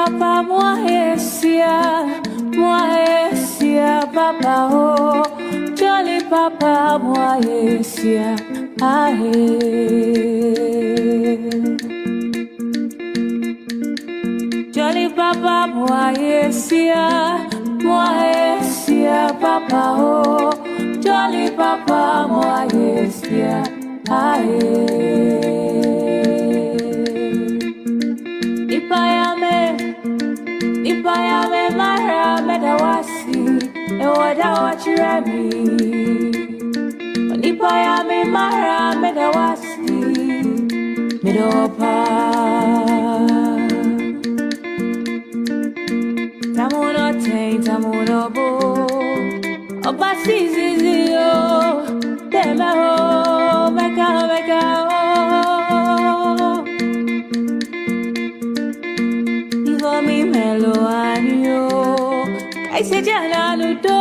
papa moaesia papa oh jolly papa moaesia ahe jolly papa moaesia papa oh jolly papa moaesia ahe Ipayame mara medawasi ewada wachirami Ipayame mara medawasi medopa Tamuno te tamuno bo Obasi zizio Demeho meka oh Mi melo anio I say jana ludo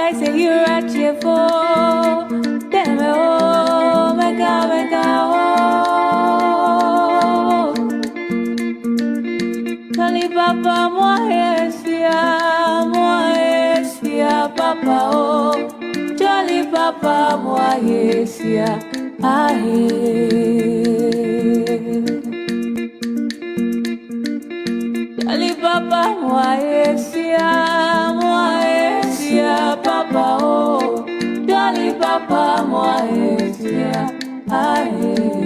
I say you're at your phone Damn oh mega oh Kali papa moaesia papa oh Jolly papa moaesia ahe Jolly papa moaesia papa oh Jolly papa moaesia ahe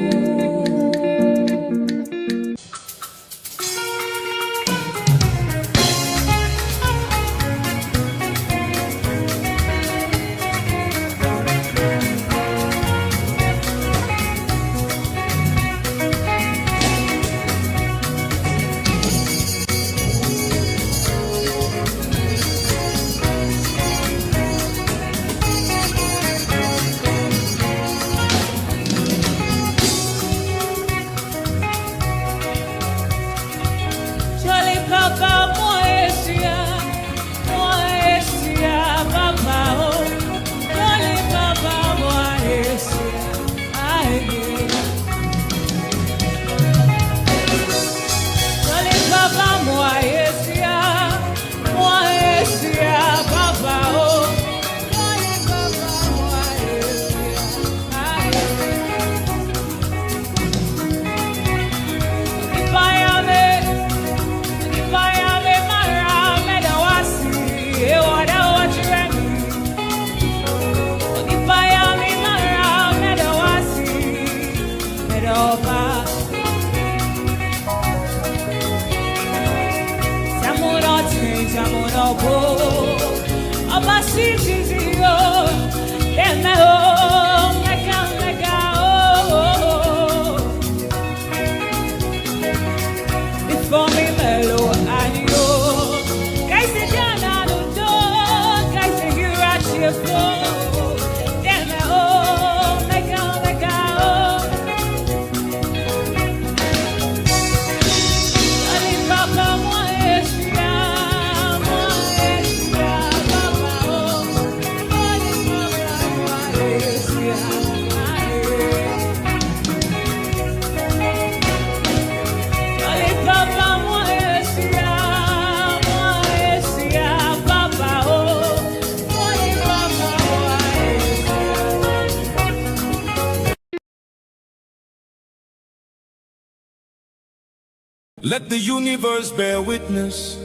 Let the universe bear witness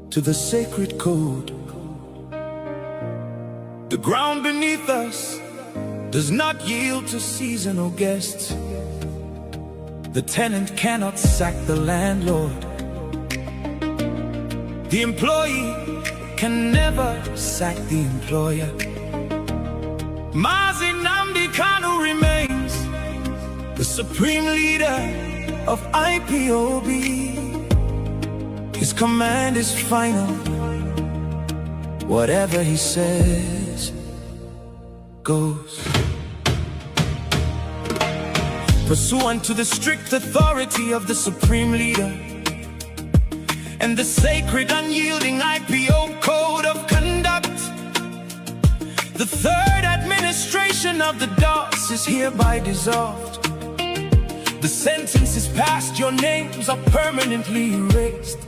to the sacred code. The ground beneath us does not yield to seasonal guests. The tenant cannot sack the landlord. The employee can never sack the employer. Mazi remains the supreme leader of IPOB. His command is final. Whatever he says goes. Pursuant to the strict authority of the supreme leader and the sacred unyielding IPO code of conduct, the third administration of the DOS is hereby dissolved. The sentence is passed, your names are permanently erased.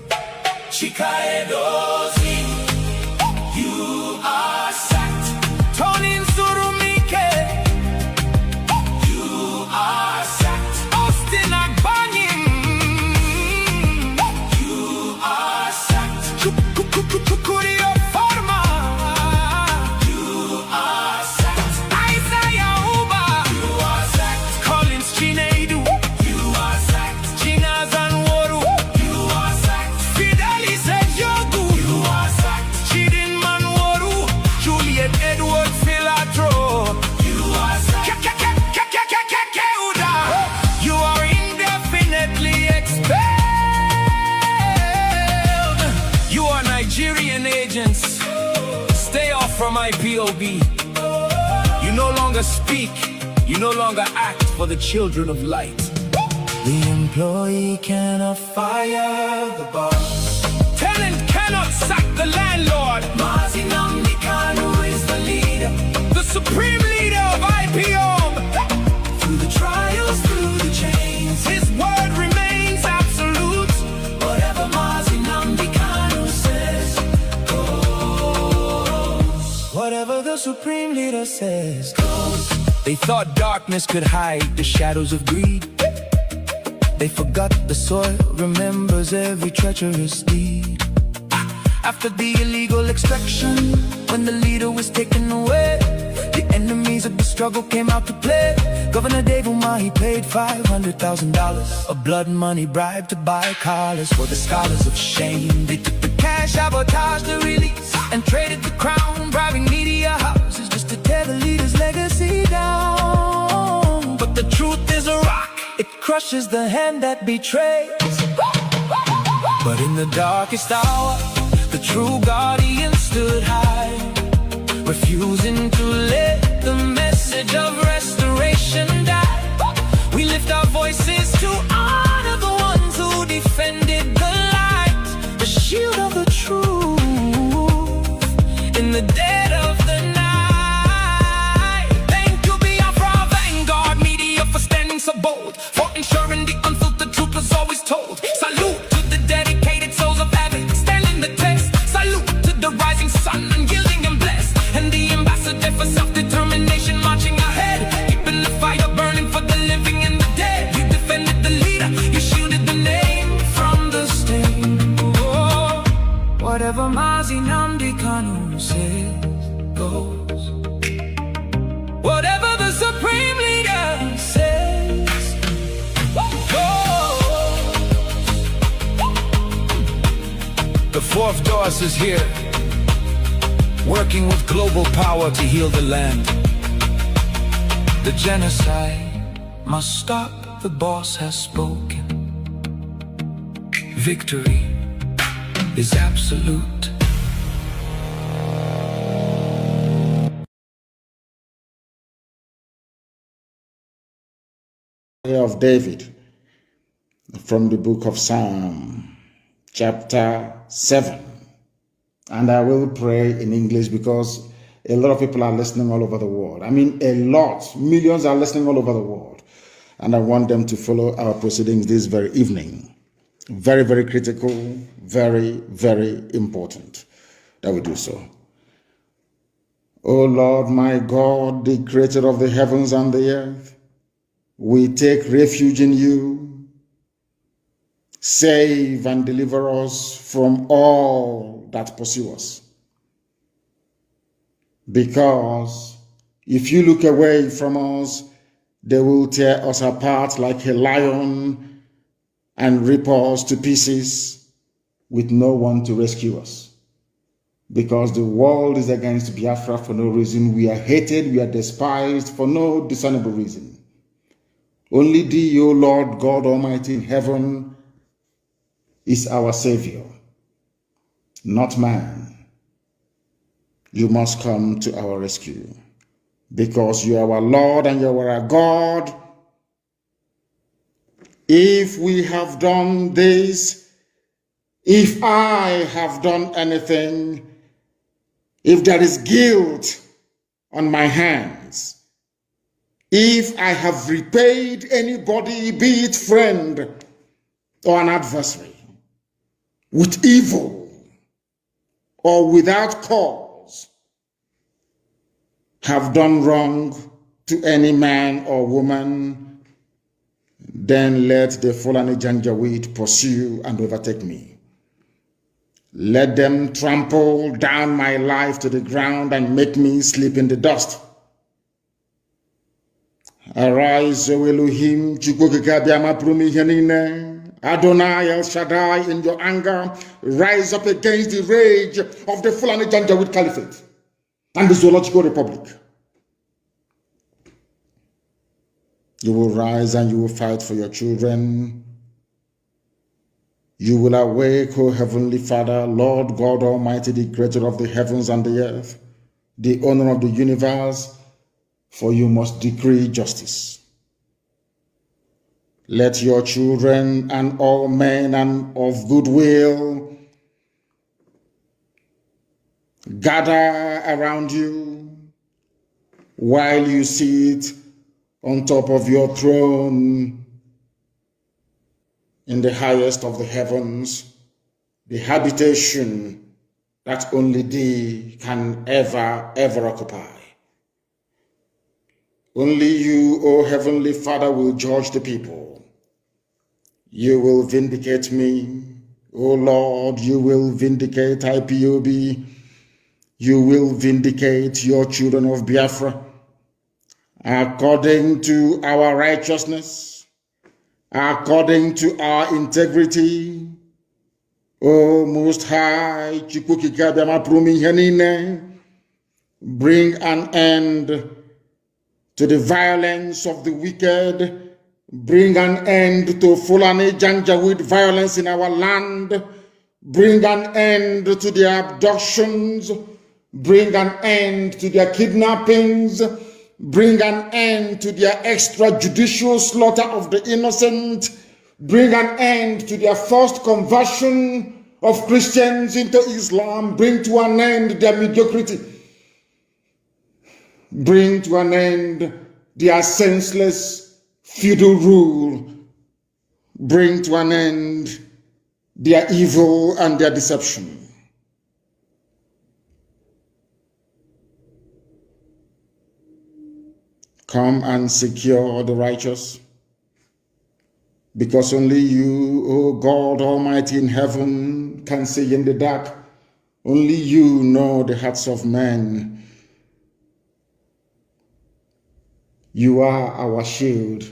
Chikaedozi, you are sacked. Tony Nzurumike, you are sacked. Austin Agbanyin, you are sacked. Chukurio Forma, you are sacked. Isaiah Uba, you are sacked. Collins Chinedu, you are sacked. Chinazan Woru, you are sacked. Fidelis Ejogu, you are sacked. Chidin Manworu, Juliet Edward Filatro, you are sacked. You are indefinitely expelled. You are Nigerian agents. Stay off from IPOB. You no longer speak. You no longer act for the children of light. The employee cannot fire the boss. Tenant cannot sack the landlord. Mazi is the leader, the supreme leader of IPOB. Through the trials, through the chains, his word remains absolute. Whatever Mazi says goes. Whatever the supreme leader says goes. They thought darkness could hide the shadows of greed. They forgot the soil remembers every treacherous deed. After the illegal extraction, when the leader was taken away, the enemies of the struggle came out to play. Governor Dave Umahi paid $500,000 of blood money bribe to buy collars for the scholars of shame. They took the cash, sabotaged the release, and traded the crown, bribing media houses just to tear the leader's legacy down. But the truth is a rock, it crushes the hand that betrays. But in the darkest hour, the true guardian stood high, refusing to let the message of restoration die. We lift our voices to honor the ones who defended the light, the shield of the truth in the dead of the night. Thank you, Biafra, vanguard media, for standing so bold, for ensuring the unfiltered truth was always told. Salute to the dedicated souls of Abbott, standing the test. Salute to the rising sun, unyielding and blessed, and the ambassador for self-determination marching ahead, keeping the fire burning for the living and the dead. You defended the leader, you shielded the name from the stain. Oh, whatever Mazi says goes. Whatever the supreme leader says goes. The fourth Doris is here, working with global power to heal the land. The genocide must stop, the boss has spoken. Victory is absolute. Of David from the book of Psalm chapter 7, and I will pray in English because a lot of people are listening all over the world. I mean, a lot, millions are listening all over the world, and I want them to follow our proceedings this very evening. Very, very critical, very, very important that we do so. O Lord, my God, the creator of the heavens and the earth, we take refuge in you. Save and deliver us from all that pursue us. Because if you look away from us, they will tear us apart like a lion and rip us to pieces with no one to rescue us. Because the world is against Biafra for no reason. We are hated, we are despised for no discernible reason. Only thee, O Lord God Almighty in heaven, is our Savior, not man. You must come to our rescue, because you are our Lord and you are our God. If we have done this, if I have done anything, if there is guilt on my hands, If I have repaid anybody, be it friend or an adversary, with evil or without cause, have done wrong to any man or woman, then let the Fulani Janjaweed pursue and overtake me. Let them trample down my life to the ground and make me sleep in the dust. Arise, O Elohim, Adonai El Shaddai, in your anger, rise up against the rage of the Fulani Janjaweed Caliphate and the Zoological Republic. You will rise and you will fight for your children. You will awake, O Heavenly Father, Lord God Almighty, the creator of the heavens and the earth, the owner of the universe, for you must decree justice. Let your children and all men and of goodwill gather around you while you sit on top of your throne in the highest of the heavens, the habitation that only thee can ever occupy. Only you, O Heavenly Father, will judge the people. You will vindicate me, O Lord. You will vindicate IPOB. You will vindicate your children of Biafra according to our righteousness, according to our integrity. O Most High, bring an end to the violence of the wicked. Bring an end to Fulani Janjaweed violence in our land. Bring an end to their abductions. Bring an end to their kidnappings. Bring an end to their extrajudicial slaughter of the innocent. Bring an end to their forced conversion of Christians into Islam. Bring to an end their mediocrity. Bring to an end their senseless feudal rule. Bring to an end their evil and their deception. Come and secure the righteous, because only you, O God Almighty in heaven, can see in the dark. Only you know the hearts of men. You are our shield.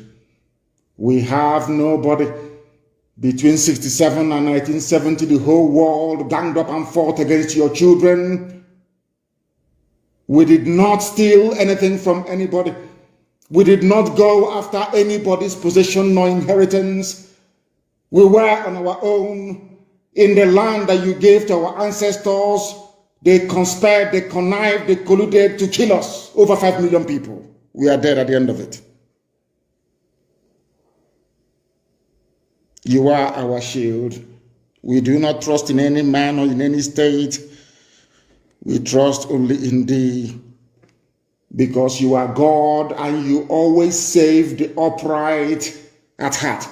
We have nobody. Between 67 and 1970, the whole world ganged up and fought against your children. We did not steal anything from anybody. We did not go after anybody's possession nor inheritance. We were on our own in the land that you gave to our ancestors. They conspired, they connived, they colluded to kill us. Over 5 million people. We are dead at the end of it. You are our shield. We do not trust in any man or in any state. We trust only in thee, because you are God and you always save the upright at heart.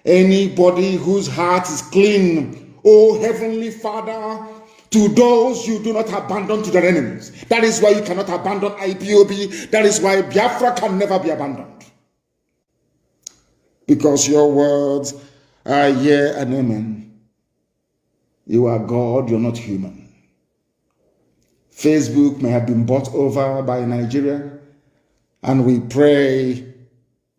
Anybody whose heart is clean, O Heavenly Father, to those you do not abandon to their enemies. That is why you cannot abandon IPOB. That is why Biafra can never be abandoned. Because your words are yea and amen. You are God, you're not human. Facebook may have been bought over by Nigeria, and we pray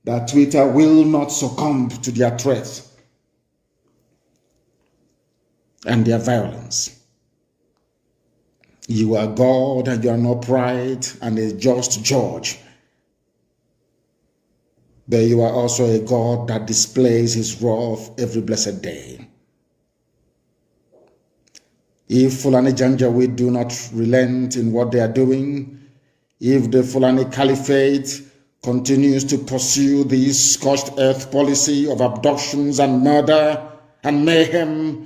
that Twitter will not succumb to their threats and their violence. You are God and you are an upright and a just judge. But you are also a God that displays his wrath every blessed day. If Fulani Janjaweed do not relent in what they are doing, if the Fulani Caliphate continues to pursue this scorched earth policy of abductions and murder and mayhem,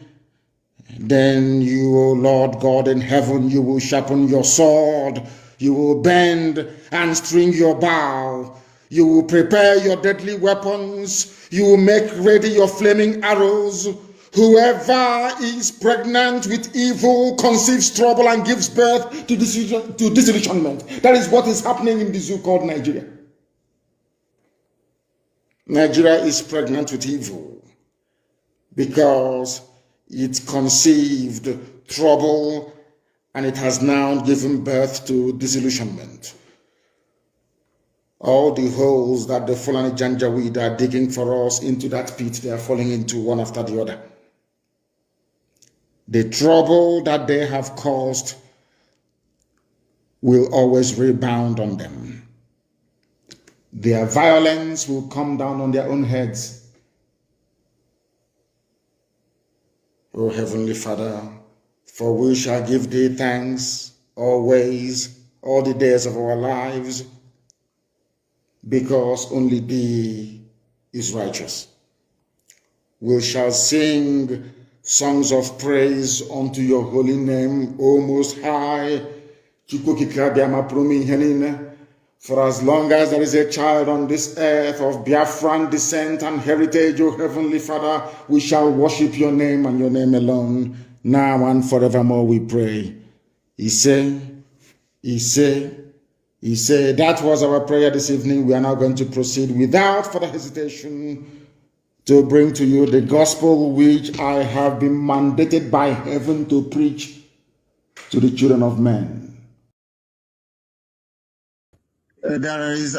then you, O Lord God in heaven, you will sharpen your sword, you will bend and string your bow, You will prepare your deadly weapons. You will make ready your flaming arrows. Whoever is pregnant with evil conceives trouble and gives birth to disillusionment. That is what is happening in the zoo called Nigeria. Nigeria is pregnant with evil because it conceived trouble and it has now given birth to disillusionment. All the holes that the Fulani Janjaweed are digging for us into that pit, they are falling into one after the other. The trouble that they have caused will always rebound on them. Their violence will come down on their own heads. O Heavenly Father, for we shall give thee thanks always, all the days of our lives, because only thee is righteous. We shall sing songs of praise unto your holy name, O Most High. For as long as there is a child on this earth of Biafran descent and heritage, O Heavenly Father, we shall worship your name and your name alone, now and forevermore, we pray. He said, that was our prayer this evening. We are now going to proceed without further hesitation to bring to you the gospel which I have been mandated by heaven to preach to the children of men. There is,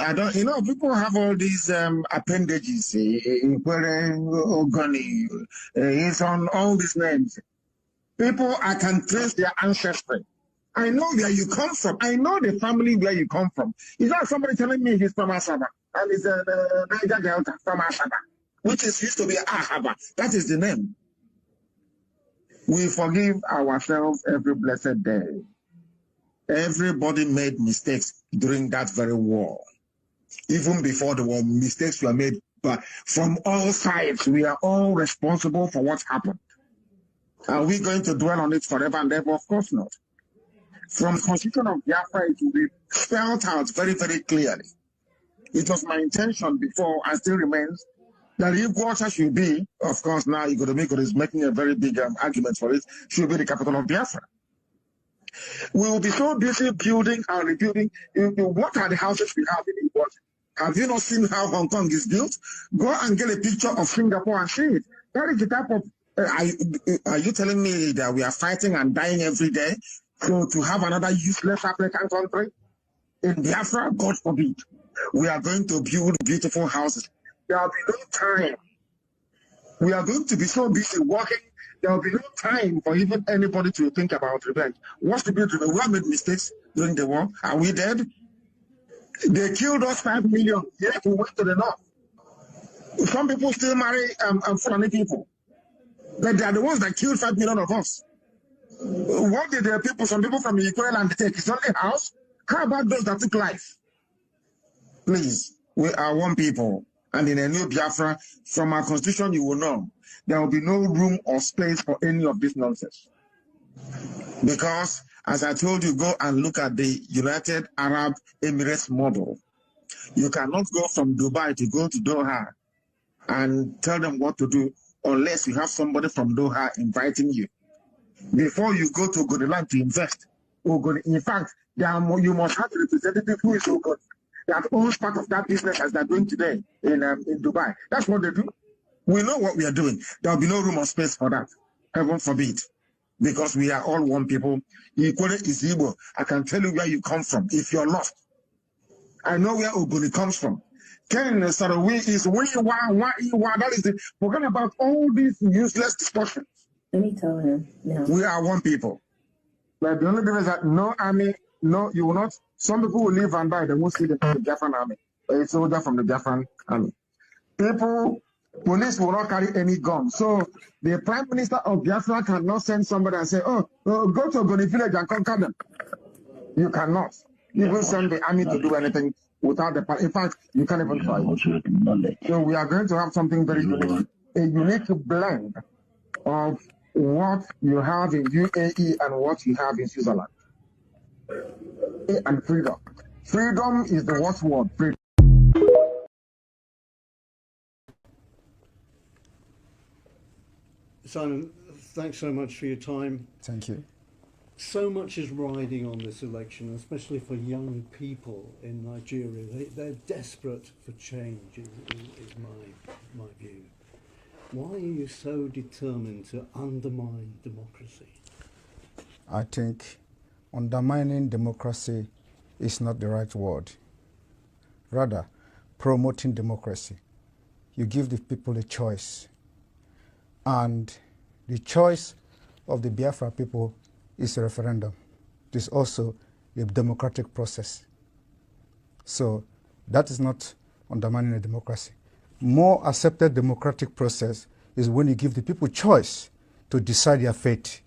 people have all these appendages, Ogoni, it's on all these names. People, I can trace their ancestry. I know where you come from. I know the family where you come from. Is that somebody telling me he's from Asaba and he's a Niger Delta from Asaba, which is used to be Ahaba. That is the name. We forgive ourselves every blessed day. Everybody made mistakes during that very war. Even before the war, mistakes were made, but from all sides, we are all responsible for what happened. Are we going to dwell on it forever and ever? Of course not. From the Constitution of Biafra, it will be spelled out very, very clearly. It was my intention before and still remains that if Water should be, of course, now Igoromiko is making a very big argument for it, should be the capital of Biafra. We will be so busy building and rebuilding. What are the houses we have in Igbo? Have you not seen how Hong Kong is built? Go and get a picture of Singapore and see it. That is the type of... are you telling me that we are fighting and dying every day to have another useless African country? In Biafra, God forbid. We are going to build beautiful houses. There will be no time. We are going to be so busy working. There will be no time for even anybody to think about revenge. What's to be revenge? We have made mistakes during the war. Are we dead? They killed us 5 million. Yet we went to the north. Some people still marry Fulani people. But they are the ones that killed 5 million of us. What did the people, some people from Ukraine take? It's only house. How about those that took life? Please, we are one people. And in a new Biafra, from our constitution, you will know there will be no room or space for any of this nonsense. Because, as I told you, go and look at the United Arab Emirates model. You cannot go from Dubai to go to Doha and tell them what to do unless you have somebody from Doha inviting you. Before you go to Godiland to invest, in fact, you must have a representative who is so good that owns part of that business as they're doing today in Dubai. That's what they do. We know what we are doing. There will be no room or space for that. Heaven forbid. Because we are all one people. Equally is Igbo. I can tell you where you come from if you're lost. I know where Ogoni comes from. Ken Sarawi is that is the forget about all these useless discussions. Let me tell him now. We are one people. But the only difference is that no army, no, you will not. Some people will live and die. They won't see the Biafran army. A soldier from the Biafran army. Police will not carry any gun. So the Prime Minister of Biafra cannot send somebody and say, go to Ogoni village and conquer them. You cannot. You will send the army to do anything without the... In fact, you can't even try. So we are going to have something very unique. A unique blend of what you have in UAE and what you have in Switzerland. And freedom. Freedom is the watchword. Freedom. Simon, thanks so much for your time. Thank you. So much is riding on this election, especially for young people in Nigeria. They're desperate for change, is my view. Why are you so determined to undermine democracy? I think undermining democracy is not the right word. Rather, promoting democracy. You give the people a choice. And the choice of the Biafra people is a referendum. It is also a democratic process. So that is not undermining a democracy. More accepted democratic process is when you give the people choice to decide their fate.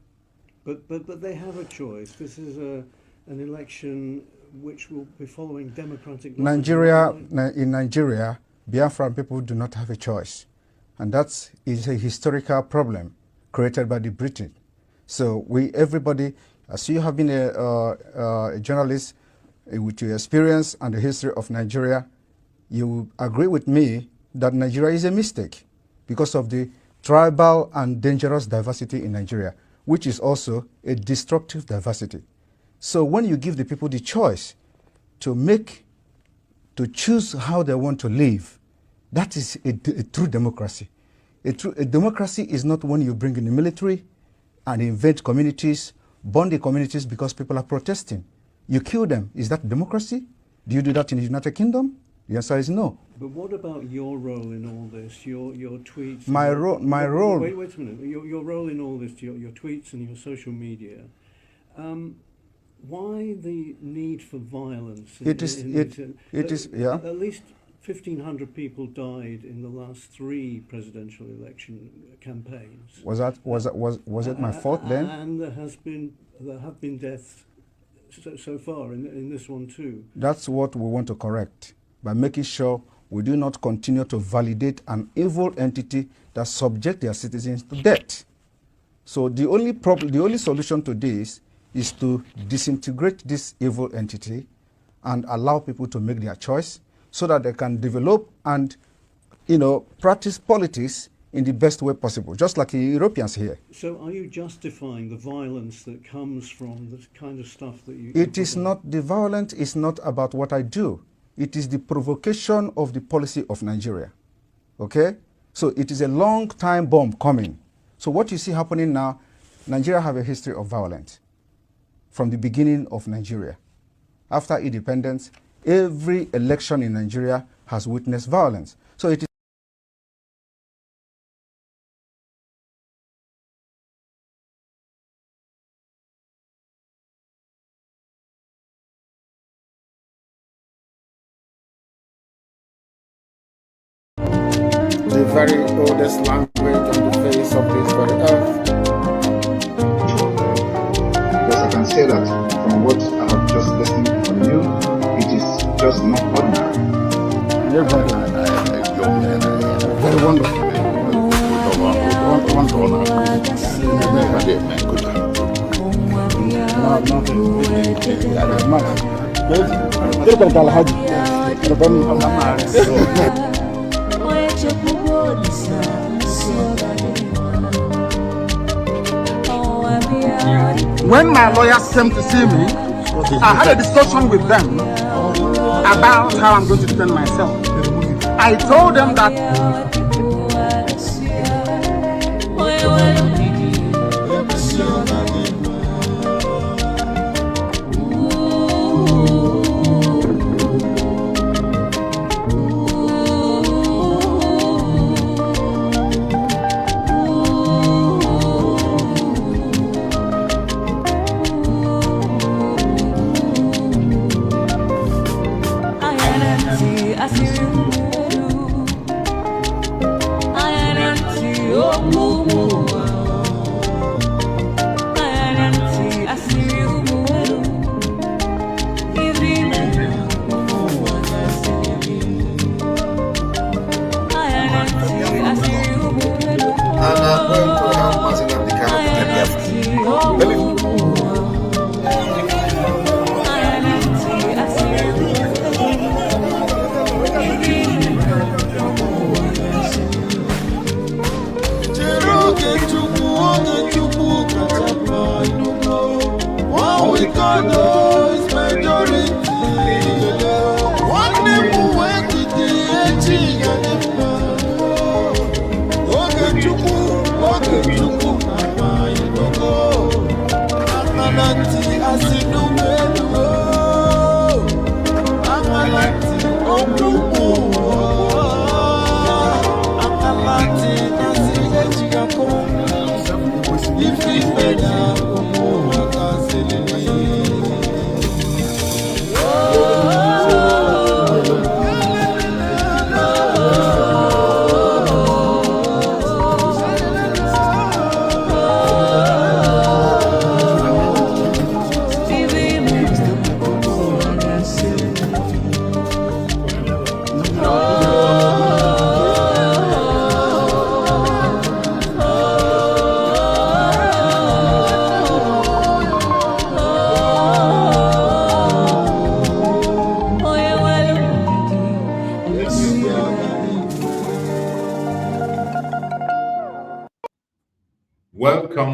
But they have a choice. This is an election which will be following democratic lines. In Nigeria, Biafran people do not have a choice. And that is a historical problem created by the British. So everybody, as you have been a journalist with your experience and the history of Nigeria, you agree with me that Nigeria is a mistake because of the tribal and dangerous diversity in Nigeria, which is also a destructive diversity. So when you give the people the choice to choose how they want to live, that is a true democracy. A democracy is not when you bring in the military and invent communities, burn the communities because people are protesting. You kill them. Is that democracy? Do you do that in the United Kingdom? The answer is no. But what about your role in all this? Your tweets. My role. Wait a minute. Your role in all this. Your tweets and your social media. Why the need for violence? It is. Yeah. At least 1,500 people died in the last 3 presidential election campaigns. Was it my fault then? And there have been deaths so far in this one too. That's what we want to correct by making sure we do not continue to validate an evil entity that subject their citizens to death. So the only solution to this is to disintegrate this evil entity and allow people to make their choice so that they can develop and, practice politics in the best way possible, just like the Europeans here. So are you justifying the violence that comes from the kind of stuff that you... It is not, the violence is not about what I do. It is the provocation of the policy of Nigeria, okay? So it is a long time bomb coming. So what you see happening now, Nigeria have a history of violence from the beginning of Nigeria. After independence, every election in Nigeria has witnessed violence. So it is the very oldest language on the face of this very earth. Because I can say that from what I have just listened from you, it is just not ordinary. Very wonderful. When my lawyers came to see me, I had a discussion with them about how I'm going to defend myself. I told them that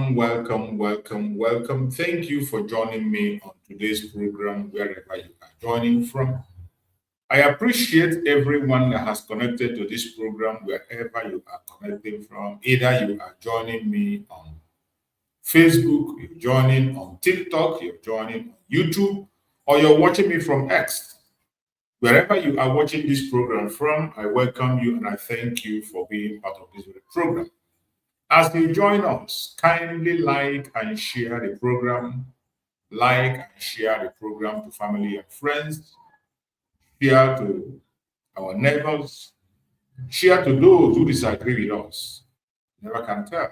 Welcome, welcome, welcome, welcome. Thank you for joining me on today's program, wherever you are joining from. I appreciate everyone that has connected to this program, wherever you are connecting from. Either you are joining me on Facebook, you're joining on TikTok, you're joining on YouTube, or you're watching me from X. Wherever you are watching this program from, I welcome you and I thank you for being part of this program. As you join us, kindly like and share the program. Like and share the program to family and friends. Share to our neighbors. Share to those who disagree with us. Never can tell.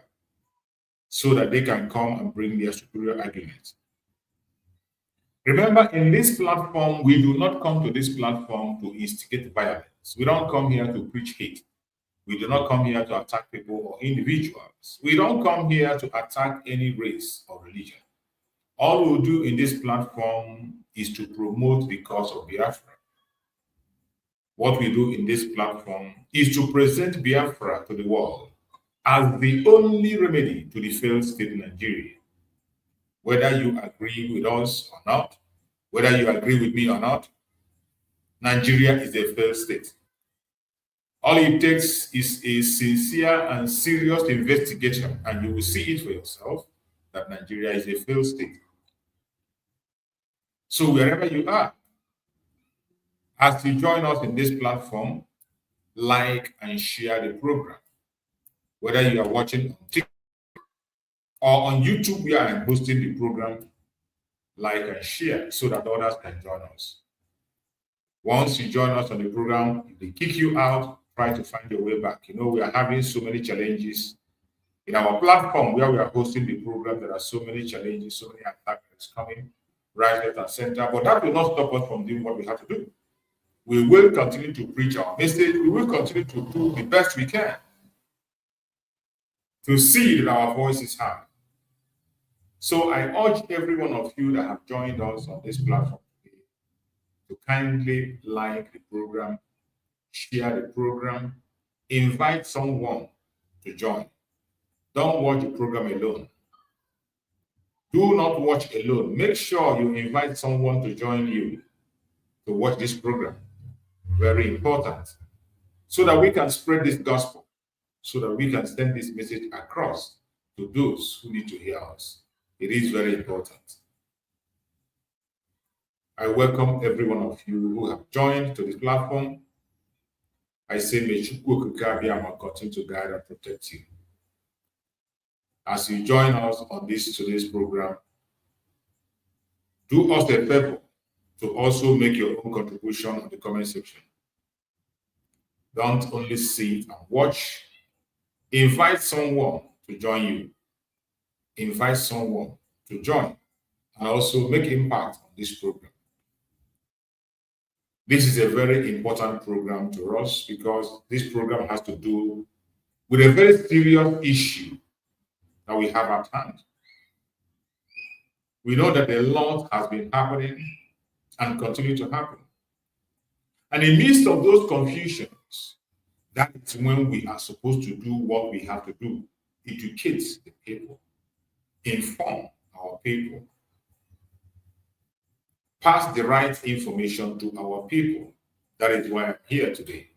So that they can come and bring their superior arguments. Remember, in this platform, we do not come to this platform to instigate violence. We don't come here to preach hate. We do not come here to attack people or individuals. We don't come here to attack any race or religion. All we do in this platform is to promote the cause of Biafra. What we do in this platform is to present Biafra to the world as the only remedy to the failed state in Nigeria. Whether you agree with us or not, whether you agree with me or not, Nigeria is a failed state. All it takes is a sincere and serious investigation, and you will see it for yourself that Nigeria is a failed state. So wherever you are, as you join us in this platform, like and share the program. Whether you are watching on TikTok or on YouTube, where I'm hosting the program, like and share so that others can join us. Once you join us on the program, if they kick you out, try to find your way back. You know, we are having so many challenges in our platform where we are hosting the program. There are so many challenges, so many attacks coming right, left, and center. But that will not stop us from doing what we have to do. We will continue to preach our message. We will continue to do the best we can to see that our voice is heard. So I urge every one of you that have joined us on this platform today to kindly like the program, share the program, invite someone to join. Don't watch the program alone. Do not watch alone. Make sure you invite someone to join you to watch this program. Very important. So that we can spread this gospel, so that we can send this message across to those who need to hear us. It is very important. I welcome every one of you who have joined to this platform. I say, may Chukwu Okike continue to guide and protect you. As you join us on today's program, do us a favor to also make your own contribution on the comment section. Don't only sit and watch. Invite someone to join you. Invite someone to join and also make impact on this program. This is a very important program to us because this program has to do with a very serious issue that we have at hand. We know that a lot has been happening and continue to happen. And in the midst of those confusions, that is when we are supposed to do what we have to do: educate the people, inform our people, pass the right information to our people. That is why I'm here today.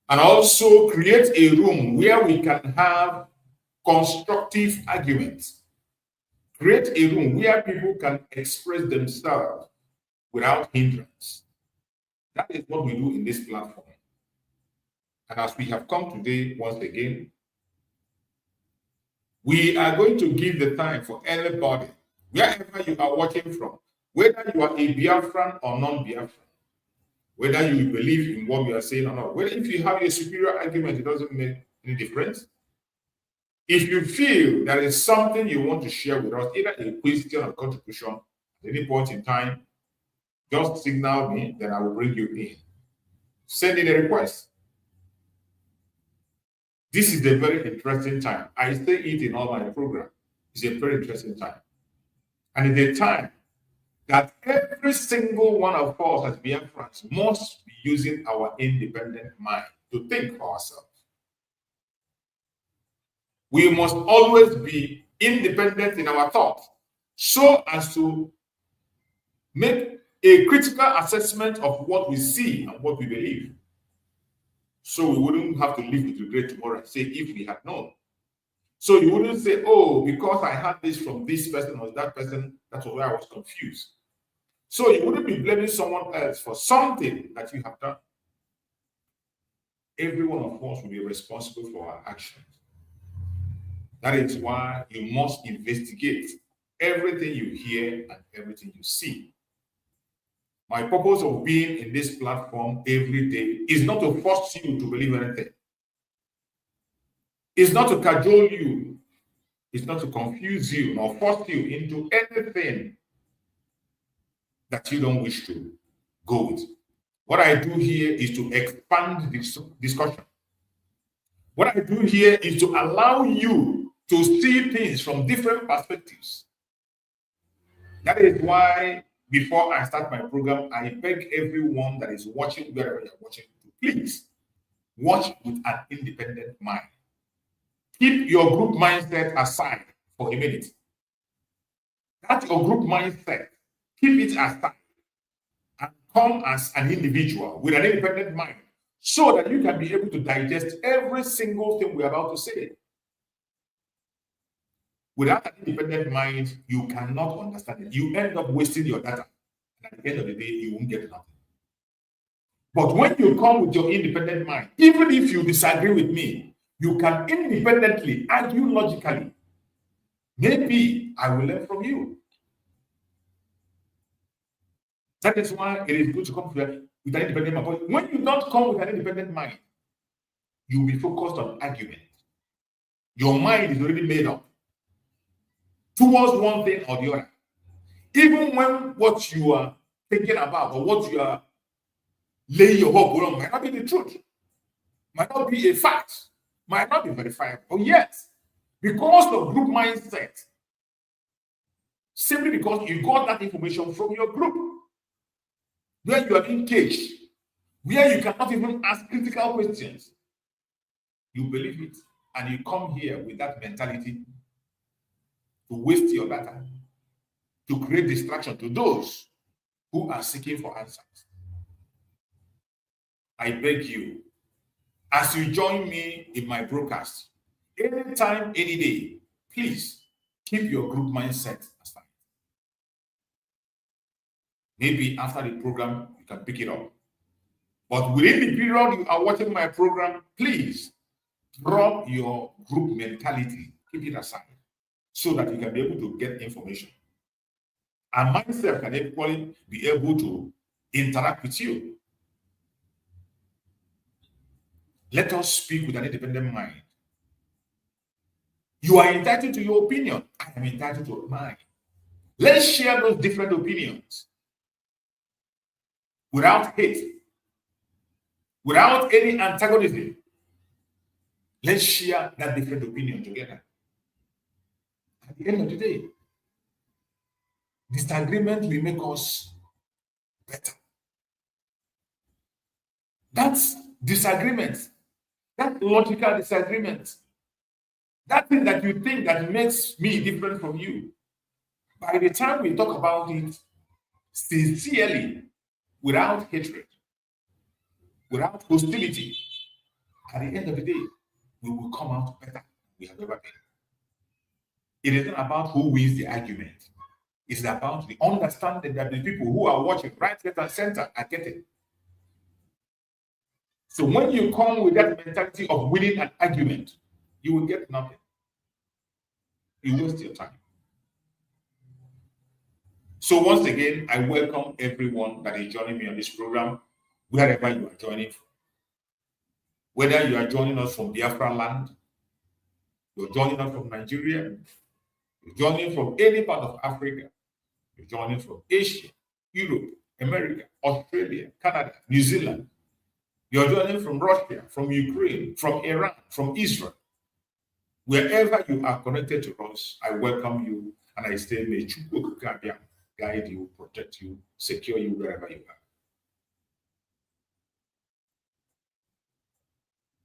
And also create a room where we can have constructive arguments. Create a room where people can express themselves without hindrance. That is what we do in this platform. And as we have come today, once again, we are going to give the time for anybody, wherever you are watching from, whether you are a Biafran or non-Biafran, whether you believe in what we are saying or not, whether if you have a superior argument, it doesn't make any difference. If you feel there is something you want to share with us, either a question or contribution at any point in time, just signal me, then I will bring you in. Send in a request. This is a very interesting time. I say it in all my programs. It's a very interesting time. And it's a time that every single one of us as Biafrans must be using our independent mind to think for ourselves. We must always be independent in our thought so as to make a critical assessment of what we see and what we believe. So we wouldn't have to live with regret tomorrow and say, if we had known. So you wouldn't say, oh, because I had this from this person or that person, that's why I was confused. So you wouldn't be blaming someone else for something that you have done. Every one of us will be responsible for our actions. That is why you must investigate everything you hear and everything you see. My purpose of being in this platform every day is not to force you to believe anything. It's not to cajole you. It's not to confuse you nor force you into anything that you don't wish to go with. What I do here is to expand this discussion. What I do here is to allow you to see things from different perspectives. That is why before I start my program, I beg everyone that is watching, wherever you're watching, to please watch with an independent mind. Keep your group mindset aside for a minute. That's your group mindset. Keep it aside and come as an individual with an independent mind so that you can be able to digest every single thing we're about to say. Without an independent mind, you cannot understand it. You end up wasting your data. And at the end of the day, you won't get nothing. But when you come with your independent mind, even if you disagree with me, you can independently argue logically. Maybe I will learn from you. That is why it is good to come here with an independent mind. But when you don't come with an independent mind, you'll be focused on argument. Your mind is already made up towards one thing or the other. Even when what you are thinking about or what you are laying your hope on might not be the truth, might not be a fact, might not be verifiable. But yes, because of group mindset, simply because you got that information from your group, where you are being caged, where you cannot even ask critical questions, you believe it, and you come here with that mentality to waste your data, to create distraction to those who are seeking for answers. I beg you, as you join me in my broadcast, anytime, any day, please keep your group mindset aside. Maybe after the program, you can pick it up. But within the period you are watching my program, please drop your group mentality, keep it aside, so that you can be able to get information. And myself can equally be able to interact with you. Let us speak with an independent mind. You are entitled to your opinion. I am entitled to mine. Let's share those different opinions without hate, without any antagonism. Let's share that different opinion together. At the end of the day, disagreement will make us better. That's disagreement. That logical disagreement. That thing that you think that makes me different from you. By the time we talk about it sincerely, without hatred, without hostility, at the end of the day, we will come out better than we have ever been. It is not about who wins the argument. It's about the understanding that the people who are watching right, left, and center are getting. So when you come with that mentality of winning an argument, you will get nothing. You waste your time. So once again, I welcome everyone that is joining me on this program, wherever you are joining from. Whether you are joining us from Biafra land, you're joining us from Nigeria, you're joining from any part of Africa, you're joining from Asia, Europe, America, Australia, Canada, New Zealand, you're joining from Russia, from Ukraine, from Iran, from Israel. Wherever you are connected to us, I welcome you and I say, may Chukwu guide you, protect you, secure you wherever you are.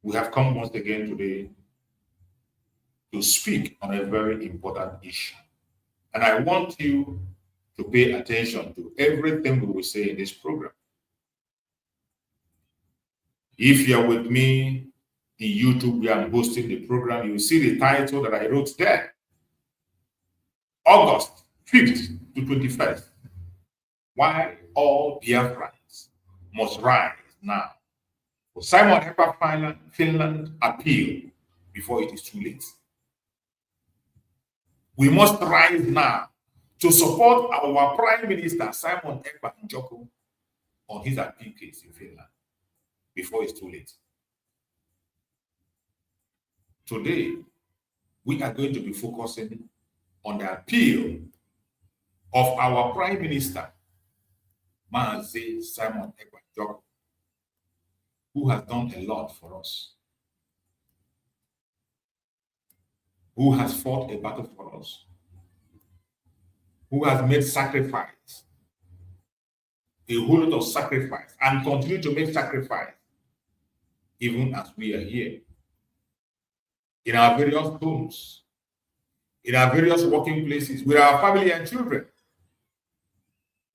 We have come once again today to speak on a very important issue. And I want you to pay attention to everything we will say in this program. If you're with me in YouTube where I'm hosting the program, you will see the title that I wrote there. August 5th to 21st. Why all Biafrans must rise now. For Simon Ekpa Finland appeal before it is too late. We must rise now to support our Prime Minister Simon Ekpa on his appeal case in Finland before it's too late. Today, we are going to be focusing on the appeal of our Prime Minister, Mazi Simon Ekpa, who has done a lot for us, who has fought a battle for us, who has made sacrifice, a whole lot of sacrifice, and continue to make sacrifice, even as we are here, in our various homes, in our various working places, with our family and children.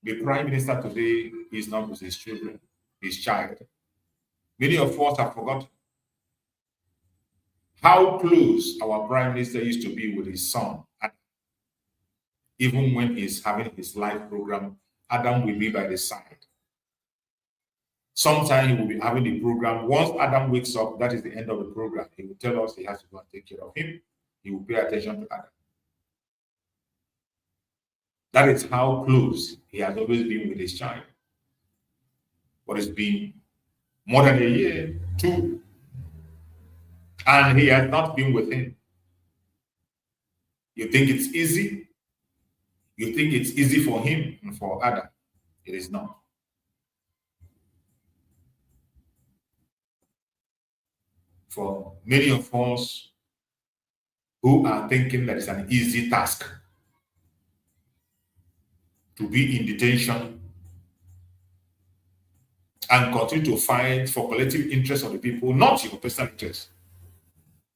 The Prime Minister today is not with his children, his child. Many of us have forgotten how close our Prime Minister used to be with his son. Even when he's having his live program, Adam will be by the side. Sometimes he will be having the program. Once Adam wakes up, that is the end of the program. He will tell us he has to go and take care of him. He will pay attention to Adam. That is how close he has always been with his child. But it's been more than a year, 2, and he has not been with him. You think it's easy? You think it's easy for him and for Adam? It is not. For many of us who are thinking that it's an easy task to be in detention and continue to fight for collective interest of the people, not your personal interest.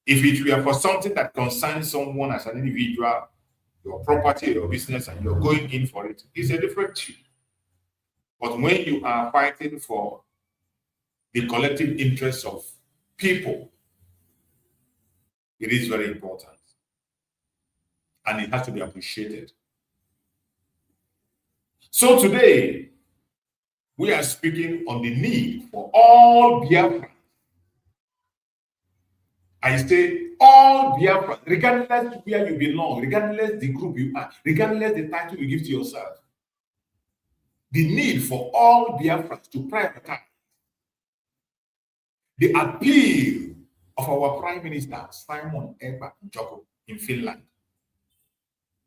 If it were for something that concerns someone as an individual, your property, your business, and you're going in for it, it's a different issue. But when you are fighting for the collective interests of people, it is very important. And it has to be appreciated. So today, we are speaking on the need for all Biafrans. I say all Biafrans, regardless where you belong, regardless the group you are, regardless the title you give to yourself. The need for all Biafrans to prioritize the appeal of our Prime Minister, Simon Ekpa in Finland,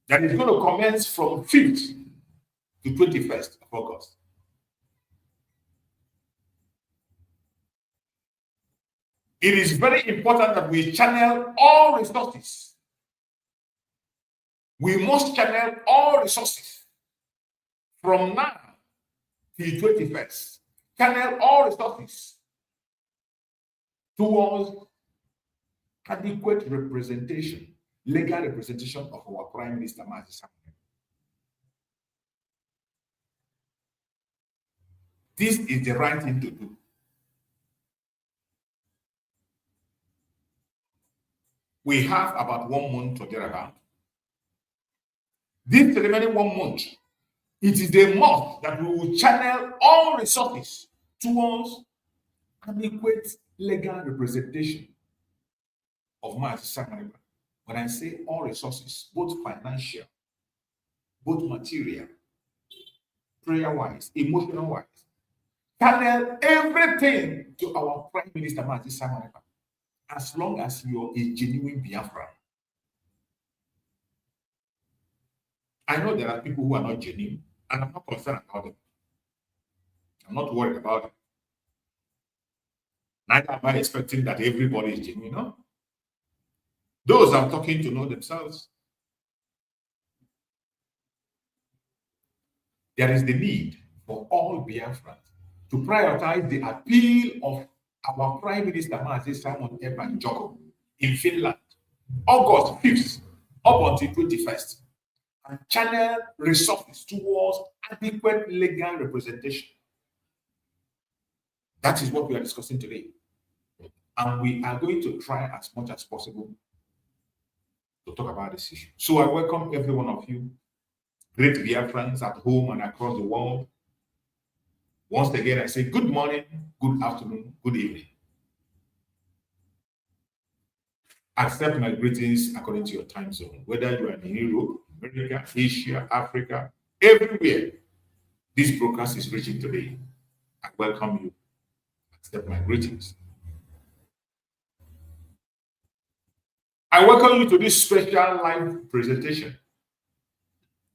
that is going to commence from 5th to 21st of August. It is very important that we channel all resources. We must channel all resources from now till 21st. Channel all resources towards adequate representation, legal representation of our Prime Minister, Mazi Simon. This is the right thing to do. We have about 1 month to get around. This remaining 1 month, it is a must that we will channel all resources towards adequate legal representation of Mazi Simon. When I say all resources, both financial, both material, prayer-wise, emotional-wise, channel everything to our Prime Minister, Mazi Simon, as long as you're a genuine Biafran. I know there are people who are not genuine, and I'm not concerned about them. I'm not worried about them. Neither am I expecting that everybody is genuine. No? Those I'm talking to know themselves. There is the need for all Biafrans to prioritize the appeal of our Prime Minister, Mazi Simon Ekpa in Finland August 5th up until 21st, and channel resources towards adequate legal representation. That is what we are discussing today. And we are going to try as much as possible to talk about this issue. So I welcome every one of you, great Biafrans at home and across the world. Once again, I say good morning, good afternoon, good evening. Accept my greetings according to your time zone, whether you are in Europe, America, Asia, Africa, everywhere this broadcast is reaching today. I welcome you. Accept my greetings. I welcome you to this special live presentation.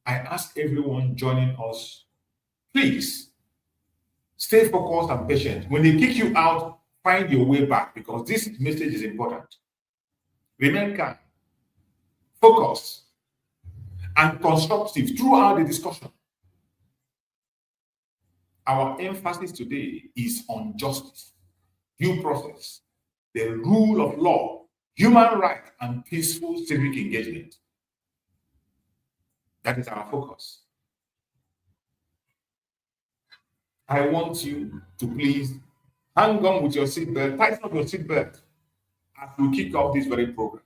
I ask everyone joining us, please stay focused and patient. When they kick you out, find your way back, because this message is important. Remain calm, focused, and constructive throughout the discussion. Our emphasis today is on justice, due process, the rule of law, human rights, and peaceful civic engagement. That is our focus. I want you to please hang on with your seatbelt, tighten up your seatbelt as we kick off this very program.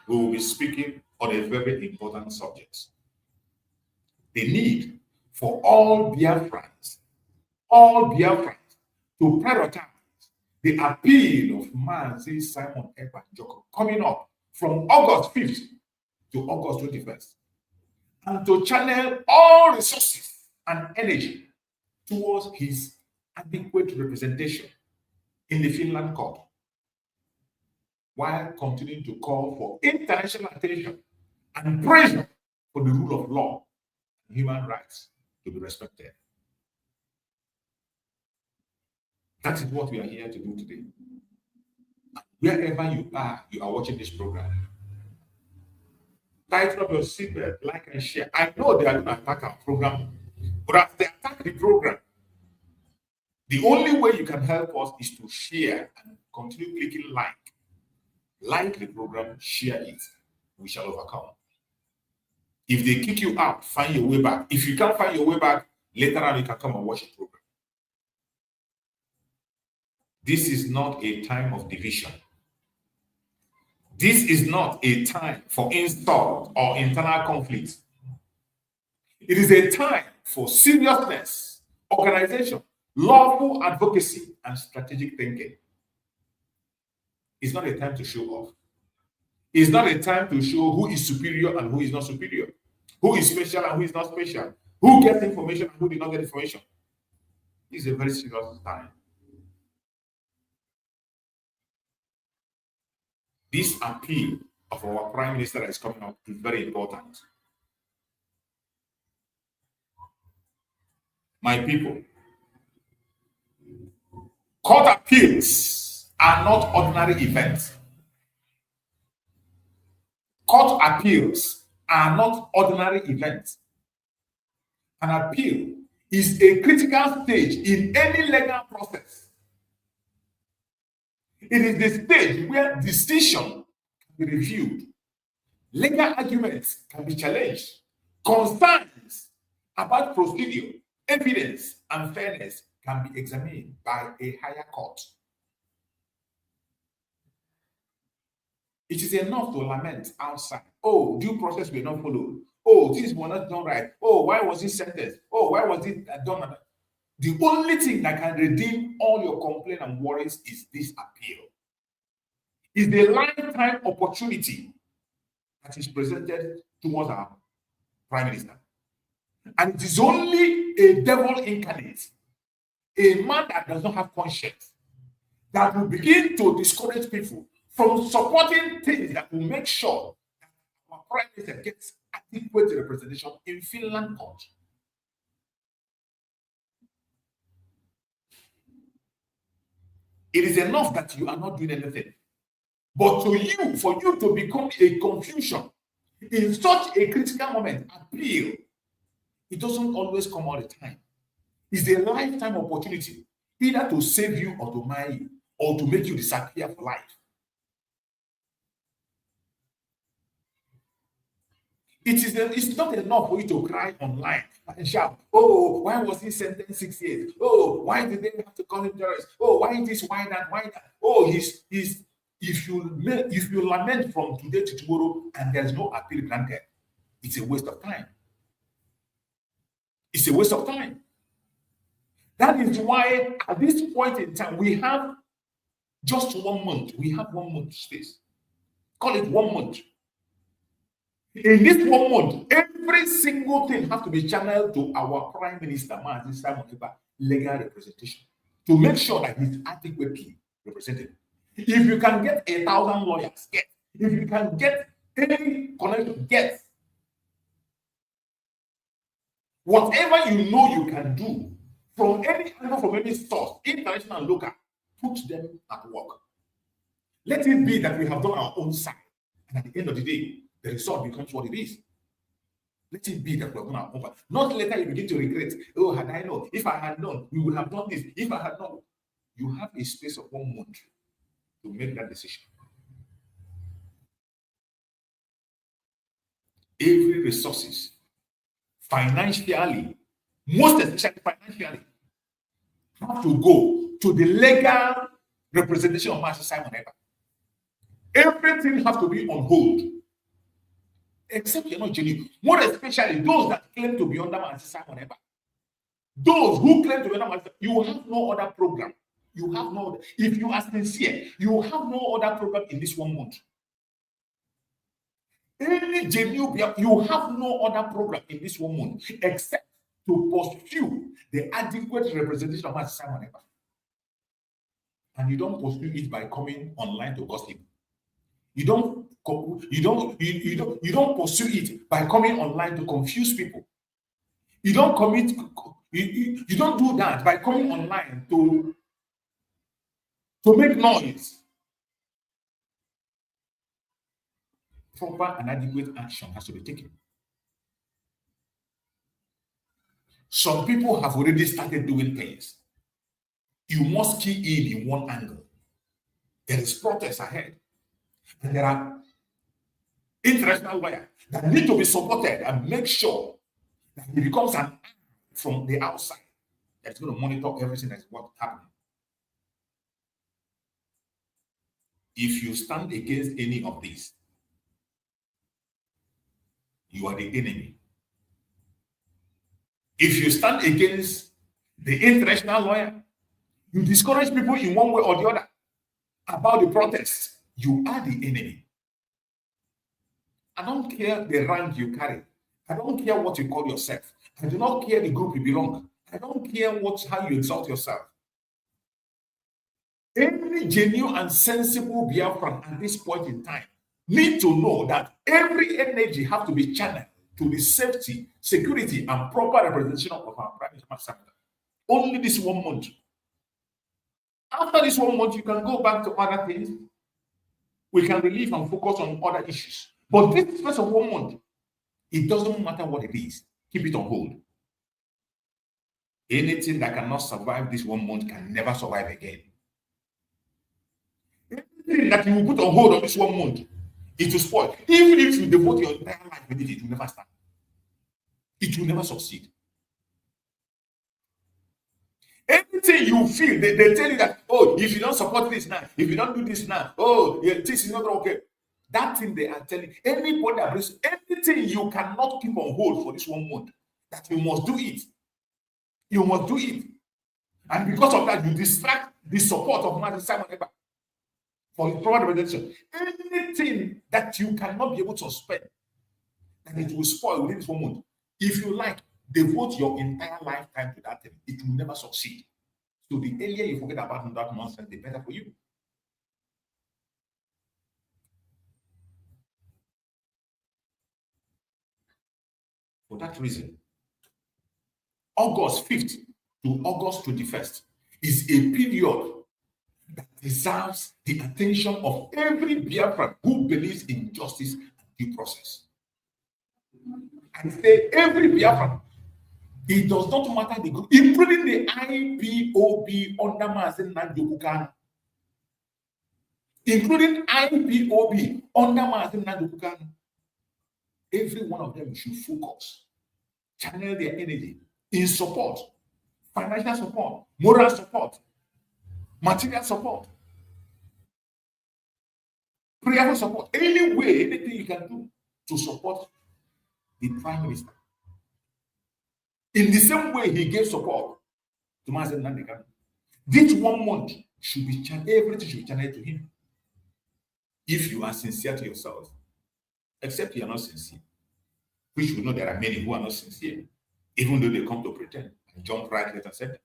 We will be speaking on a very important subject. The need for all Biafrans to prioritize the appeal of Mazi Simon Ekpa coming up from August 5th to August 21st, and to channel all resources and energy towards his adequate representation in the Finland court, while continuing to call for international attention and pressure for the rule of law and human rights to be respected. That is what we are here to do today. Wherever you are watching this program, tighten up your seatbelt, like and share. I know they are going to attack our program, but as they attack the program, the only way you can help us is to share and continue clicking like. Like the program, share it. We shall overcome. If they kick you out, find your way back. If you can't find your way back, later on you can come and watch the program. This is not a time of division. This is not a time for insult or internal conflict. It is a time for seriousness, organization, lawful advocacy, and strategic thinking. It's not a time to show off. It's not a time to show who is superior and who is not superior, who is special and who is not special, who gets information and who did not get information. This is a very serious time. This appeal of our Prime Minister that is coming up is very important. My people, court appeals are not ordinary events. Court appeals are not ordinary events. An appeal is a critical stage in any legal process. It is the stage where decision can be reviewed, legal arguments can be challenged, concerns about procedure, evidence, and fairness can be examined by a higher court. It is enough to lament outside. Oh, due process were not followed. Oh, things were not done right. Oh, why was it sentenced? Oh, why was it done? The only thing that can redeem all your complaints and worries is this appeal. It's the lifetime opportunity that is presented towards our Prime Minister. And it is only a devil incarnate, a man that does not have conscience, that will begin to discourage people from supporting things that will make sure that our Prime Minister gets adequate representation in Finland court. It is enough that you are not doing anything. But for you to become a confusion in such a critical moment, appeal, it doesn't always come all the time. It's a lifetime opportunity, either to save you or to marry you. or to make you disappear for life. It's not enough for you to cry online and shout, oh, why was he sentenced 6 years? Oh, why did they have to call him terrorist? Oh, why this, why that, why that? Oh, if you lament from today to tomorrow and there's no appeal granted, it's a waste of time. It's a waste of time. That is why at this point in time, we have just 1 month. We have 1 month space. Call it 1 month. In this 1 month, every single thing has to be channeled to our Prime Minister, Mazi Simon Ekpa, legal representation, to make sure that he's adequately represented. If you can get 1,000 lawyers, get. If you can get any connection, get. Whatever you know you can do from any angle, from any source, international and local, put them at work. Let it be that we have done our own side, and at the end of the day, the result becomes what it is. Let it be that we have done our own part. Not later you begin to regret, oh, had I known, if I had known, we would have done this, if I had known. You have a space of 1 month to make that decision. Every resources, financially, most especially financially, have to go to the legal representation of Mazi Simon Ekpa. Everything has to be on hold, except you're not genuine. More especially those that claim to be under Mazi Simon Ekpa. Those who claim to be under Mazi, you have no other program. You have no, if you are sincere, you have no other program in this 1 month. Any genuine, you have no other program in this 1 month except to pursue the adequate representation of Mazi Simon Ekpa. And you don't pursue it by coming online to gossip. You don't pursue it by coming online to confuse people. You don't do that by coming online to make noise. Proper and adequate action has to be taken. Some people have already started doing things. You must key in one angle. There is protest ahead. And there are international lawyers that need to be supported and make sure that he becomes an eye from the outside that's going to monitor everything that's what's happening. If you stand against any of these, you are the enemy. If you stand against the international lawyer, you discourage people in one way or the other about the protests, you are the enemy. I don't care the rank you carry. I don't care what you call yourself. I do not care the group you belong. I don't care how you exalt yourself. Every genuine and sensible Biafran at this point in time need to know that every energy has to be channeled to the safety, security, and proper representation of our Prime Minister. Only this 1 month. After this 1 month, you can go back to other things. We can relieve and focus on other issues. But this space of 1 month, it doesn't matter what it is. Keep it on hold. Anything that cannot survive this 1 month can never survive again. Anything that you will put on hold on this 1 month, it will spoil. Even if you devote your entire life with it, it will never stand. It will never succeed. Anything you feel, they tell you that, oh, if you don't support this now, if you don't do this now, oh, yeah, this is not okay. That thing they are telling anybody that brings anything you cannot keep on hold for this 1 month, that you must do it. You must do it. And because of that, you distract the support of Mazi Simon Ekpa for his proper representation. Anything that you cannot be able to spend, that it will spoil within this 1 month. If you like, devote your entire lifetime to that thing. It will never succeed. So the earlier you forget about that nonsense, the better for you. For that reason, August 5th to August 21st is a period that deserves the attention of every Biafran who believes in justice and due process. I say every Biafran. It does not matter the group, including the IPOB under Mazi Simon Ekpa. including IPOB under Mazi Simon. Every one of them should focus, channel their energy in support, financial support, moral support, material support, prayerful support, any way, anything you can do to support the Prime Minister. In the same way he gave support to Mazi Simon Ekpa. This 1 month should be channeled, everything should be channeled to him. If you are sincere to yourself, except you are not sincere, which we know there are many who are not sincere, even though they come to pretend and jump right, left, and center.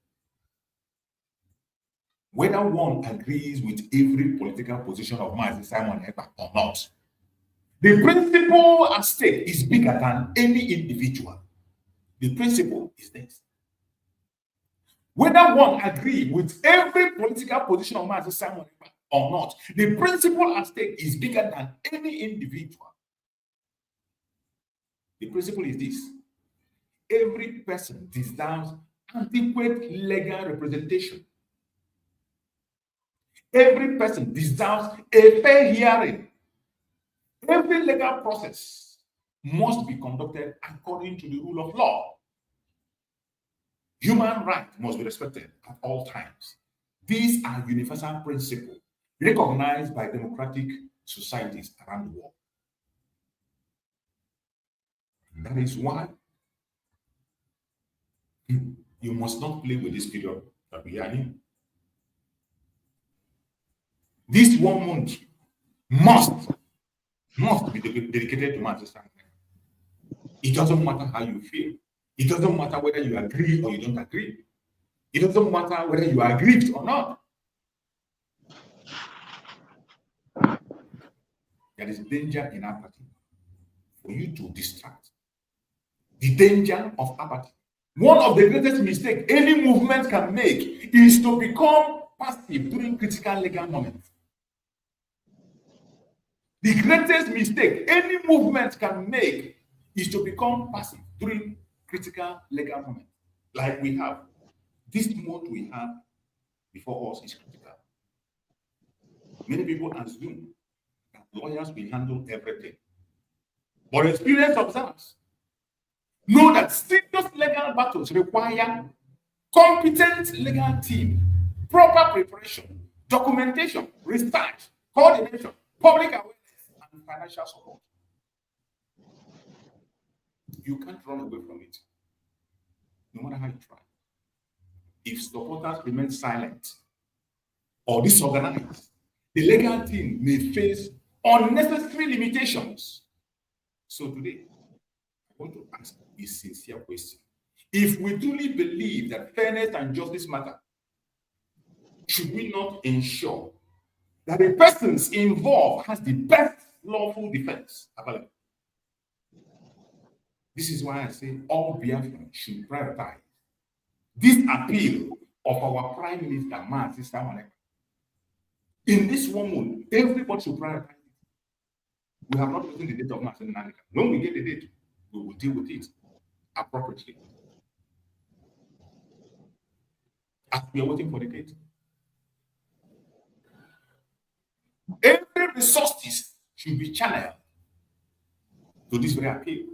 Whether one agrees with every political position of Mazi Simon Ekpa or not, the principle at stake is bigger than any individual. The principle is this. Whether one agrees with every political position of Mazi Simon Ekpa or not, the principle at stake is bigger than any individual. The principle is this. Every person deserves adequate legal representation. Every person deserves a fair hearing. Every legal process must be conducted according to the rule of law. Human rights must be respected at all times. These are universal principles recognized by democratic societies around the world. And that is why you must not play with this period that we are in. This 1 month must be dedicated to Mazi Simon. It doesn't matter how you feel. It doesn't matter whether you agree or you don't agree. It doesn't matter whether you are aggrieved or not. There is danger in apathy for you to distract. The danger of apathy. One of the greatest mistakes any movement can make is to become passive during critical legal moments. The greatest mistake any movement can make is to become passive during critical legal moments. Like we have. This month we have before us is critical. Many people assume that lawyers will handle everything. But experience observes. Know that serious legal battles require competent legal team, proper preparation, documentation, research, coordination, public awareness, and financial support. You can't run away from it, no matter how you try. If supporters remain silent or disorganized, the legal team may face unnecessary limitations. So today, I want to ask a sincere question. If we truly believe that fairness and justice matter, should we not ensure that the persons involved has the best lawful defense available? This is why I say all Biafrans should prioritize this appeal of our Prime Minister, Mazi Simon Ekpa. In this 1 month, everybody should prioritize it. We have not gotten the date of Mazi Simon Ekpa. When we get the date, we will deal with it appropriately. As we are waiting for the date, every resources should be channeled to this very appeal.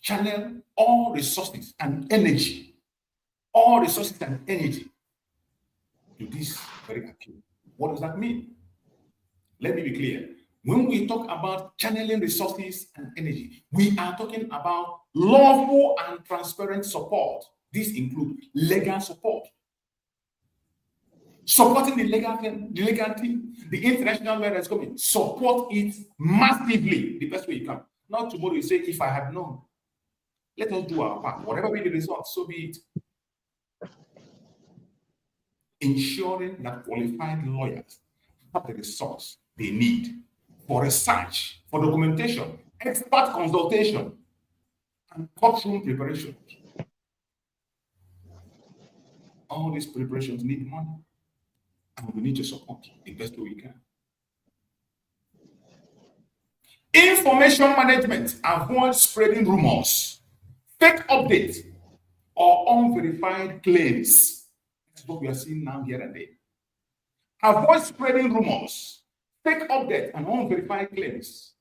Channel all resources and energy, to this very appeal. What does that mean? Let me be clear. When we talk about channeling resources and energy, we are talking about lawful and transparent support. This includes legal support. Supporting the legal team, the international law that's coming, support it massively, the best way you can. Not tomorrow you say, if I had known. Let us do our part. Whatever be the result, so be it. Ensuring that qualified lawyers have the resource they need for research, for documentation, expert consultation, and courtroom preparation. All these preparations need money, and we need to support the best way we can. Information management avoids spreading rumors, fake updates, or unverified claims. That's what we are seeing now here and there. Avoid spreading rumors, fake updates, and unverified claims.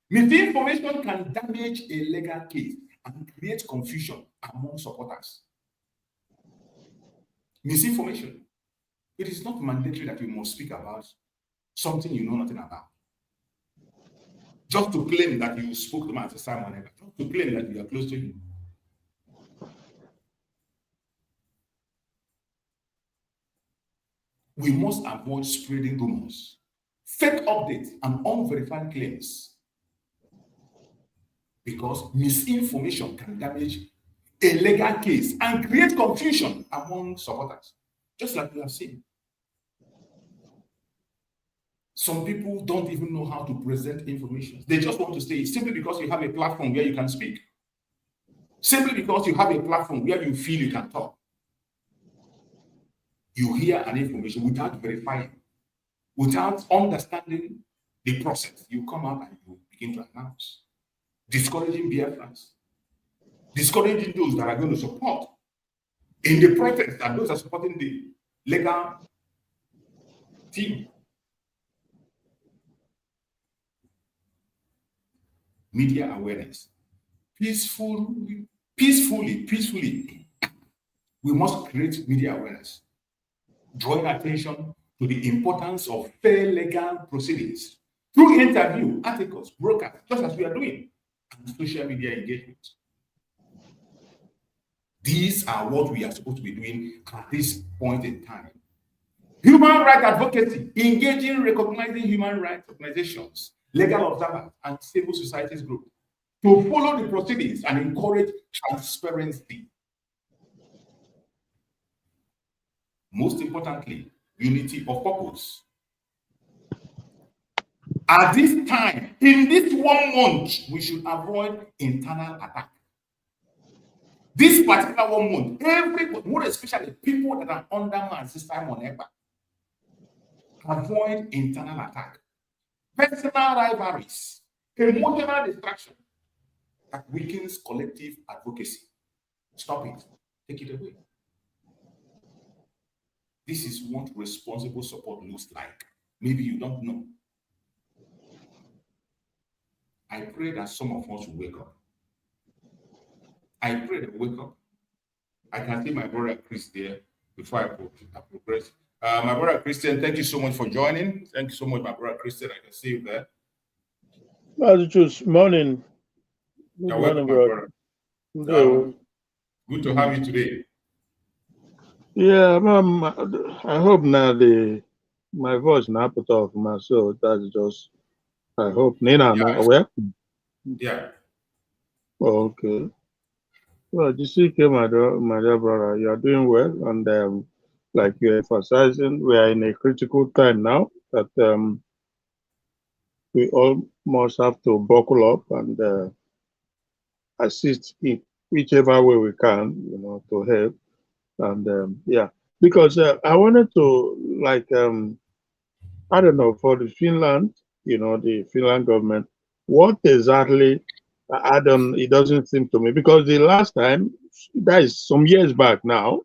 Misinformation can damage a legal case and create confusion among supporters. Misinformation. It is not mandatory that you must speak about something you know nothing about. Just to claim that you spoke to Mazi Simon Ekpa, just to claim that you are close to him. We must avoid spreading rumors, fake updates, and unverified claims, because misinformation can damage a legal case and create confusion among supporters, just like we have seen. Some people don't even know how to present information. They just want to say it simply because you have a platform where you can speak. Simply because you have a platform where you feel you can talk. You hear an information without verifying, without understanding the process. You come out and you begin to announce, discouraging Biafrans, discouraging those that are going to support in the protest and those that are supporting the legal team. Media awareness. Peacefully, we must create media awareness, drawing attention to the importance of fair legal proceedings through interview, articles, broadcasts, just as we are doing, and social media engagement. These are what we are supposed to be doing at this point in time. Human rights advocacy, engaging, recognizing human rights organizations, legal observers, and civil society groups to follow the proceedings and encourage transparency. Most importantly, unity of purpose. At this time, in this 1 month, we should avoid internal attack. This particular 1 month, everybody, more especially people that are under Mazi Simon Ekpa, avoid internal attack, personal rivalries, emotional distraction that weakens collective advocacy. Stop it. Take it away. This is what responsible support looks like. Maybe you don't know. I pray that some of us will wake up. I pray that we wake up. I can see my brother Chris there before I progress. My brother Christian, thank you so much for joining. Thank you so much, my brother Christian. I can see you there. Morning. You're welcome, my brother. Good to have you today. Yeah, I hope now my voice now put off my soul. That's just, I hope Nina, where? Yeah. Okay. Well, GCK, my dear brother, you are doing well, and like you're emphasizing, we are in a critical time now that we all must have to buckle up and assist in whichever way we can, to help. And yeah, because I wanted to, like, I don't know, for the Finland, the Finland government, what exactly, it doesn't seem to me, because the last time, that is some years back now,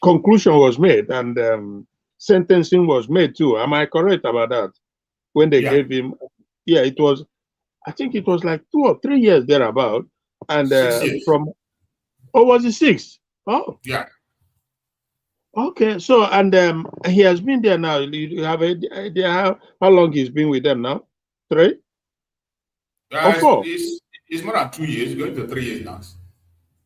conclusion was made and sentencing was made too. Am I correct about that? When they gave him, I think it was like 2 or 3 years thereabout. And 6 years. Was it 6? Oh. Yeah. Okay, so and he has been there now. You have an idea how long he's been with them now? 3? Or 4? It's more than 2 years, going to 3 years now.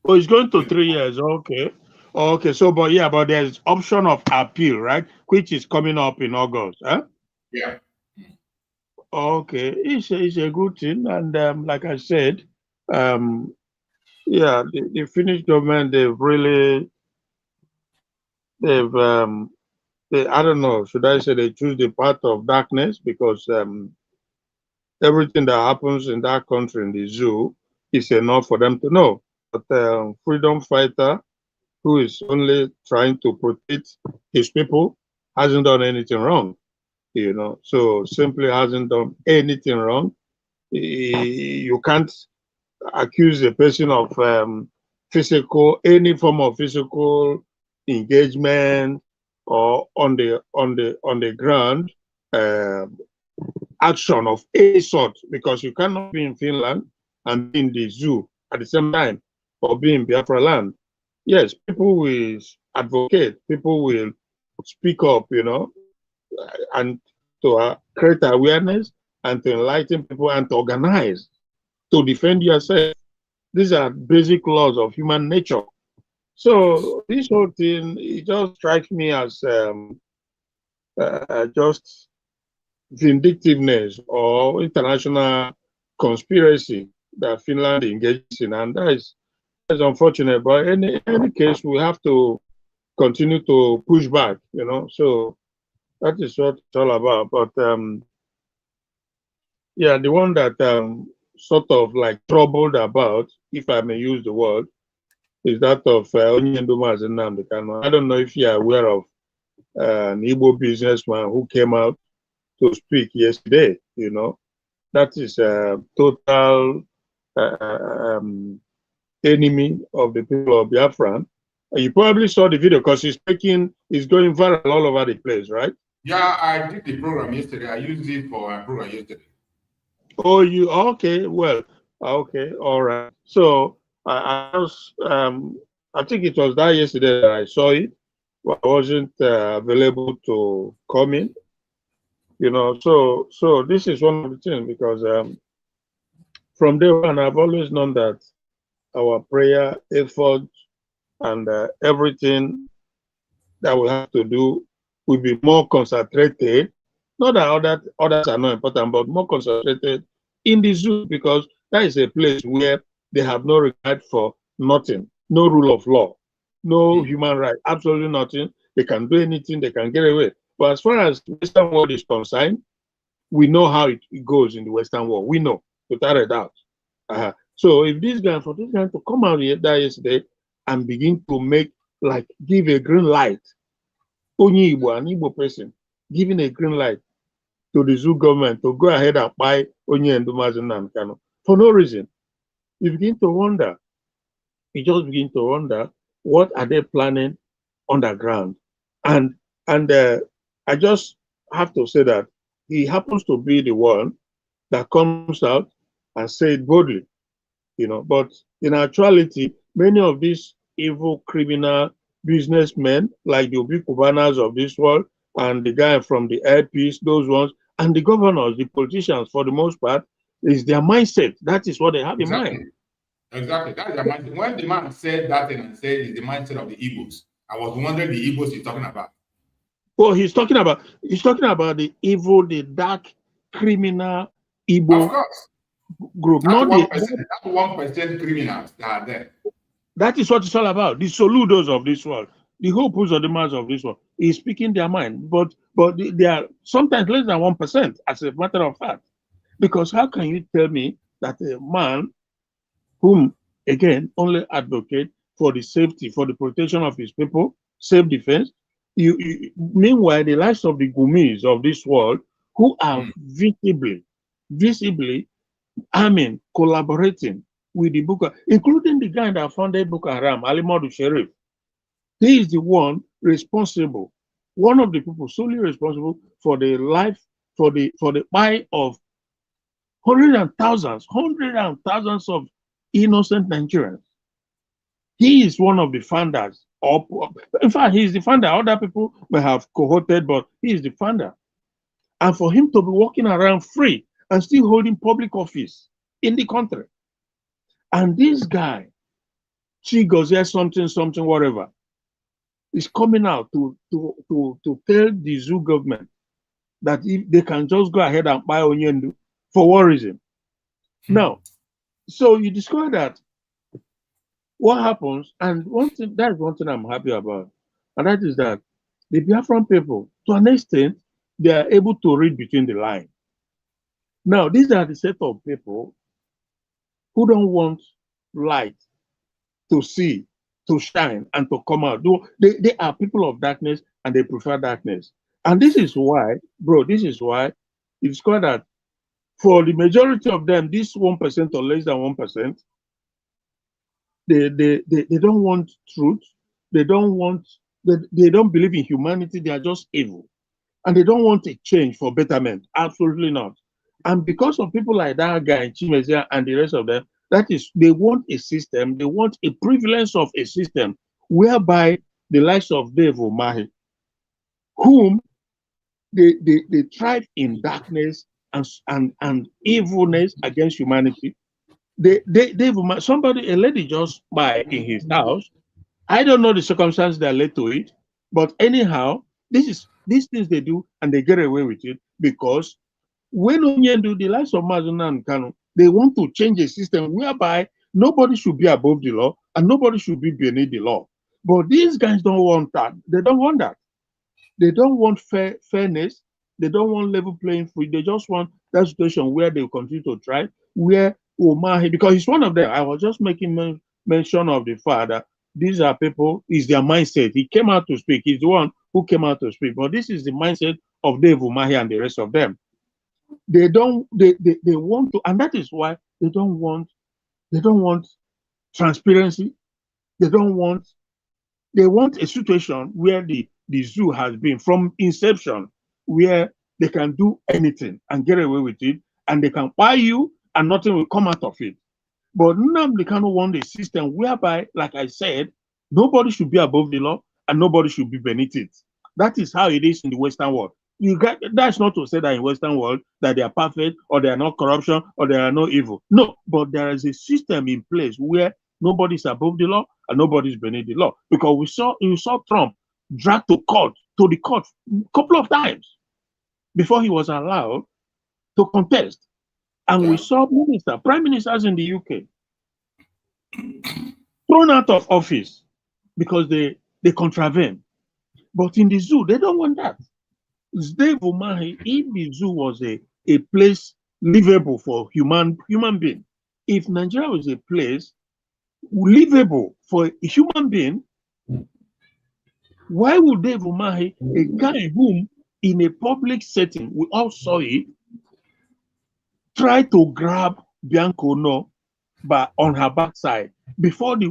Oh, it's going to 3 years. Okay. Okay, so but there's option of appeal, right? Which is coming up in August, huh? Yeah. Okay, it's a good thing, and like I said, the Finnish government, I don't know, should I say they choose the path of darkness, because everything that happens in that country, in the zoo, is enough for them to know. But freedom fighter who is only trying to protect his people hasn't done anything wrong, so simply hasn't done anything wrong. You can't accuse a person of any form of physical engagement or on the ground action of any sort, because you cannot be in Finland and be in the zoo at the same time or be in Biafra land. Yes, people will advocate, people will speak up, and to create awareness and to enlighten people and to organize to defend yourself. These are basic laws of human nature. So this whole thing, it just strikes me as just vindictiveness or international conspiracy that Finland engages in, and that's unfortunate. But in any case, we have to continue to push back, So that is what it's all about. But yeah, the one that sort of like troubled about, if I may use the word, is that of Onyendu Mazi Nnamdi Kanu. I don't know if you are aware of an Igbo businessman who came out to speak yesterday. That is a total enemy of the people of Biafra. You probably saw the video because he's going viral all over the place, right? Yeah, I did the program yesterday. I used it for my program yesterday. Oh, you okay? Well, okay, all right. So I think it was that yesterday that I saw it. I wasn't available to come in. So this is one of the things, because from day one I've always known that our prayer, effort, and everything that we have to do will be more concentrated. Not that others are not important, but more concentrated in the zoo, because that is a place where they have no regard for nothing, no rule of law, no human right, absolutely nothing. They can do anything, they can get away. But as far as the Western world is concerned, we know how it goes in the Western world. We know, without a doubt. So if for this guy to come out here yesterday and begin to give a green light, only Igbo, an Igbo person, giving a green light to the zoo government to go ahead and buy Onyendu Mazi Nnamdi Kanu for no reason, you just begin to wonder, what are they planning underground? And I just have to say that he happens to be the one that comes out and say it boldly, But in actuality, many of these evil criminal businessmen, like the Obi Kubanas of this world, and the guy from the airpiece, those ones, and the governors, the politicians, for the most part, is their mindset. That is what they have in mind. Exactly. That's their mindset. When the man said that thing and said it's the mindset of the Igbos, I was wondering the Igbos he's talking about. Well, he's talking about the evil, the dark criminal Igbo group. Not the 1% criminals that are there. That is what it's all about. The Soludos of this world, the Hopus of the mass of this world, is speaking their mind. But they are sometimes less than 1%, as a matter of fact. Because how can you tell me that a man whom, again, only advocate for the safety, for the protection of his people, self-defense, meanwhile, the lives of the Gumis of this world, who are visibly collaborating with the Boko, including the guy that founded Boko Haram, Ali Modu Sharif. He is the one responsible, one of the people solely responsible for the life, for the buy of hundreds and thousands of innocent Nigerians. He is one of the founders. In fact, he is the founder. Other people may have cohorted, but he is the founder. And for him to be walking around free and still holding public office in the country, and this guy, Chigozie something, whatever, is coming out to tell the zoo government that if they can just go ahead and buy Onyendu, for what reason? Now, so you discover that what happens, and that's one thing I'm happy about, and that is that the Biafran people, to an extent, they are able to read between the lines. Now, these are the set of people who don't want light to see, to shine, and to come out. They are people of darkness, and they prefer darkness. And this is why, you discover that for the majority of them, this 1% or less than 1%, They don't want truth. They don't want, they don't believe in humanity. They are just evil. And they don't want a change for betterment. Absolutely not. And because of people like that guy, Chimezia, and the rest of them, that is, they want a system, they want a prevalence of a system whereby the likes of Dave Umahi, whom they thrive in darkness and evilness against humanity. Dave Umahi, somebody, a lady just by in his house. I don't know the circumstances that led to it, but anyhow, these things they do and they get away with it because when Onyendu, the likes of Mazuna and Kanu, they want to change a system whereby nobody should be above the law and nobody should be beneath the law. But these guys don't want that. They don't want that. They don't want fairness. They don't want level playing field. They just want that situation where they continue to try, where Umahi, because he's one of them. I was just making mention of the fact that these are people, is their mindset. He came out to speak. He's the one who came out to speak. But this is the mindset of Dave Umahi and the rest of them. They want to, and that is why they don't want transparency. They want a situation where the zoo has been from inception, where they can do anything and get away with it, and they can buy you and nothing will come out of it. But now they cannot want a system whereby, like I said, nobody should be above the law and nobody should be beneath it. That is how it is in the Western world. That's not to say that in Western world that they are perfect or they are not corruption or they are no evil. No, but there is a system in place where nobody is above the law and nobody is beneath the law. Because we saw Trump dragged to the court a couple of times before he was allowed to contest. And we saw prime ministers in the UK thrown out of office because they contravene. But in the zoo, they don't want that. Dave Umahi, if the zoo was a place livable for human being, if Nigeria was a place livable for a human being, why would Dave Umahi, a guy whom in a public setting, we all saw it, try to grab Bianco No on her backside before the,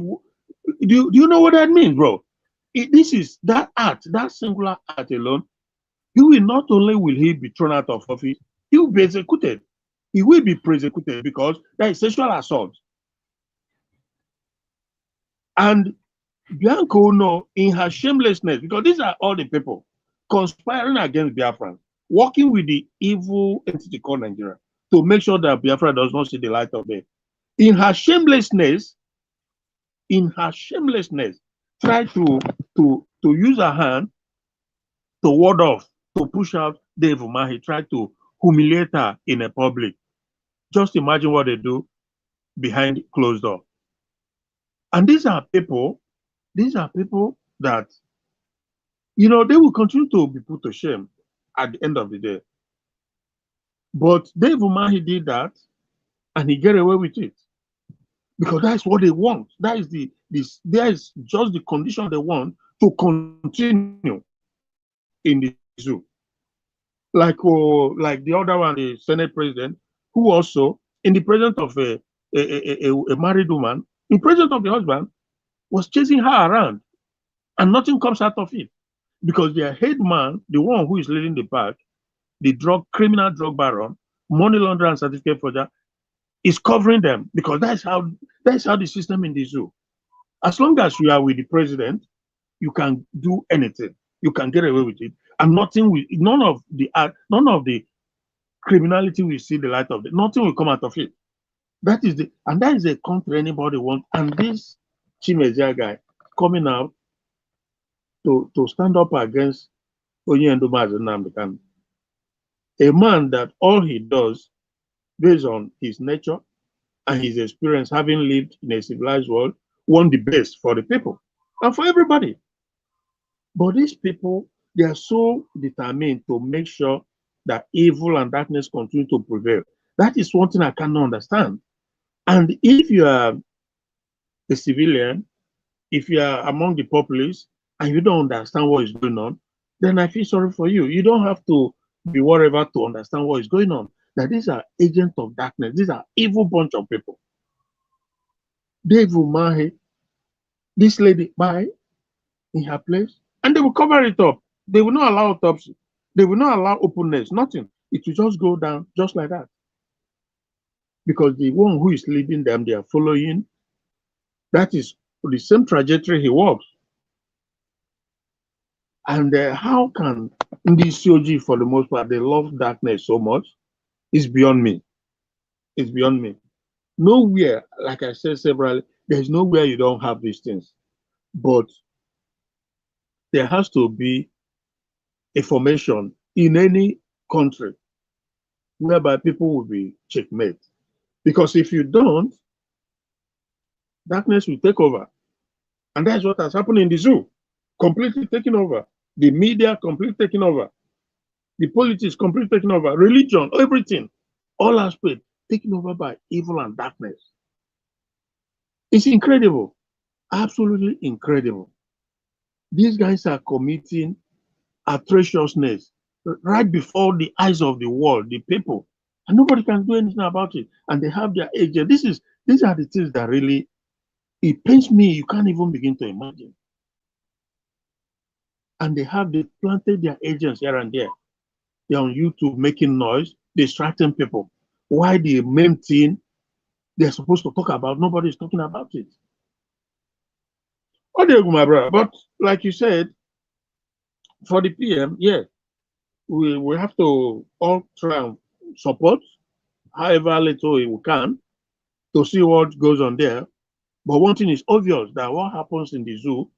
do you know what that means, bro? This is that act, that singular act alone. He will not only will he be thrown out of office, he will be executed. He will be prosecuted because that is sexual assault. And Bianco No, in her shamelessness, because these are all the people conspiring against Biafra, working with the evil entity called Nigeria to make sure that Biafra does not see the light of day. In her shamelessness, try to use her hand to ward off, to push out Dave Umahi, try to humiliate her in a public. Just imagine what they do behind closed door. And these are people that, you know, they will continue to be put to shame at the end of the day. But Dave Umahi did that and he get away with it. Because that's what they want. That is there is just the condition they want to continue in the zoo. Like the other one, the Senate president, who also, in the presence of a married woman, in presence of the husband, was chasing her around, and nothing comes out of it. Because their head man, the one who is leading the pack, the criminal drug baron, money launderer and certificate forger, is covering them, because that's how the system in the zoo. As long as you are with the president, you can do anything. You can get away with it, and none of the criminality will see the light of it. Nothing will come out of it. That is the country anybody wants. And this Chimezia guy coming out to stand up against Onyendu Mazi Nnamdi, a man that all he does, based on his nature and his experience, having lived in a civilized world, want the best for the people and for everybody. But these people, they are so determined to make sure that evil and darkness continue to prevail. That is one thing I cannot understand. And if you are a civilian, if you are among the populace and you don't understand what is going on, then I feel sorry for you. You don't have to be worried about to understand what is going on. That these are agents of darkness. These are evil bunch of people. Dave Umahi this lady by in her place, and they will cover it up. They will not allow autopsy. They will not allow openness, nothing. It will just go down just like that. Because the one who is leading them, they are following. That is the same trajectory he walks. And how can the COG, for the most part, they love darkness so much? It's beyond me. It's beyond me. Nowhere, like I said several, there's nowhere you don't have these things. But there has to be a formation in any country whereby people will be checkmate. Because if you don't, darkness will take over. And that's what has happened in the zoo. Completely taken over. The media completely taken over. The politics completely taken over. Religion, everything, all aspects taken over by evil and darkness. It's incredible. Absolutely incredible. These guys are committing atrociousness right before the eyes of the world, the people, and nobody can do anything about it. And they have their agent. These are the things that really, it pains me. You can't even begin to imagine. And they planted their agents here and there. They're on YouTube making noise, distracting people. Why the main thing they're supposed to talk about, nobody's talking about it. Oh, there you go, my brother. But like you said, for the PM, yeah, we have to all try and support however little we can to see what goes on there. But one thing is obvious, that what happens in the zoo,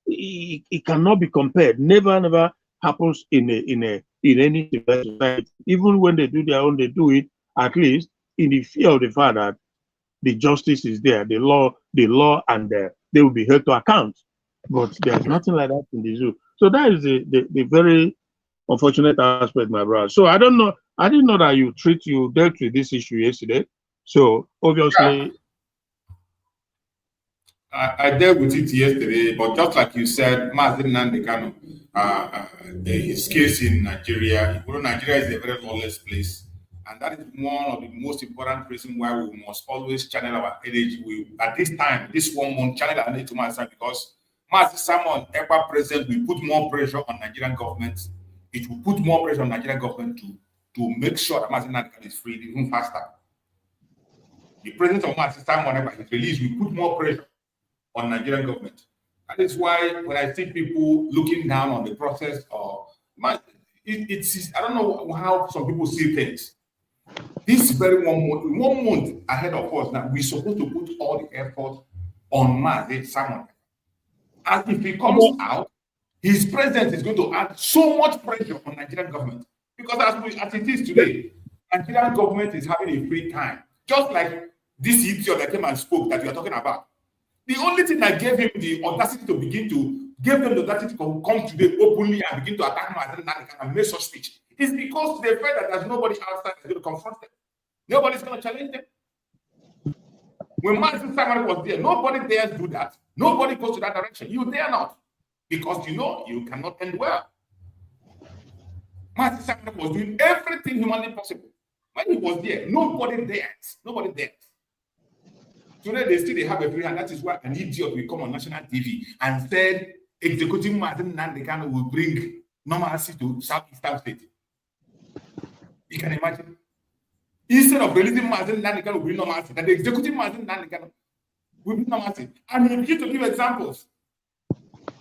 it cannot be compared. Never happens in any society. Even when they do their own, they do it at least in the fear of the fact that the justice is there, the law, and they will be held to account. But there's nothing like that in the zoo. So that is the very unfortunate aspect, my brother. So I don't know. I didn't know that you dealt with this issue yesterday. So obviously, I dealt with it yesterday, but just like you said, Mazi Nandekano, his case in Nigeria, Nigeria is a very lawless place. And that is one of the most important reasons why we must always channel our energy. At this time, this 1 month, channel our energy to Mazi, because Mazi Simon Ekpa president will put more pressure on Nigerian government. It will put more pressure on Nigerian government to make sure that Mazi Nandekano is freed even faster. The president of Mazi Simon Ekpa, his release, will put more pressure on Nigerian government. That is why when I see people looking down on the process, it's I don't know how some people see things. This very 1 month ahead of us now, we're supposed to put all the effort on Mazi Simon. And if he comes out, his president is going to add so much pressure on Nigerian government. Because as it is today, Nigerian government is having a free time. Just like this idiot that came and spoke that you are talking about. The only thing that gave him the audacity to give them the audacity to come today openly and begin to attack him and make such speech is because they felt that there's nobody outside that's going to confront them. Nobody's going to challenge them. When Mazi Simon was there, nobody dares do that. Nobody goes to that direction. You dare not. Because you know you cannot end well. Mazi Simon was doing everything humanly possible. When he was there, nobody dares. Nobody dares. Today they have a free hand. That is why an idiot will come on national TV and said executing Mazi Nandekano will bring normalcy to Southeastern State. You can imagine. Instead of releasing Mazi Nandekano will bring normalcy, that the executing Mazi Nandekano will bring normalcy. And he begin to give examples.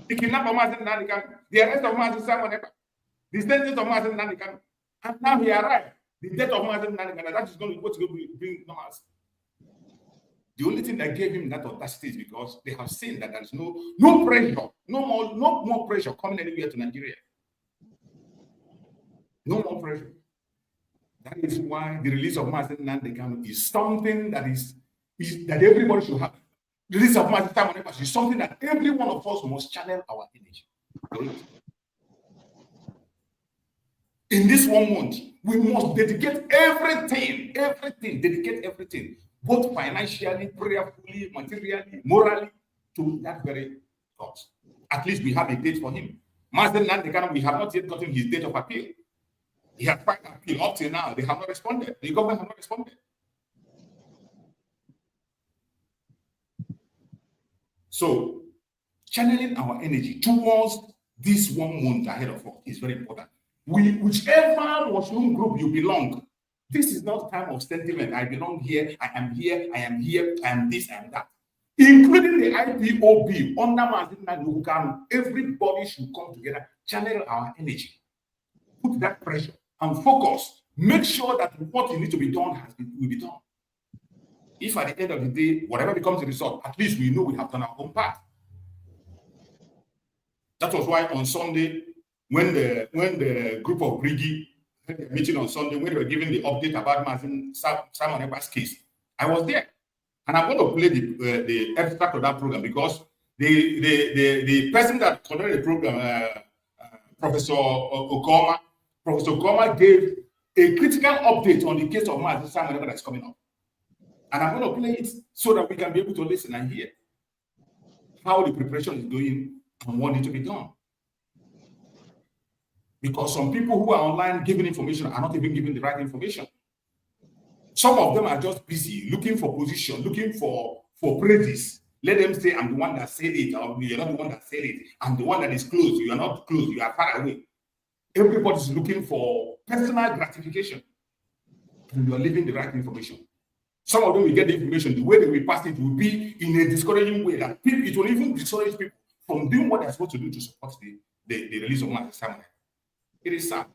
The kidnap of Mazi Nandekano, the arrest of Mazi Simon Ekpa, the sentence of Mazi Nandekano, and now he arrived. The death of Mazi Nandekano, that is going to bring normalcy. The only thing that gave him that audacity is because they have seen that there's no pressure, no more pressure coming anywhere to Nigeria. No more pressure. That is why the release of Mazi Nandekano is something that that everybody should have. The release of Mazi Simon Ekpa is something that every one of us must channel our energy. In this 1 month, we must dedicate everything, dedicate everything, both financially, prayerfully, materially, morally, to that very cause. At least we have a date for him. Mazi Nandekano, we have not yet gotten his date of appeal. He has filed appeal up till now. They have not responded. The government has not responded. So channeling our energy towards this 1 month ahead of us is very important. Whichever washroom group you belong, this is not time of sentiment. I belong here, I am here, I am here, I am this, I am that. Including the IPOB under Mazi Simon Ekpa, everybody should come together, channel our energy, put that pressure and focus. Make sure that what needs to be done will be done. If at the end of the day, whatever becomes the result, at least we know we have done our own part. That was why on Sunday, when the group of Brigi had a meeting on Sunday, when they were giving the update about Mazi Simon Ekpa's case, I was there. And I'm going to play the extract of that program because the person that conducted the program, Professor Okoma gave a critical update on the case of Mazi Simon Ekpa that's coming up. And I'm going to play it so that we can be able to listen and hear how the preparation is going and what needs to be done. Because some people who are online giving information are not even giving the right information. Some of them are just busy looking for position, looking for praises. Let them say, I'm the one that said it, or you're not the one that said it. I'm the one that is close. You are not close. You are far away. Everybody's looking for personal gratification. And you are leaving the right information. Some of them will get the information. The way they will pass it will be in a discouraging way that people, it will even discourage people from doing what they're supposed to do to support the release of Mazi Simon. It is sad.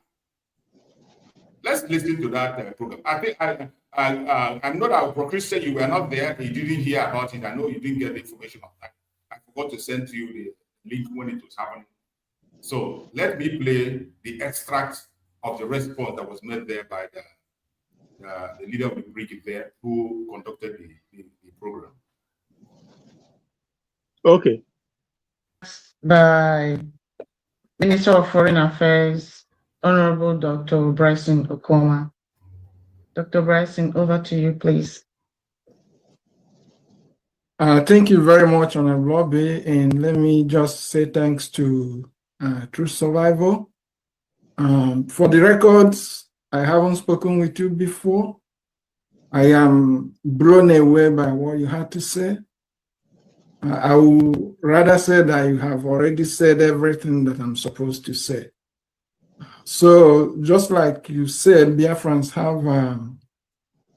Let's listen to that program. I think I know that Procris said you were not there. You didn't hear about it. I know you didn't get the information of that. I forgot to send you the link when it was happening. So let me play the extract of the response that was made there by the leader of the brigade there who conducted the program. Okay. By Minister of Foreign Affairs, Honorable Dr. Bryson Okoma. Dr. Bryson, over to you, please. Thank you very much, Honorable Obi, and let me just say thanks to Truth Survival. For the records, I haven't spoken with you before. I am blown away by what you had to say. I would rather say that you have already said everything that I'm supposed to say. So just like you said, Biafrans have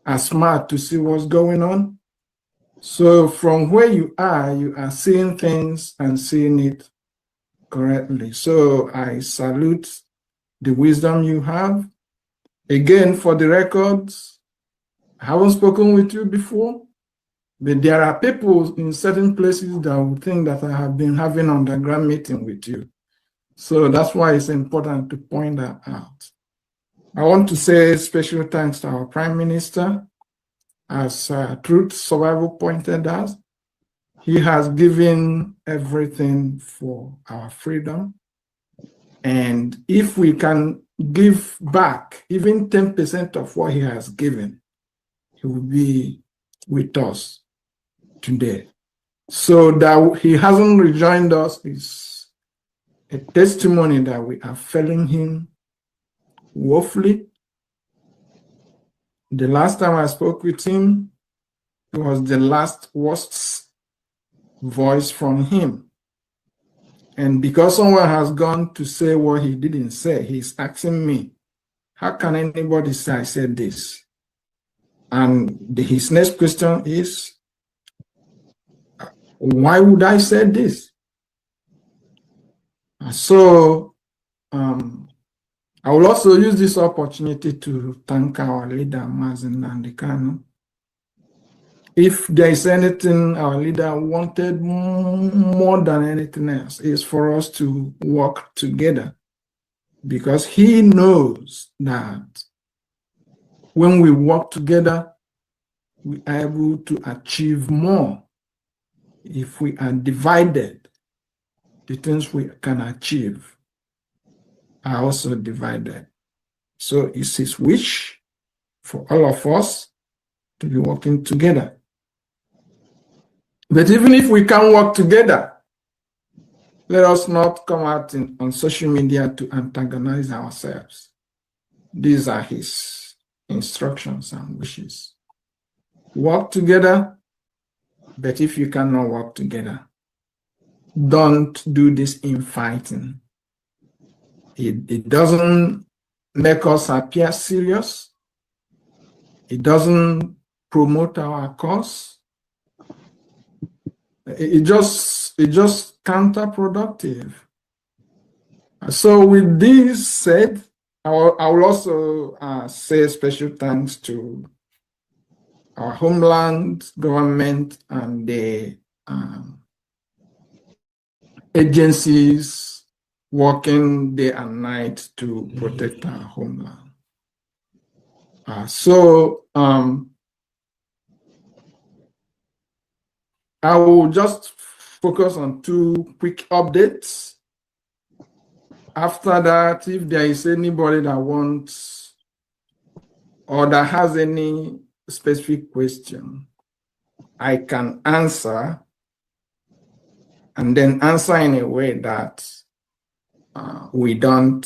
are smart to see what's going on. So from where you are seeing things and seeing it correctly. So I salute the wisdom you have. Again, for the records, I haven't spoken with you before, but there are people in certain places that would think that I have been having underground meeting with you. So that's why it's important to point that out. I want to say special thanks to our Prime Minister. As Truth Survival pointed out, he has given everything for our freedom. And if we can give back even 10% of what he has given, he will be with us today. So that he hasn't rejoined us is a testimony that we are failing him woefully. The last time I spoke with him, it was the last worst voice from him. And because someone has gone to say what he didn't say, he's asking me, how can anybody say I said this? And his next question is, why would I say this? So I will also use this opportunity to thank our leader, Mazi Ekpa. If there is anything our leader wanted more than anything else, is for us to work together, because he knows that when we work together, we are able to achieve more. If we are divided, the things we can achieve are also divided. So it's his wish for all of us to be working together. But even if we can work together, let us not come out on social media to antagonize ourselves. These are his instructions and wishes. Work together, but if you cannot work together, don't do this infighting. It doesn't make us appear serious. It doesn't promote our cause. It just counterproductive. So with this said, I will also say special thanks to our homeland government and the agencies working day and night to protect our homeland. I will just focus on two quick updates. After that, if there is anybody that wants or that has any specific question, I can answer and then answer in a way that we don't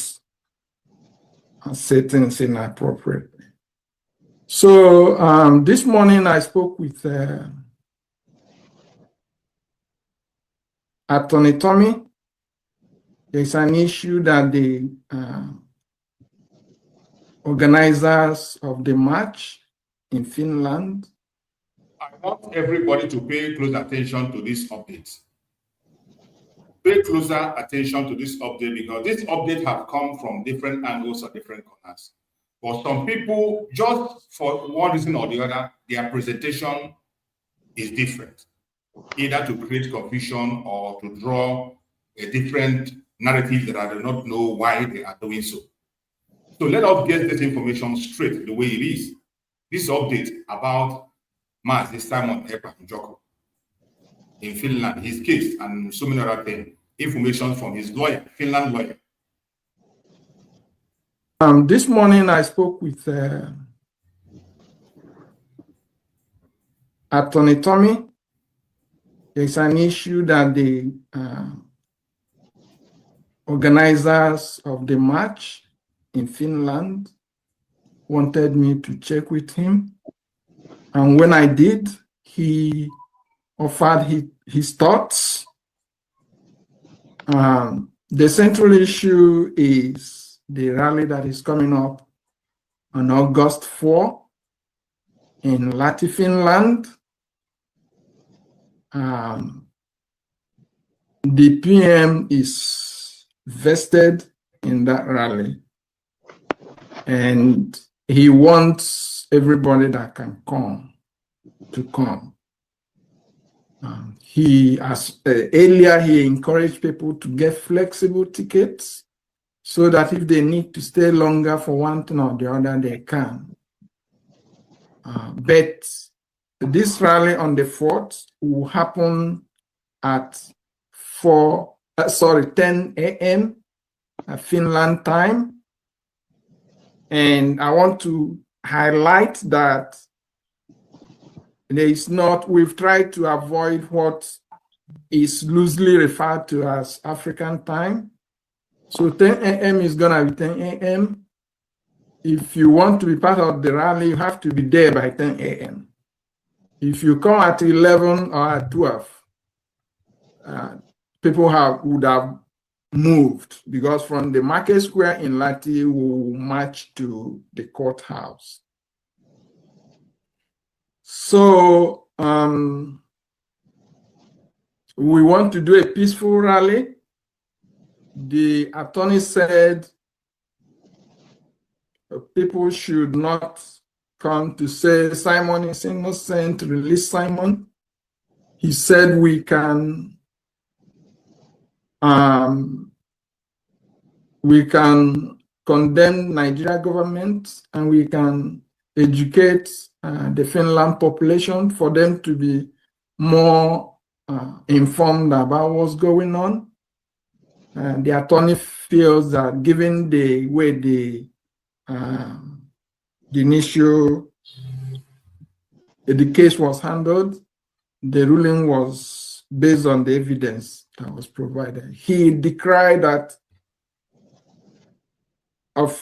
say things inappropriately. So this morning I spoke with Attorney Tommy. There's an issue that the organizers of the march in Finland. I want everybody to pay close attention to this update. Pay closer attention to this update because this update have come from different angles or different corners. For some people, just for one reason or the other, their presentation is different, either to create confusion or to draw a different narrative that I do not know why they are doing so. So let us get this information straight the way it is. This update about Mazi Simon Ekpa in Finland, his case, and so many other things. Information from his lawyer, Finland lawyer. This morning I spoke with Attorney Tommy. There's an issue that the organizers of the march in Finland wanted me to check with him. And when I did, he offered his thoughts. The central issue is the rally that is coming up on August 4 in Lahti, Finland. The PM is vested in that rally, and he wants everybody that can come to come. Earlier he encouraged people to get flexible tickets so that if they need to stay longer for one thing or the other, they can. But this rally on the 4th will happen at 10 a.m. Finland time. And I want to highlight that we've tried to avoid what is loosely referred to as African time. So 10 a.m. is gonna be 10 a.m. If you want to be part of the rally, you have to be there by 10 a.m. If you come at 11 or at 12, people would have moved, because from the market square in Lahti will march to the courthouse. So we want to do a peaceful rally. The attorney said people should not come to say Simon is innocent, release Simon. He said we can condemn Nigeria government and we can educate the Finland population for them to be more informed about what's going on. The attorney feels that given the way the case was handled, the ruling was based on the evidence that was provided. He decried that,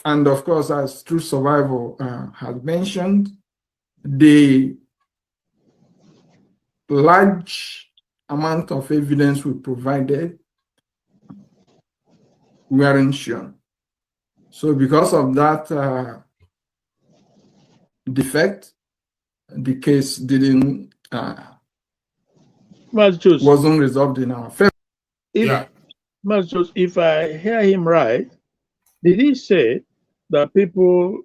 and of course, as True Survival has mentioned, the large amount of evidence we provided weren't shown. So because of that defect, the case wasn't resolved in our favor. If I hear him right, did he say that people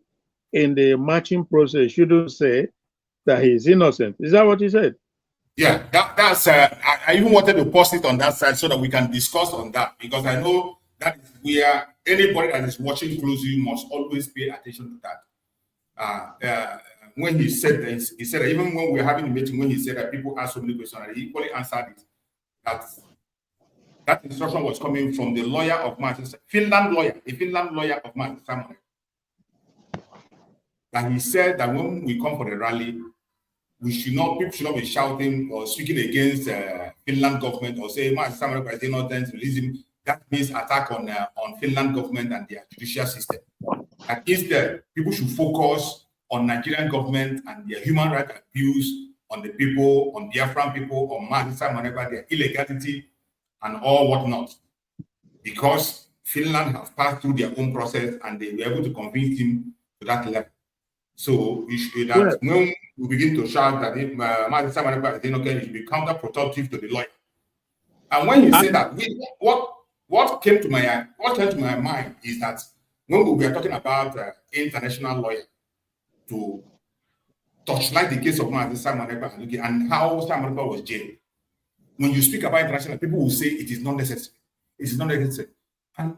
in the matching process shouldn't say that he's innocent? Is that what he said? Yeah, that's. I even wanted to post it on that side so that we can discuss on that, because I know that is where anybody that is watching closely must always pay attention to that. When he said this, he said that even when we were having a meeting, when he said that people asked so many questions, he equally answered it. That instruction was coming from the lawyer of Mazi, Finland lawyer, a Finland lawyer of Mazi Simon. And he said that when we come for the rally, people should not be shouting or speaking against Finland government or say Mazi Simon Ekpa is innocent, release him. That means attack on Finland government and their judicial system. And instead, people should focus on Nigerian government and their human rights abuse on the people, on Biafran people, on Mazi Simon Ekpa, their illegality and all whatnot. Because Finland has passed through their own process and they were able to convince him to that level. So when we begin to shout that Mazi Simon Ekpa is innocent, it should be counterproductive to the lawyer. And when you say that, what came to my mind is that when we were talking about international lawyer to touchlight the case of Mazi Simon Ekpa and how Simon Ekpa was jailed, when you speak about international, people will say it is not necessary. It is not necessary. And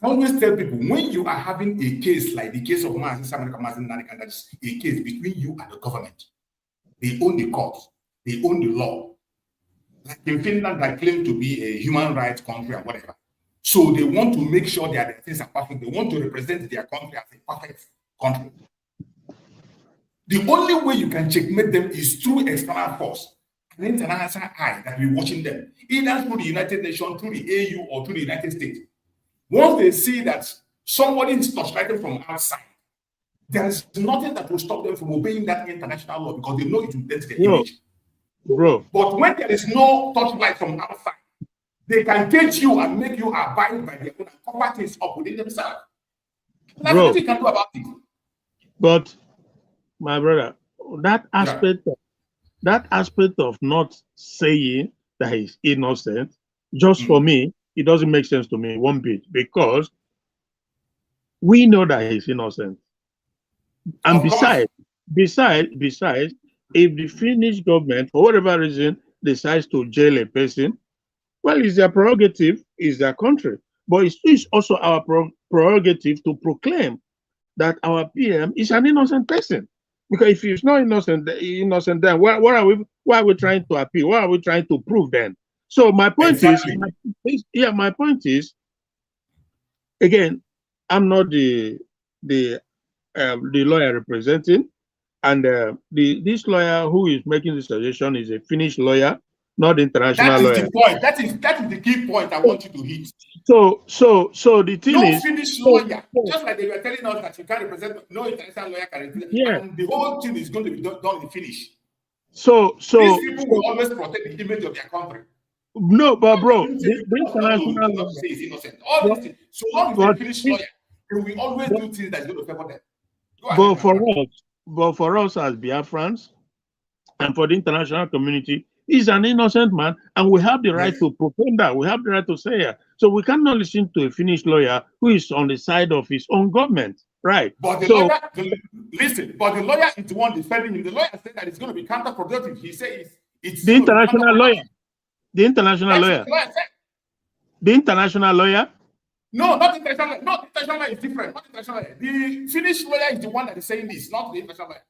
I always tell people, when you are having a case like the case of Mazi Simon Ekpa, that is a case between you and the government. They own the court. They own the law. Like in Finland, that claim to be a human rights country and whatever. So they want to make sure that their things are perfect. They want to represent their country as a perfect country. The only way you can checkmate them is through external force, an international eye that will be watching them, either through the United Nations, through the AU, or through the United States. Once they see that somebody is touchlighting from outside, there is nothing that will stop them from obeying that international law because they know it will dent their image. Bro. But when there is no touchlight from outside, they can get you and make you abide by their own and cover things up within themselves. That's what you can do about it. But my brother, that aspect of not saying that he's innocent, just for me, it doesn't make sense to me one bit, because we know that he's innocent. And besides, if the Finnish government, for whatever reason, decides to jail a person, well, it's their prerogative, it's their country. But it's also our prerogative to proclaim that our PM is an innocent person. Because if he's not innocent, then why are we trying to appeal? What are we trying to prove then? So my point is, again, I'm not the lawyer representing, and this lawyer who is making the suggestion is a Finnish lawyer, not international lawyer. The point. That is the key point I want you to hit. So the thing is, Finnish lawyer, just like they were telling us that you can't represent, no international lawyer can represent, and the whole thing is going to be done in Finnish. So these people will always protect the image of their country. No, but bro, this international lawyer is innocent. All these things. So long as a Finnish lawyer, they will always do things that's going to favor them. But for us as Biafrans and for the international community, he's an innocent man, and we have the right to proclaim that. We have the right to say it. So we cannot listen to a Finnish lawyer who is on the side of his own government, right? But the lawyer, but the lawyer is the one defending him. The lawyer said that it's going to be counterproductive. He says it's the international lawyer. The international lawyer. The international lawyer. No, not international lawyer. No, international lawyer is different. Not international lawyer. The Finnish lawyer is the one that is saying this, not the international lawyer.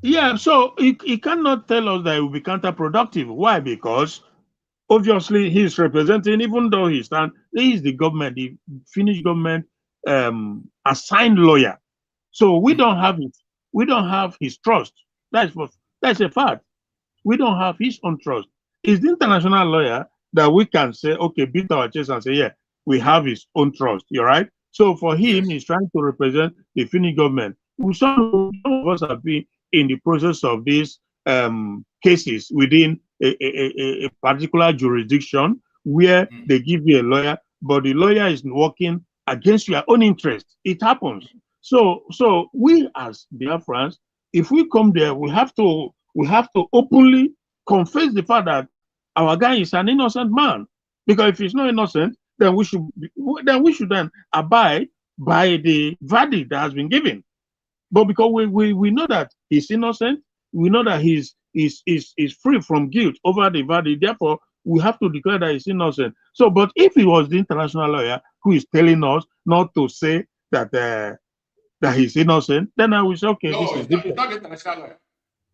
Yeah, so he cannot tell us that it will be counterproductive. Why? Because obviously he's representing, even though he is the government, the Finnish government assigned lawyer. So we don't have his trust. That's a fact. We don't have his own trust. It's the international lawyer that we can say, okay, beat our chest and say, yeah, we have his own trust. You're right. So for him, he's trying to represent the Finnish government. Some of us have been in the process of these cases within a particular jurisdiction where they give you a lawyer, but the lawyer is working against your own interest. It happens. So we as Biafrans, if we come there, we have to openly confess the fact that our guy is an innocent man. Because if he's not innocent, then we should then abide by the verdict that has been given. But because we know that he's innocent, we know that he's free from guilt over the verdict. Therefore, we have to declare that he's innocent. So, but if he was the international lawyer who is telling us not to say that that he's innocent, then I will say, okay, no, this is different. Not the international lawyer.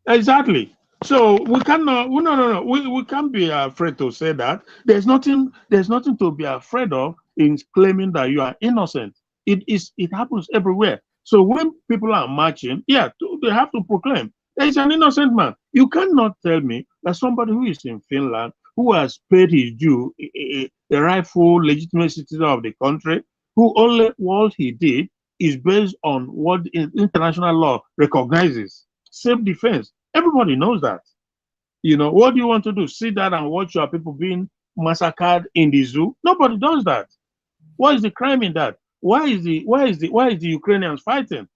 Exactly. So we cannot. No. We can't be afraid to say that. There's nothing to be afraid of in claiming that you are innocent. It happens everywhere. So when people are marching, they have to proclaim there is an innocent man. You cannot tell me that somebody who is in Finland, who has paid his due, a rightful, legitimate citizen of the country, who only what he did is based on what international law recognizes, self-defense. Everybody knows that. You know, what do you want to do? Sit down and watch your people being massacred in the zoo? Nobody does that. What is the crime in that? Why is the Ukrainians fighting?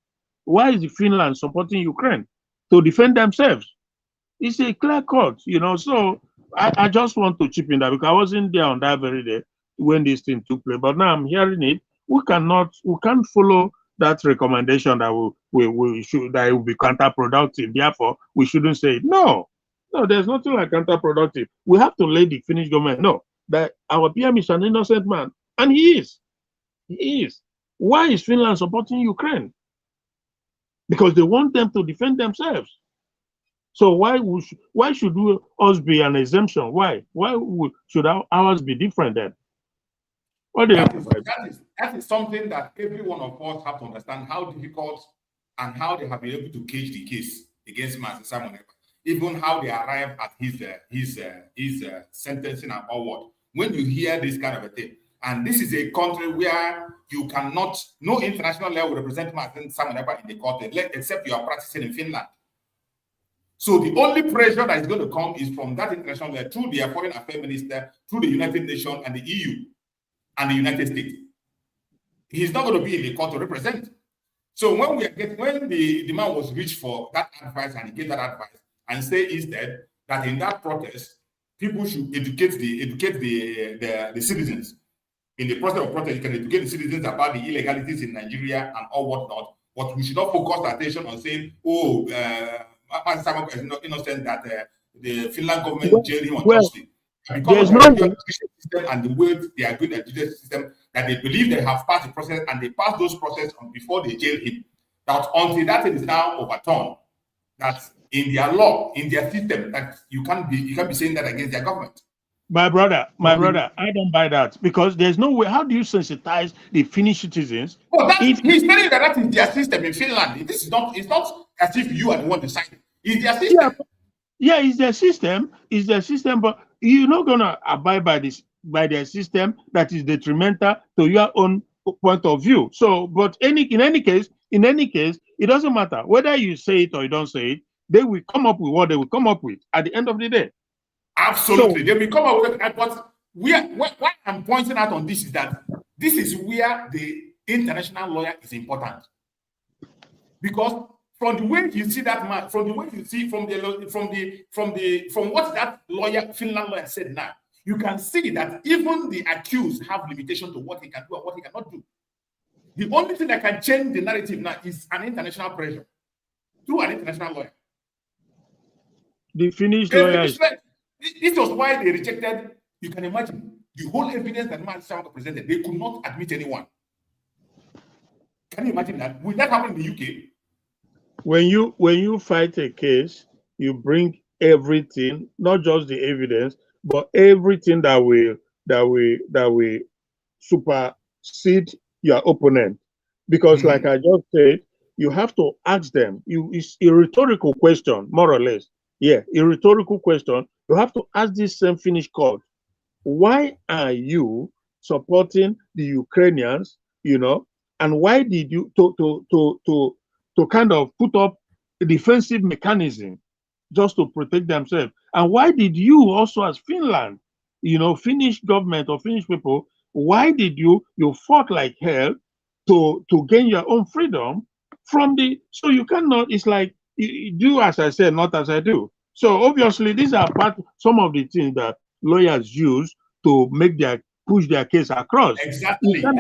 Why is the Finland supporting Ukraine to defend themselves? It's a clear cut, you know. So I just want to chip in that because I wasn't there on that very day when this thing took place. But now I'm hearing it. We can't follow that recommendation that we should, that it will be counterproductive. Therefore, we shouldn't say it. No, there's nothing like counterproductive. We have to let the Finnish government know that our PM is an innocent man, and he is. He is. Why is Finland supporting Ukraine? Because they want them to defend themselves. So why should us be an exemption? Why should ours be different then? That is something that every one of us have to understand how difficult and how they have been able to cage the case against Mazi Simon Ekpa, even how they arrived at his sentencing and all what. When you hear this kind of a thing, and this is a country where you cannot, no international law will represent Mazi Simon Ekpa in the court except you are practicing in Finland. So the only pressure that is going to come is from that international law through their foreign affairs minister, through the United Nations and the EU and the United States. He's not going to be in the court to represent. So when the man was reached for that advice and he gave that advice and say instead that in that protest people should educate the citizens. In the process of protest, you can educate the citizens about the illegalities in Nigeria and all whatnot. But we should not focus attention on saying, Mazi Simon is not innocent, that the Finland government jailed him on Thursday. Because of the judicial system and the way they are doing the judicial system, that they believe they have passed the process and they passed those processes before they jail him. That until that is now overturned, that in their law, in their system, that you can't be saying that against their government. My brother, I don't buy that because there's no way. How do you sensitize the Finnish citizens? He's telling you that is their system in Finland. This is not. It's not as if you are the one deciding. It's their system. Yeah, it's their system. It's their system, but you're not gonna abide by their system that is detrimental to your own point of view. So, but in any case, it doesn't matter whether you say it or you don't say it. They will come up with what they will come up with at the end of the day. Absolutely, so, they will come up with it. But what I'm pointing out on this is that this is where the international lawyer is important, because from the way you see that man, from the way you see from what that Finland lawyer said now, you can see that even the accused have limitation to what he can do and what he cannot do. The only thing that can change the narrative now is an international pressure through an international lawyer. The Finnish lawyers. This was why they rejected. You can imagine the whole evidence that Mazi Simon presented. They could not admit anyone. Can you imagine that? Would that happen in the UK? When you fight a case, you bring everything, not just the evidence, but everything that will supersede your opponent. Because, like I just said, you have to ask them. It's a rhetorical question, more or less. Yeah, a rhetorical question. You have to ask this same Finnish court, why are you supporting the Ukrainians? You know, and why did you to kind of put up a defensive mechanism just to protect themselves. And why did you also, as Finland, Finnish government or Finnish people, why did you fought like hell to gain your own freedom from the? So you cannot. It's like you do as I say, not as I do. So obviously, these are some of the things that lawyers use to push their case across. Exactly. The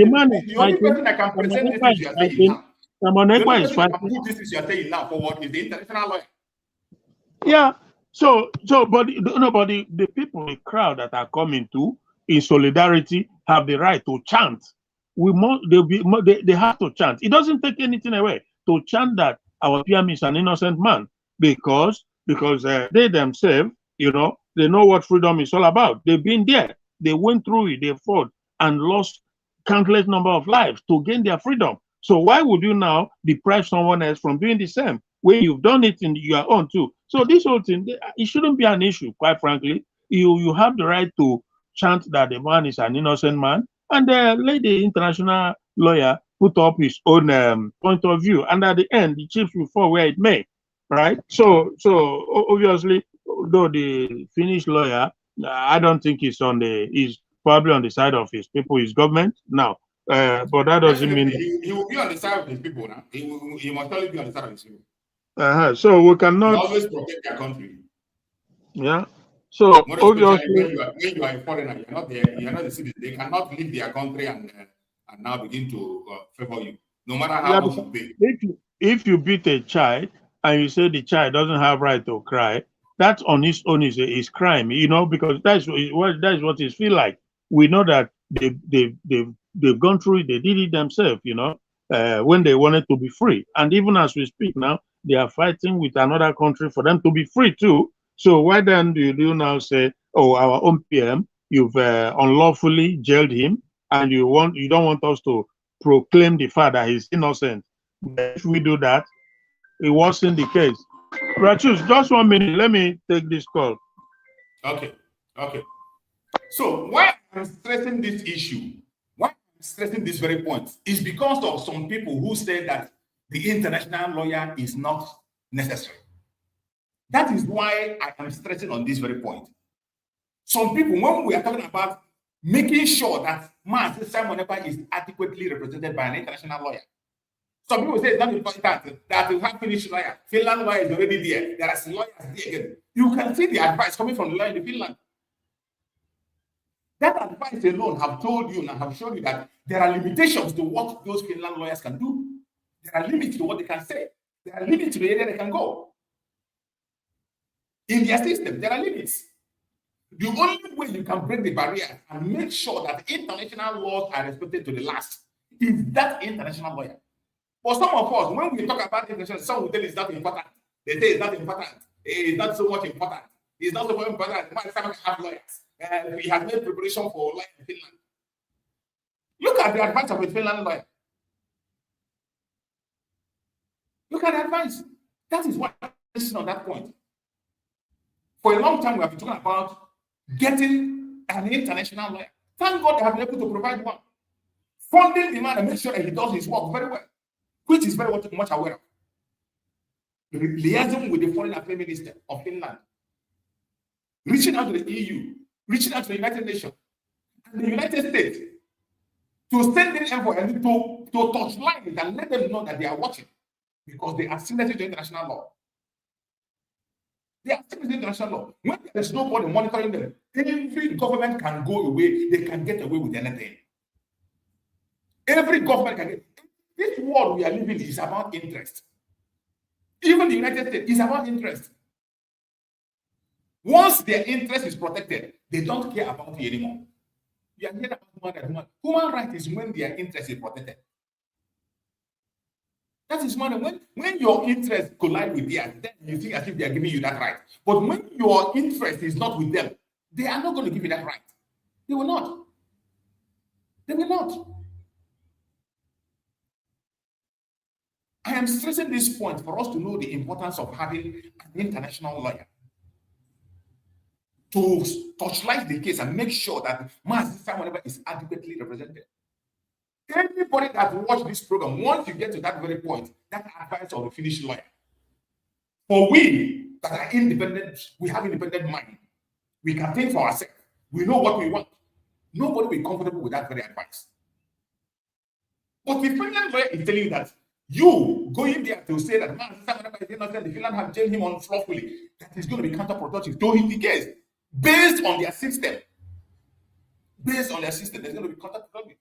man is the only fighting. person that can present this is you are saying now. Simon Ekpa is The fighting. only person that can put this you are saying now forward is the international lawyer. Yeah. But the people, the crowd that are coming to in solidarity have the right to chant. They have to chant. It doesn't take anything away to chant that our PM is an innocent man because they themselves, they know what freedom is all about. They've been there. They went through it. They fought and lost countless number of lives to gain their freedom. So why would you now deprive someone else from doing the same when you've done it in your own too? So this whole thing, it shouldn't be an issue, quite frankly. You have the right to chant that the man is an innocent man, and let the international lawyer put up his own point of view. And at the end, the chips will fall where it may, right? So obviously, though the Finnish lawyer, I don't think he's probably on the side of his people, his government now. But that doesn't mean he will be on the side of his people now. He must always be on the side of his people. So we cannot They always protect their country. Yeah. So obviously, when you are a foreigner, you're not the citizen. They cannot leave their country and now begin to favor you, no matter how much you pay. If you beat a child and you say the child doesn't have right to cry, that on its own is crime, because that's what it feels like. We know that they've gone through it, they did it themselves, when they wanted to be free. And even as we speak now, they are fighting with another country for them to be free too. So why then do you now say, oh, our own PM, you've unlawfully jailed him, and you don't want us to proclaim the fact that he's innocent? But if we do that, it wasn't the case. Rachus, just 1 minute. Let me take this call. Okay. So why I'm stressing this issue, why I'm stressing this very point, is because of some people who say that the international lawyer is not necessary. That is why I am stressing on this very point. Some people, when we are talking about making sure that Mazi Simon Ekpa is adequately represented by an international lawyer, some people say it's not important that you have Finnish lawyer. Finland lawyer is already there. There are lawyers there again. You can see the advice coming from the lawyer in Finland. That advice alone have told you and have shown you that there are limitations to what those Finland lawyers can do. There are limits to what they can say. There are limits to the area they can go. In their system, there are limits. The only way you can break the barrier and make sure that international laws are respected to the last is that international lawyer. For some of us, when we talk about international, some will tell it's not important. They say it's not important. It's not so much important. It's not so much important. Why some have lawyers? We have made preparation for life in Finland. Look at the advice of a Finland lawyer. Look at the advice. That is what I'm on that point. For a long time, we have been talking about getting an international lawyer. Thank God they have been able to provide one. Funding the man and make sure that he does his work very well, which is very much aware of. Liaising with the Foreign Affairs Minister of Finland, reaching out to the EU, reaching out to the United Nations and the United States to send in envoy and to touch lines and let them know that they are watching because they are signatory to international law. They are signatory to international law. When there is nobody monitoring them, every government can go away. They can get away with anything. Every government can get. This world we are living in is about interest. Even the United States is about interest. Once their interest is protected, they don't care about you anymore. You are hearing about human. Human rights is when their interest is protected. That is when your interest collide with theirs, then you think as if they are giving you that right. But when your interest is not with them, they are not going to give you that right. They will not. They will not. I am stressing this point for us to know the importance of having an international lawyer to touchlight the case and make sure that Mazi Simon Ekpa is adequately represented. Anybody that watch this program, once you get to that very point, that advice of the Finnish lawyer, For we that are independent, we have independent mind. We can think for ourselves. We know what we want. Nobody will be comfortable with that very advice. But the Finland lawyer is telling you that you going there to say that Mazi Simon Ekpa is innocent, the Finland have jailed him unlawfully, that is going to be counterproductive to him the case. Based on their system, there's going to be counterproductive.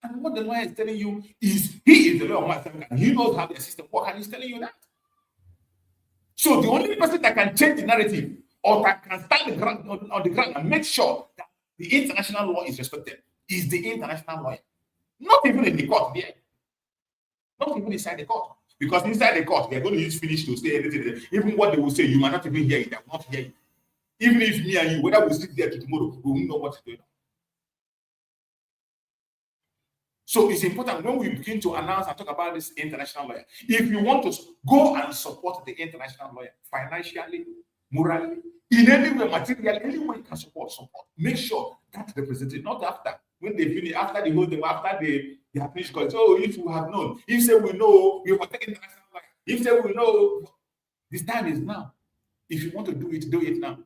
And what the lawyer is telling you is he is the lawyer of Mazi Simon Ekpa, and he knows how their system works, and he's telling you that. So the only person that can change the narrative or that can stand the ground, on the ground and make sure that the international law is respected is the international lawyer. Not even in the court there. Not even inside the court. Because inside the court, they're going to use Finnish to say anything. Even what they will say, you might not even hear it. They will not hear it. Even if me and you, whether we sit there to tomorrow, we won't know what's going on. So it's important when we begin to announce and talk about this international lawyer. If you want to go and support the international lawyer financially, morally, in any way, materially, any way you can support. Make sure that's represented, not after. When they finish, after the whole thing, after they have finished, because if you have known, if say we know, we will take international lawyer. If say we know, this time is now. If you want to do it now.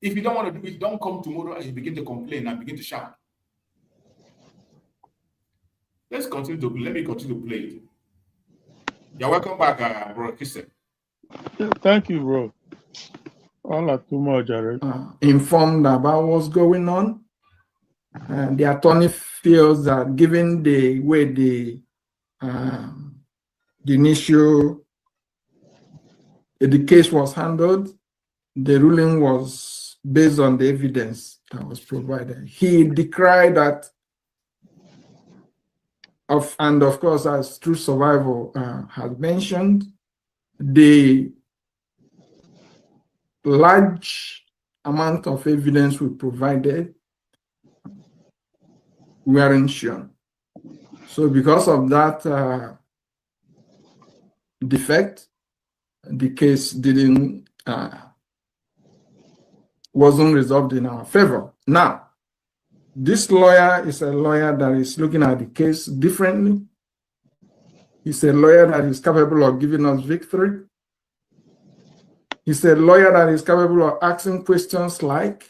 If you don't want to do it, don't come tomorrow and you begin to complain and begin to shout. Let me continue to play it. You're welcome back, bro. Thank you, bro. All are too much, Jared. Informed about what's going on. The attorney feels that given the way the case was handled, the ruling was based on the evidence that was provided. He decried that, and of course, as True Survival has mentioned, the large amount of evidence we provided weren't shown. So because of that defect, the case wasn't resolved in our favor. Now, this lawyer is a lawyer that is looking at the case differently. He's a lawyer that is capable of giving us victory. He's a lawyer that is capable of asking questions like,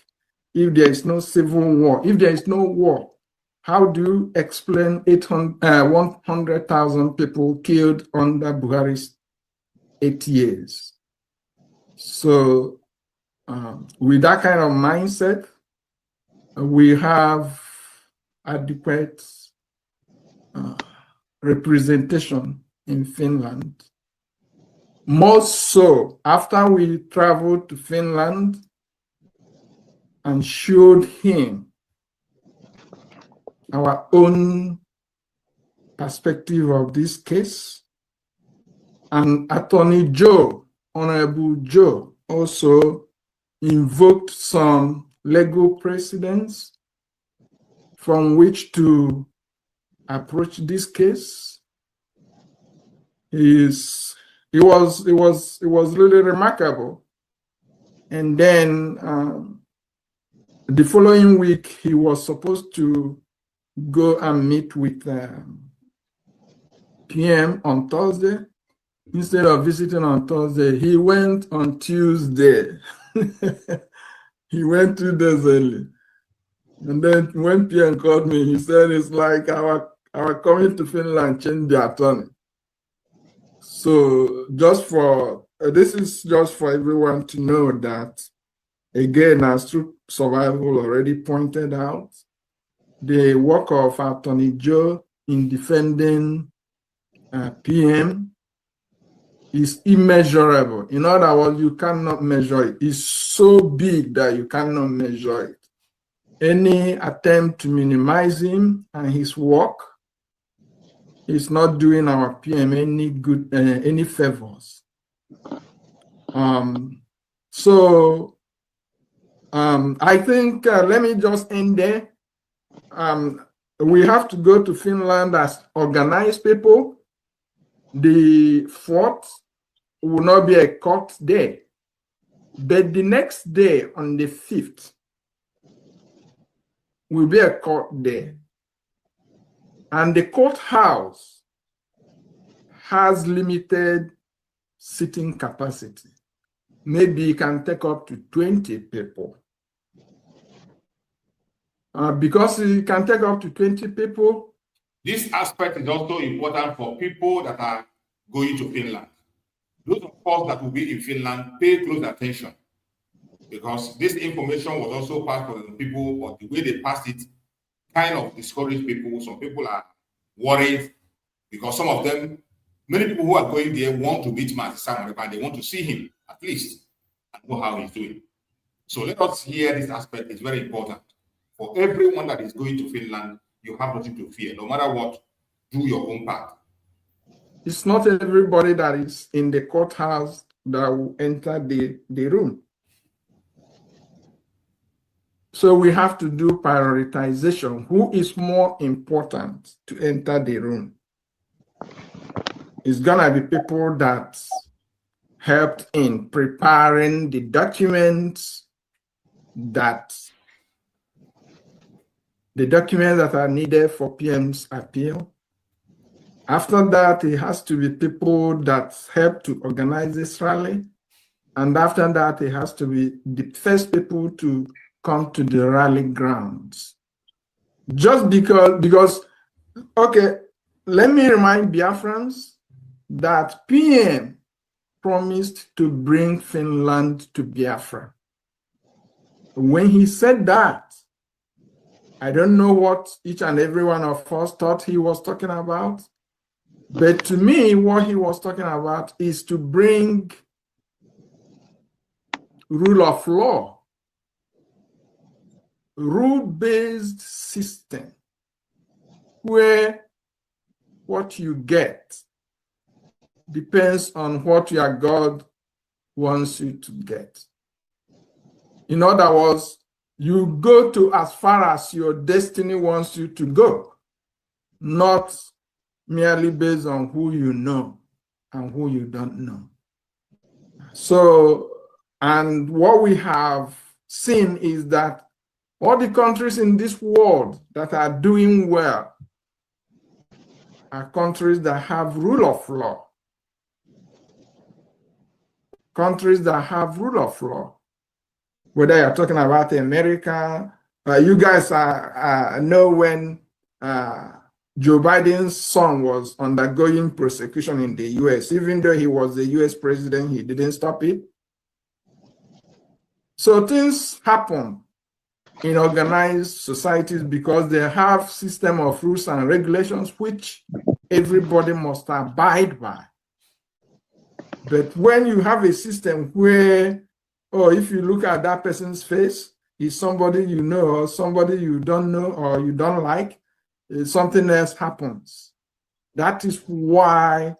if there is no civil war, if there is no war, how do you explain 100,000 people killed under Buhari's 8 years? So with that kind of mindset, we have adequate representation in Finland. More so after we traveled to Finland and showed him our own perspective of this case. And Attorney Joe, Honorable Joe, also invoked some legal precedents from which to approach this case. It was really remarkable. And then the following week, he was supposed to go and meet with PM on Thursday. Instead of visiting on Thursday, he went on Tuesday. He went 2 days early. And then when PM called me, he said it's like our coming to Finland changed the attorney. So this is just for everyone to know that, again, as True Survival already pointed out, the work of Attorney Joe in defending PM is immeasurable. In other words, you cannot measure it. It's so big that you cannot measure it. Any attempt to minimize him and his work is not doing our PM any good, any favors. I think let me just end there. We have to go to Finland as organized people. The 4th will not be a court day, but the next day on the 5th will be a court day. And the courthouse has limited seating capacity. Maybe it can take up to 20 people. Because it can take up to 20 people. This aspect is also important for people that are going to Finland. Those of us that will be in Finland, pay close attention, because this information was also passed to the people, but the way they passed it kind of discouraged people. Some people are worried because some of them, many people who are going there want to meet Mazi Simon Ekpa, they want to see him at least and know how he's doing. So let us hear this aspect. It's very important. For everyone that is going to Finland, you have nothing to fear. No matter what, do your own part. It's not everybody that is in the courthouse that will enter the room. So we have to do prioritization. Who is more important to enter the room? It's gonna be people that helped in preparing the documents that are needed for PM's appeal. After that, it has to be people that help to organize this rally. And after that, it has to be the first people to come to the rally grounds. Just because, okay, let me remind Biafrans that PM promised to bring Finland to Biafra. When he said that, I don't know what each and every one of us thought he was talking about. But to me, what he was talking about is to bring rule of law, rule-based system, where what you get depends on what your God wants you to get. In other words, you go to as far as your destiny wants you to go, not merely based on who you know and who you don't know. So, and what we have seen is that all the countries in this world that are doing well are countries that have rule of law. Countries that have rule of law. Whether you're talking about America, you guys know when Joe Biden's son was undergoing prosecution in the US. Even though he was the US president, he didn't stop it. So things happen in organized societies because they have system of rules and regulations which everybody must abide by. But when you have a system where, oh, if you look at that person's face, is somebody you know or somebody you don't know or you don't like, something else happens. That is why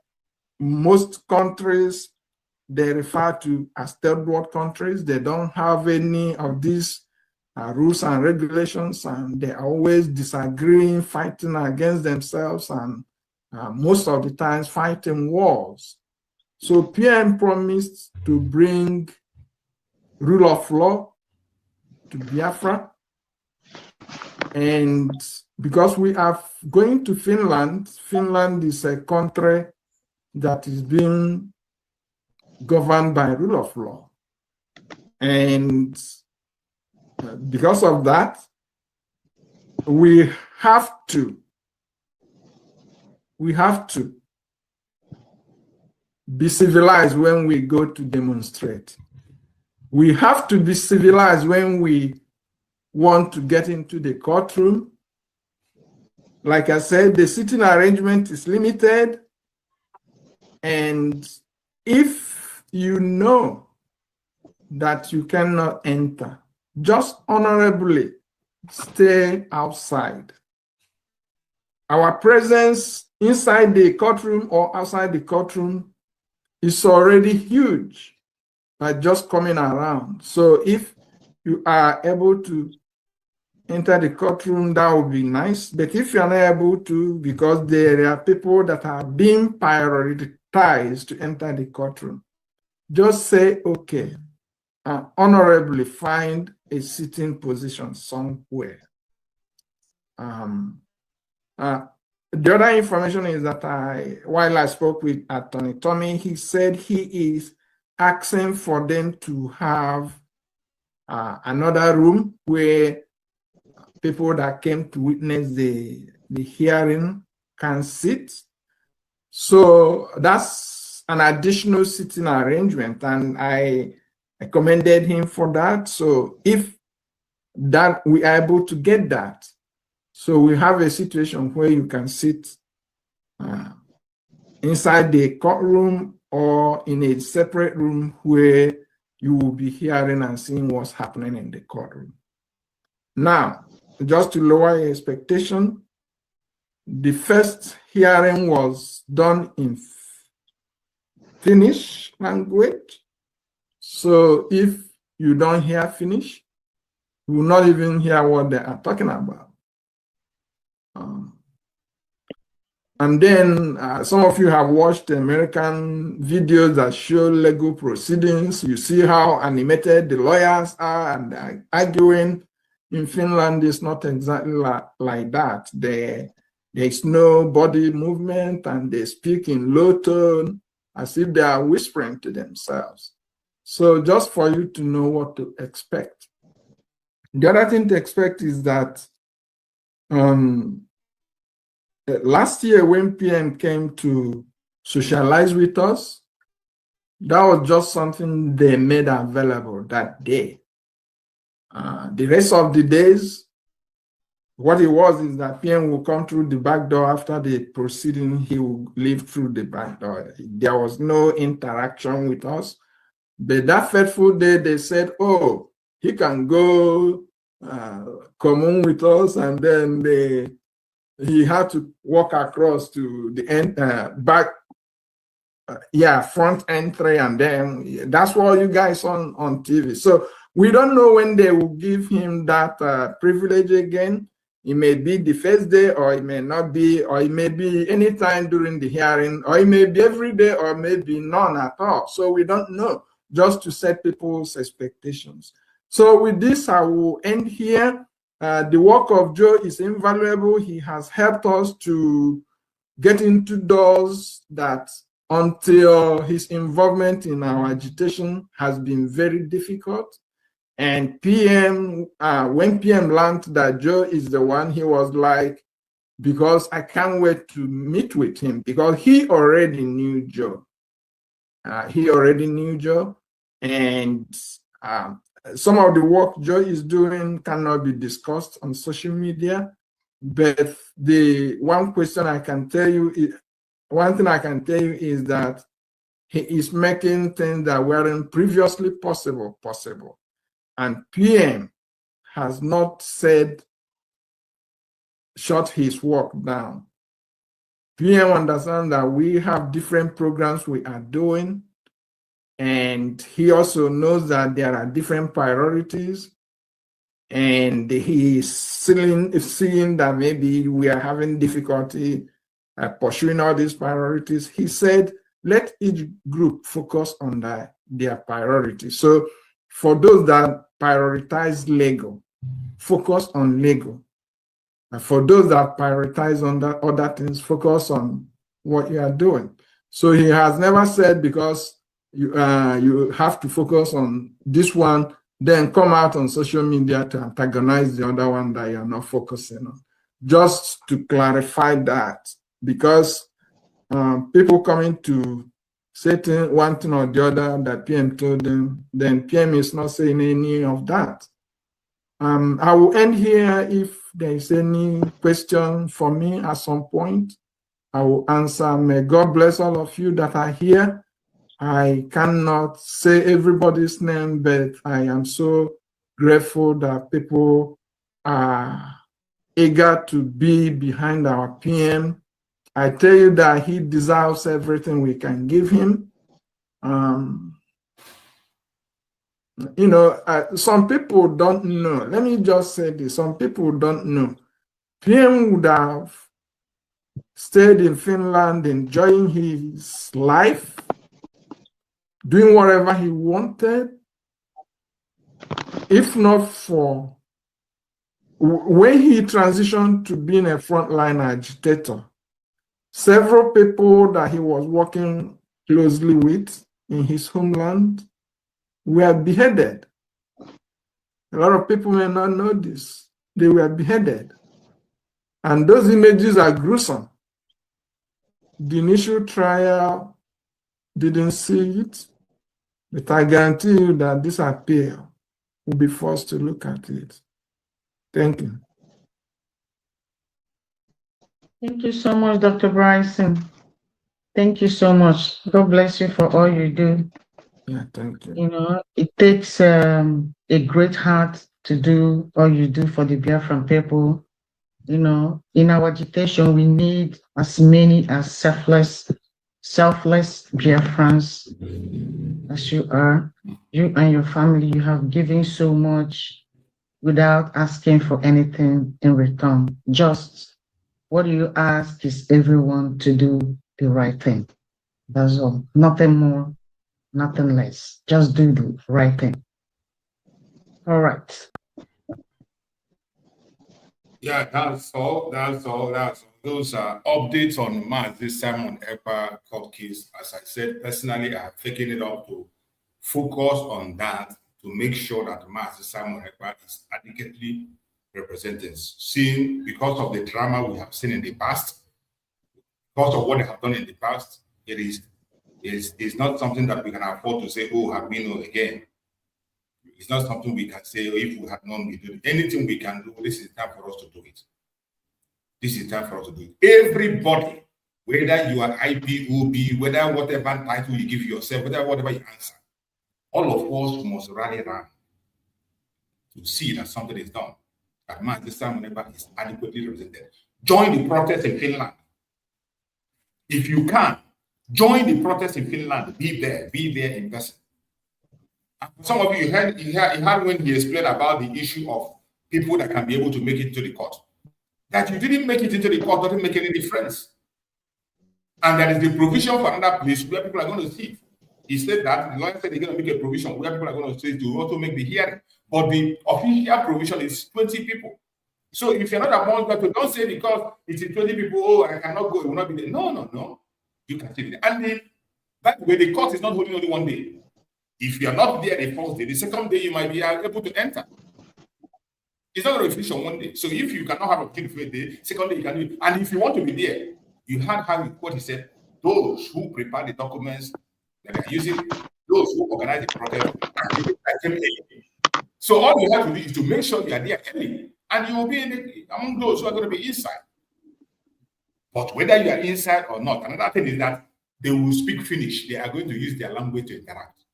most countries, they refer to as third world countries. They don't have any of these rules and regulations, and they're always disagreeing, fighting against themselves, and most of the times fighting wars. So PM promised to bring rule of law to Biafra. And because we are going to Finland, Finland is a country that is being governed by rule of law. And because of that, we have to be civilized when we go to demonstrate. We have to be civilized when we want to get into the courtroom. Like I said, the sitting arrangement is limited. And if you know that you cannot enter, just honorably stay outside. Our presence inside the courtroom or outside the courtroom is already huge by just coming around. So if you are able to enter the courtroom, that would be nice. But if you're not able to, because there are people that are being prioritized to enter the courtroom, just say, okay, honorably find a sitting position somewhere. the other information is that while I spoke with Attorney Tommy, he said he is asking for them to have another room where people that came to witness the hearing can sit. So that's an additional sitting arrangement, and I commended him for that. So if that we are able to get that, so we have a situation where you can sit inside the courtroom or in a separate room where you will be hearing and seeing what's happening in the courtroom. Now, just to lower your expectation, the first hearing was done in Finnish language. So if you don't hear Finnish, you will not even hear what they are talking about. And then some of you have watched American videos that show legal proceedings. You see how animated the lawyers are and arguing. In Finland, it's not exactly like that. There's no body movement, and they speak in low tone as if they are whispering to themselves. So just for you to know what to expect. The other thing to expect is that last year when PM came to socialize with us, that was just something they made available that day. The rest of the days, what it was is that PM will come through the back door after the proceeding, he will leave through the back door. There was no interaction with us. But that fateful day, they said, oh, he can go commune with us, and then he had to walk across to the end, front entry, and then that's what you guys on TV. So we don't know when they will give him that privilege again. It may be the first day, or it may not be, or it may be any time during the hearing, or it may be every day, or maybe none at all. So we don't know, just to set people's expectations. So with this, I will end here. The work of Joe is invaluable. He has helped us to get into doors that until his involvement in our agitation has been very difficult. And PM, when PM learned that Joe is the one, he was like, because I can't wait to meet with him, because he already knew Joe. And some of the work Joe is doing cannot be discussed on social media. But the one thing I can tell you is that he is making things that weren't previously possible. And PM has not said, shut his work down. PM understands that we have different programs we are doing, and he also knows that there are different priorities, and he is seeing that maybe we are having difficulty pursuing all these priorities. He said, let each group focus on their priorities. So for those that prioritize legal, focus on legal. And for those that prioritize on other things, focus on what you are doing. So he has never said, because you have to focus on this one, then come out on social media to antagonize the other one that you're not focusing on. Just to clarify that, because people coming to say one thing or the other that PM told them, then PM is not saying any of that. I will end here. If there is any question for me at some point, I will answer. May God bless all of you that are here. I cannot say everybody's name, but I am so grateful that people are eager to be behind our PM. I tell you that he deserves everything we can give him. Some people don't know. Let me just say this. Some people don't know. PM would have stayed in Finland, enjoying his life, doing whatever he wanted, if not for when he transitioned to being a frontline agitator. Several people that he was working closely with in his homeland were beheaded. A lot of people may not know this. They were beheaded. And those images are gruesome. The initial trial didn't see it, but I guarantee you that this appeal will be forced to look at it. Thank you. Thank you so much, Dr. Bryson. Thank you so much. God bless you for all you do. Yeah, thank you. You know, it takes a great heart to do all you do for the Biafran people. You know, in our agitation, we need as many as selfless Biafrans as you are. You and your family, you have given so much without asking for anything in return. Just what you ask is everyone to do the right thing. That's all. Nothing more, nothing less. Just do the right thing. All right. Yeah, that's all. That's all. That's all. Those are updates on Mazi Simon Ekpa court case. As I said, personally, I have taken it up to focus on that to make sure that Mazi Simon Ekpa is adequately represented. Seeing because of the drama we have seen in the past, because of what they have done in the past, it is not something that we can afford to say, oh, have we known again. It's not something we can say, oh, if we had known, we do it. Anything we can do, this is time for us to do it. This is time for us to do it. Everybody, whether you are IPOB, whether whatever title you give yourself, whether whatever you answer, all of us must rally around to see that something is done. That Mazi Simon Ekpa is adequately represented. Join the protest in Finland. If you can, join the protest in Finland. Be there in person. Some of you heard when he explained about the issue of people that can be able to make it to the court. That you didn't make it into the court doesn't make any difference. And there is the provision for another place where people are going to sit. He said that, the lawyer said they're going to make a provision where people are going to sit to also make the hearing. But the official provision is 20 people. So if you're not among people, don't say because it's 20 people, oh, I cannot go, it will not be there. No. You can sit there. And then, by the way, the court is not holding only one day. If you're not there the first day, the second day you might be able to enter. It's not going to finish on one day. So if you cannot have a opportunity for a day, second day you can do it. And if you want to be there, you had what he said, those who prepare the documents that are using, those who organize the protest, so all you have to do is to make sure you are there early, and you will be among those who are going to be inside. But whether you are inside or not, another thing is that they will speak Finnish. They are going to use their language to interact.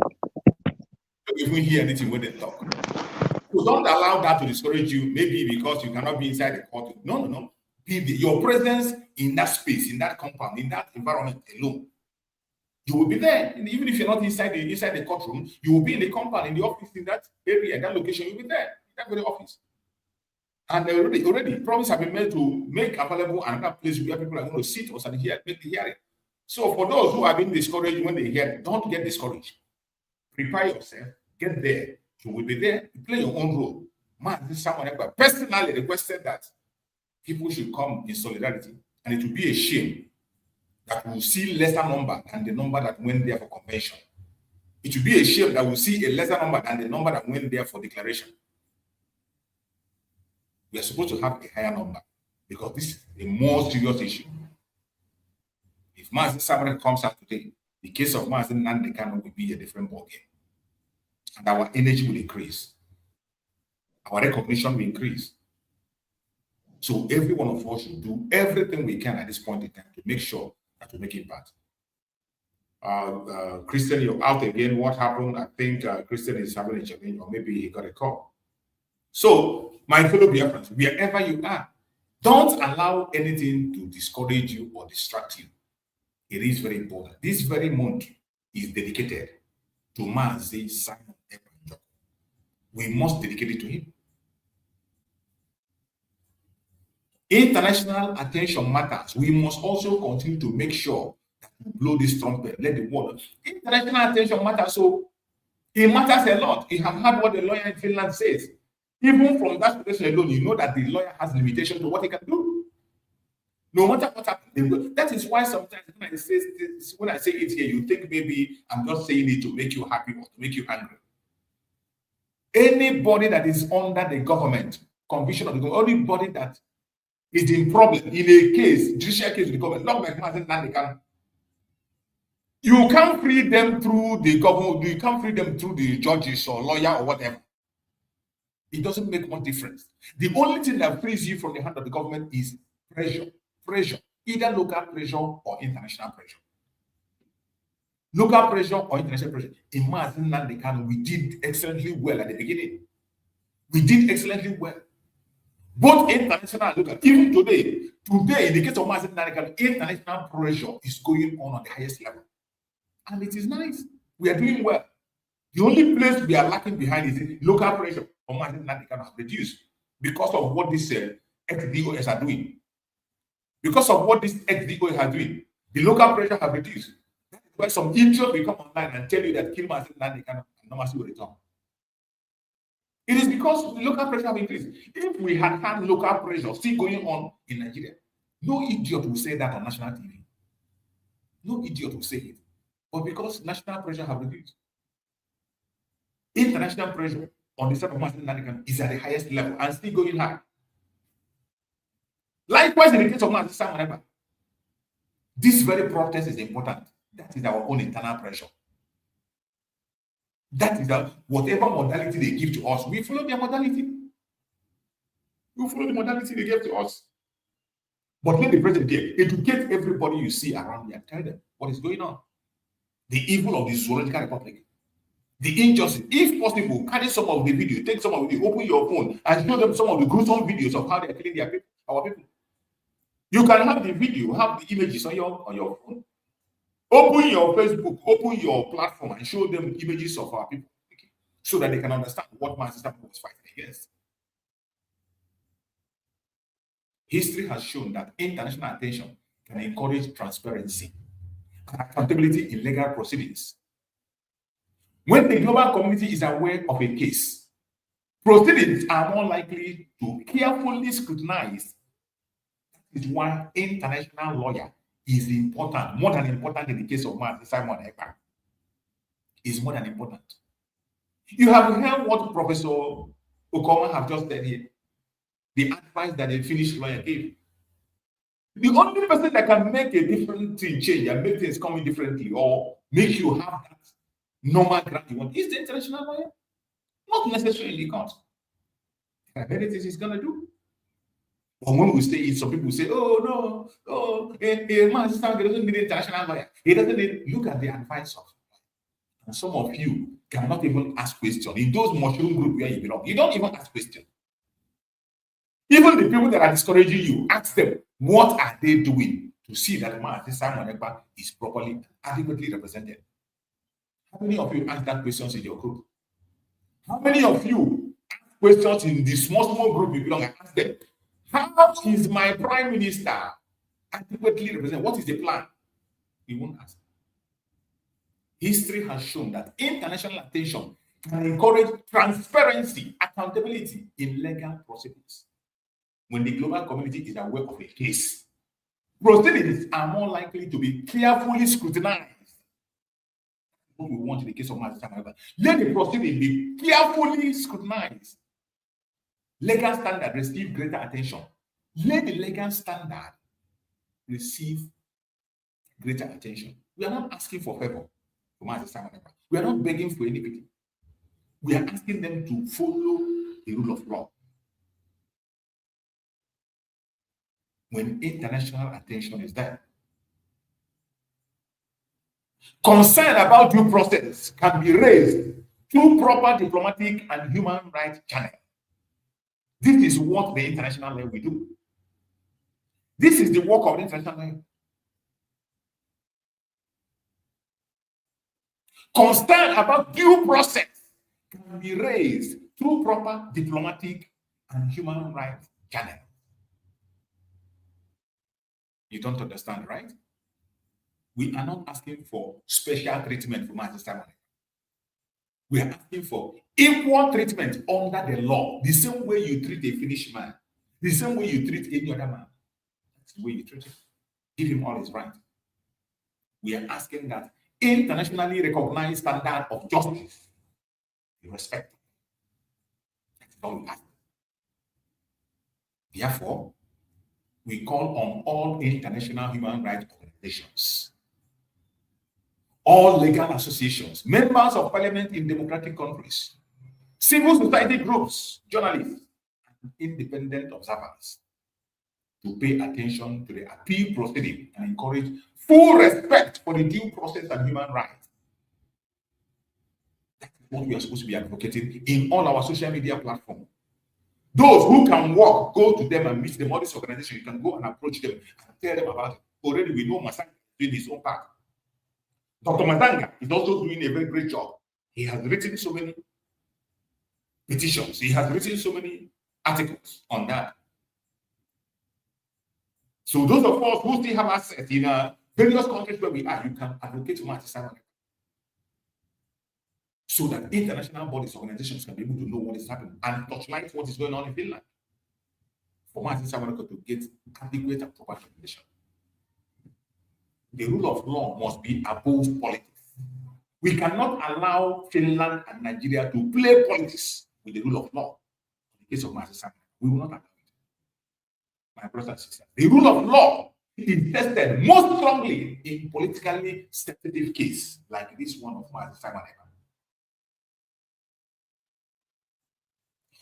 So if we hear anything when they talk, so don't allow that to discourage you, maybe because you cannot be inside the court. No. Your presence in that space, in that compound, in that environment alone, you will be there. And even if you're not inside the courtroom, you will be in the compound, in the office, in that area, in that location, you'll be there, in that very office. And already promises have been made to make available another place where people are going to sit or stand here, make the hearing. So for those who have been discouraged when they hear, don't get discouraged. Prepare yourself, get there. You will be there, you play your own role. Mazi Simon Ekpa personally requested that people should come in solidarity, and it will be a shame that we will see lesser number than the number that went there for convention. It will be a shame that we'll see a lesser number than the number that went there for declaration. We are supposed to have a higher number because this is a more serious issue. If Mazi Simon comes out today, the case of Mazi Nandekano will be a different ballgame. And our energy will increase. Our recognition will increase. So every one of us should do everything we can at this point in time to make sure that we make impact. Christian, you're out again. What happened? I think Christian is having a challenge, or maybe he got a call. So, my fellow Biafrans, wherever you are, don't allow anything to discourage you or distract you. It is very important. This very month is dedicated to Mazi Simon Ekpa. We must dedicate it to him. International attention matters. We must also continue to make sure that we blow this trumpet, let the world. International attention matters, so it matters a lot. You have heard what the lawyer in Finland says. Even from that situation alone, you know that the lawyer has limitation to what he can do. No matter what happens, they will. That is why sometimes when I say it here, you think maybe I'm just saying it to make you happy or to make you angry. Anybody that is under the government, conviction of the government, anybody that is in problem in a case, judicial case with the government, not like Mazi Simon, you can't free them through the government, you can't free them through the judges or lawyer or whatever. It doesn't make much difference. The only thing that frees you from the hand of the government is pressure, either local pressure or international pressure. Local pressure or international pressure. In Mazi Simon, we did excellently well at the beginning. We did excellently well. Both international and local. Even today, in the case of Mazi Simon, international pressure is going on the highest level. And it is nice. We are doing well. The only place we are lacking behind is local pressure on Mazi Simon has reduced because of what this XDOS are doing. Because of what this XDOS are doing, the local pressure have reduced. That is why some idiots will come online and tell you that kill Mazi Simon and normalcy will return. It is because the local pressure have increased. If we had local pressure still going on in Nigeria, no idiot will say that on national TV. No idiot will say it. But because national pressure have reduced, international pressure on the side of Mazi Simon is at the highest level and still going high. Likewise, in the case of Mazi Simon Ekpa, this very protest is important. That is our own internal pressure. That is whatever modality they give to us, we follow their modality. We follow the modality they give to us. But let the president here educate everybody you see around here and tell them what is going on. The evil of the zoological republic, the injustice. If possible, carry some of the video, take some of the video, open your phone and show them some of the gruesome videos of how they are killing their people, our people. You can have the video, have the images on your phone. Open your Facebook, open your platform and show them images of our people, okay, so that they can understand what Mazi Simon was fighting against. History has shown that international attention can encourage transparency and accountability in legal proceedings. When the global community is aware of a case, proceedings are more likely to carefully scrutinize. That is why international lawyer is important, more than important in the case of Mazi Simon Ekpa. Is more than important. You have heard what Professor Okoma have just said here. The advice that a finished lawyer gave. The only person that can make a different thing change and make things come in differently or make you have that normal grant you want is the international lawyer. Not necessarily in the court. There are many things he's going to do. But when we say it, some people say, oh, no, Mazi Simon doesn't need an international lawyer. He doesn't need, look at the advice of. And some of you cannot even ask questions. In those mushroom group where you belong, you don't even ask questions. Even the people that are discouraging you, ask them, what are they doing to see that Mazi Simon Ekpa is properly, adequately represented? How many of you ask that questions in your group? How many of you ask questions in the small group you belong and ask them, how is my prime minister adequately represented? What is the plan? You won't ask. History has shown that international attention can encourage transparency, accountability in legal proceedings. When the global community is aware of a case, proceedings are more likely to be carefully scrutinized. What we want in the case of Mazi Simon Ekpa. Let the proceeding be carefully scrutinized. Legal standard receive greater attention. Let the legal standard receive greater attention. We are not asking for favor for Mazi Simon Ekpa. We are not begging for anything. We are asking them to follow the rule of law. When international attention is there, concern about due process can be raised through proper diplomatic and human rights channels. This is what the international law will do. This is the work of the international law. Concern about due process can be raised through proper diplomatic and human rights channels. You don't understand, right? We are not asking for special treatment for Mazi Simon. We are asking for equal treatment under the law, the same way you treat a Finnish man, the same way you treat any other man. That's the way you treat him. Give him all his right. We are asking that internationally recognized standard of justice be respected. That's all we ask. Therefore, we call on all international human rights organizations, all legal associations, members of parliament in democratic countries, civil society groups, journalists, and independent observers to pay attention to the appeal proceeding and encourage full respect for the due process and human rights. That's what we are supposed to be advocating in all our social media platforms. Those who can walk, go to them and meet them. All this organization, you can go and approach them and tell them about it. Already we know Masanga is doing his own part. Dr. Masanga is also doing a very great job. He has written so many petitions. He has written so many articles on that. So those of us who still have access in various countries where we are, you can advocate to Mazi Simon Ekpa, so that international bodies, organizations can be able to know what is happening and touchlight what is going on in Finland. For Mazi Simon Ekpa to get adequate and proper recognition. The rule of law must be above politics. We cannot allow Finland and Nigeria to play politics with the rule of law. In the case of Mazi Simon Ekpa, we will not allow it. My brothers and sisters, the rule of law is tested most strongly in politically sensitive case like this one of Mazi Simon Ekpa.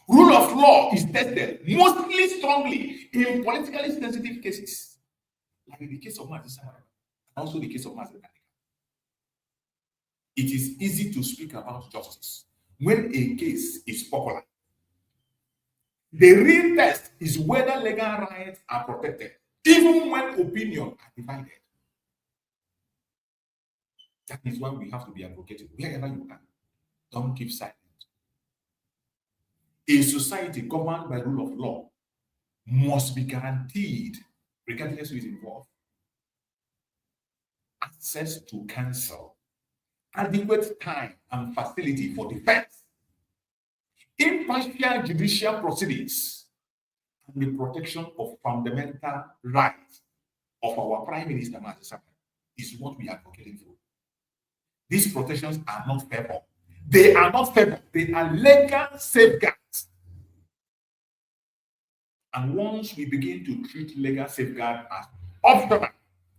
Rule of law is tested mostly strongly in politically sensitive cases, like in the case of Mazi Simon Ekpa, and also the case of Mazi Simon Ekpa. It is easy to speak about justice when a case is popular. The real test is whether legal rights are protected, even when opinions are divided. That is why we have to be advocating wherever you can. Don't keep silent. A society governed by rule of law must be guaranteed, regardless who is involved, access to counsel, adequate time and facility for defense, impartial judicial proceedings, and the protection of fundamental rights of our Prime Minister Mazi Simon is what we are advocating for. These protections are not favored. They are not favored. They are legal safeguards. And once we begin to treat legal safeguard as optional,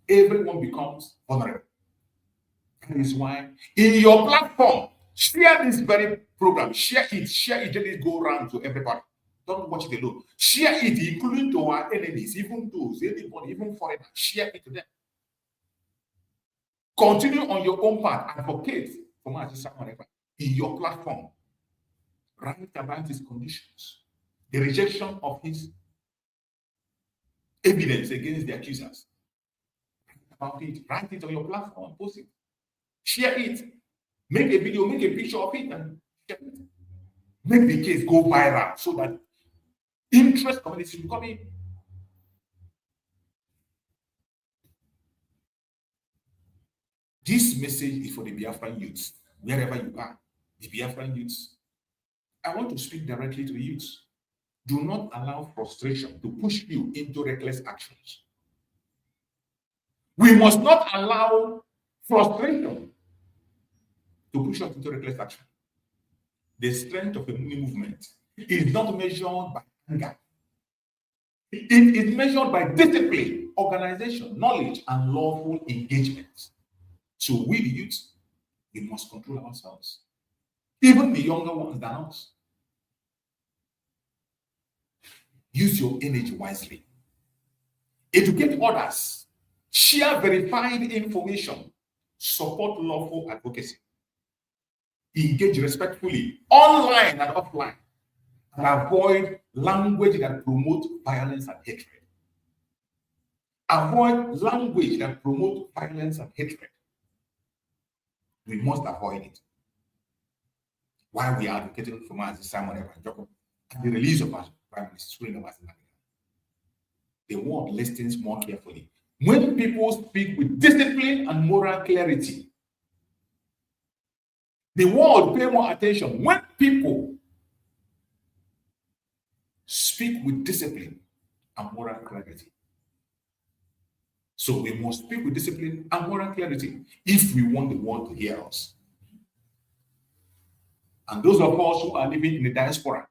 everyone becomes vulnerable. That is why in your platform, share this very program. Share it. Let it go around to everybody. Don't watch it alone. Share it, including to our enemies, even those, anybody, even foreigners. Share it to them. Continue on your own path. Advocate for Mazi Simon Ekpa in your platform. Write about his conditions, the rejection of his evidence against the accusers. Write about it. Write it on your platform. Post it. Share it. Make a video, make a picture of it, and share it. Make the case go viral so that interest communities will come in. This message is for the Biafran youths, wherever you are. The Biafran youths. I want to speak directly to the youths. Do not allow frustration to push you into reckless actions. We must not allow frustration to push us into reckless action. The strength of a movement is not measured by anger. It is measured by discipline, organization, knowledge, and lawful engagement. So we, the youth, we must control ourselves. Even the younger ones than us. Use your energy wisely. Educate others. Share verified information. Support lawful advocacy. Engage respectfully, online and offline, and avoid language that promotes violence and hatred. Avoid language that promotes violence and hatred. We must avoid it. While we are advocating for Mazi Simon Ekpa and the release of our Prime Minister, the world listens more carefully. When people speak with discipline and moral clarity, the world pay more attention. When people speak with discipline and moral clarity, So we must speak with discipline and moral clarity if we want the world to hear us. And those of us who are living in the diaspora,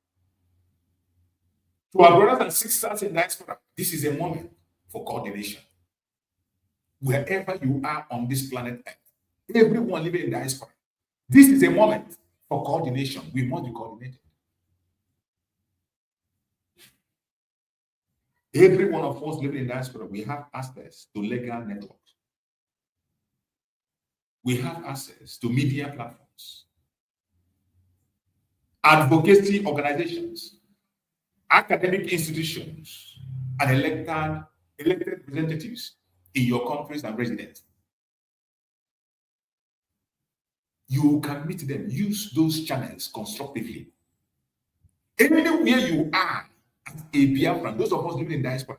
to our brothers and sisters in diaspora, this is a moment for coordination. Wherever you are on this planet Earth, everyone living in diaspora, this is a moment for coordination. We must be coordinated. Every one of us living in diaspora, we have access to legal networks. We have access to media platforms, advocacy organizations, academic institutions, and elected representatives in your countries and residents. You can meet them, use those channels constructively. Anywhere you are as a Biafran, those of us living in diaspora,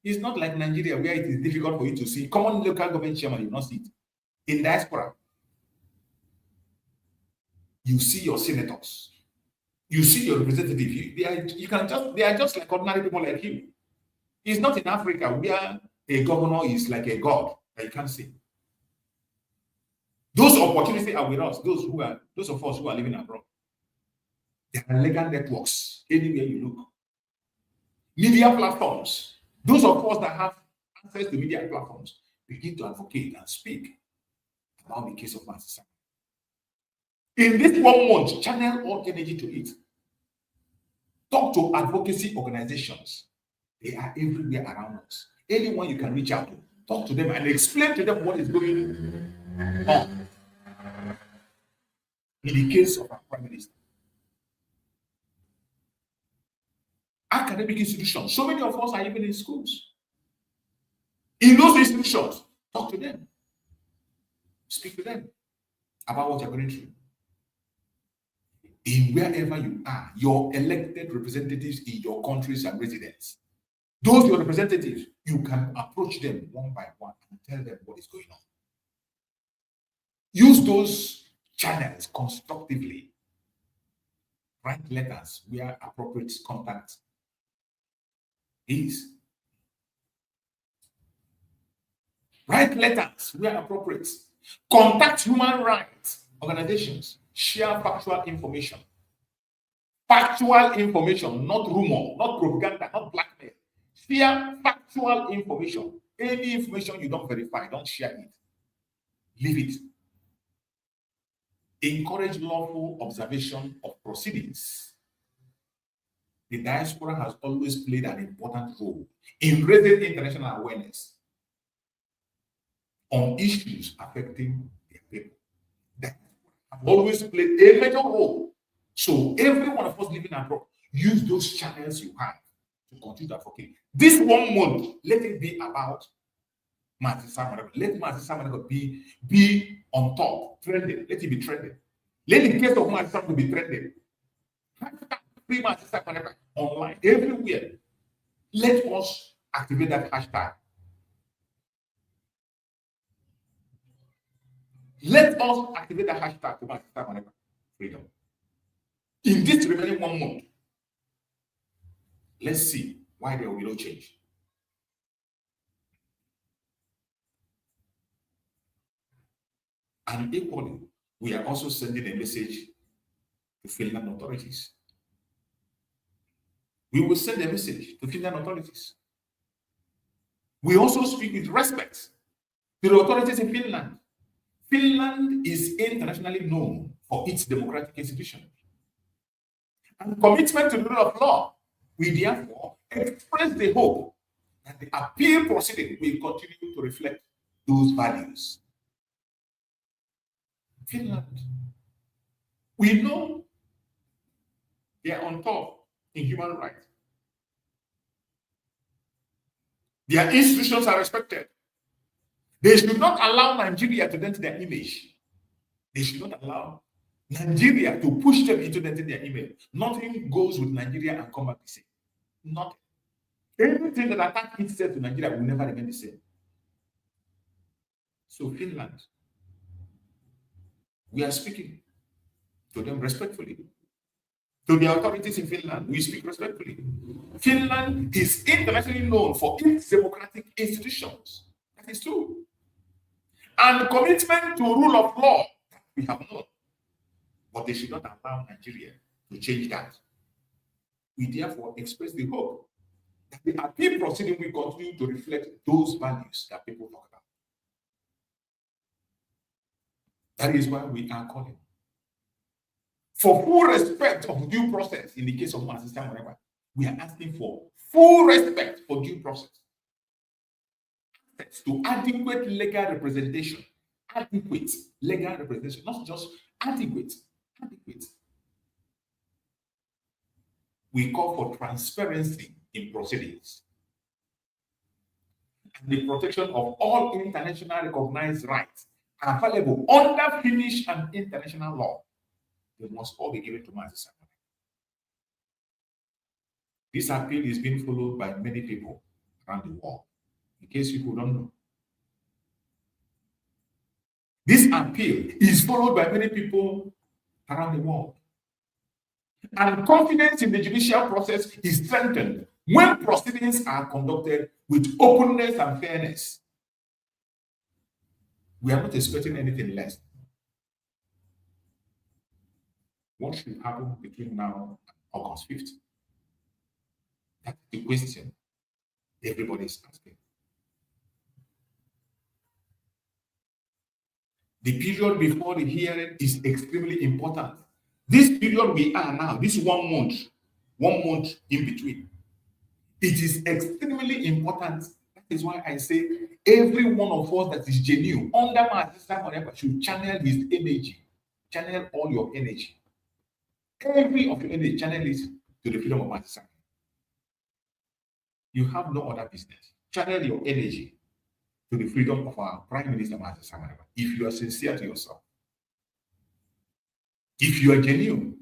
it's not like Nigeria where it is difficult for you to see. Common local government chairman, you will not see it. In diaspora, you see your senators, you see your representatives. They are just like ordinary people like you. It's not in Africa where a governor is like a god that you can't see. Those opportunities are with us, those of us who are living abroad. There are legal networks anywhere you look. Media platforms. Those of us that have access to media platforms begin to advocate and speak about the case of Mazi Simon. In this 1 month, channel all energy to it. Talk to advocacy organizations. They are everywhere around us. Anyone you can reach out to, talk to them and explain to them what is going on. In the case of our Prime Minister, academic institutions, so many of us are even in schools. In those institutions, talk to them. Speak to them about what you're going through. In wherever you are, your elected representatives in your countries and residents, those your representatives, you can approach them one by one and tell them what is going on. Use those channels constructively. Write letters where appropriate contact is. Write letters where appropriate. Contact human rights organizations. Share factual information. Factual information, not rumor, not propaganda, not blackmail. Share factual information. Any information you don't verify, don't share it. Leave it. Encourage lawful observation of proceedings. The diaspora has always played an important role in raising international awareness on issues affecting their people. That have always played a major role. So every one of us living abroad, use those channels you have to continue to advocate. This 1 month, let it be about Mazi Simon Ekpa. Let Mazi Simon Ekpa be on top, trending. Let it be trending. Let the case of Mazi Simon be trending. Free Mazi Simon Ekpa online, everywhere. Let us activate that hashtag. Let us activate the hashtag to Mazi Simon Ekpa freedom. In this remaining 1 month, let's see why there will be no change. And equally, we are also sending a message to Finland authorities. We will send a message to Finland authorities. We also speak with respect to the authorities in Finland. Finland is internationally known for its democratic institutions and commitment to the rule of law. We therefore express the hope that the appeal proceeding will continue to reflect those values. Finland, we know they are on top in human rights. Their institutions are respected. They should not allow Nigeria to dent their image. They should not allow Nigeria to push them into denting their image. Nothing goes with Nigeria and come back the same. Nothing. Everything that attacks itself to Nigeria will never remain the same. So Finland, we are speaking to them respectfully. To the authorities in Finland, we speak respectfully. Finland is internationally known for its democratic institutions. That is true. And commitment to rule of law, we have not. But they should not allow Nigeria to change that. We therefore express the hope that the appeal proceeding will continue to reflect those values that people talk about. That is why we are calling for full respect of due process in the case of Mazi Simon Ekpa. We are asking for full respect for due process. To adequate legal representation. Adequate legal representation, not just adequate. Adequate. We call for transparency in proceedings and the protection of all internationally recognized rights available under Finnish and international law. They must all be given to Mazi Simon. This appeal is being followed by many people around the world. In case people don't know, this appeal is followed by many people around the world. And confidence in the judicial process is strengthened when proceedings are conducted with openness and fairness. We are not expecting anything less. What should happen between now and August 5th? That's the question everybody is asking. The period before the hearing is extremely important. This period we are now, this 1 month in between, it is extremely important. That is why I say every one of us that is genuine under Mazi Simon Ekpa should channel his energy, channel all your energy. Every of your energy, channel it to the freedom of Mazi Simon. You have no other business. Channel your energy to the freedom of our Prime Minister Mazi Simon Ekpa. If you are sincere to yourself, if you are genuine,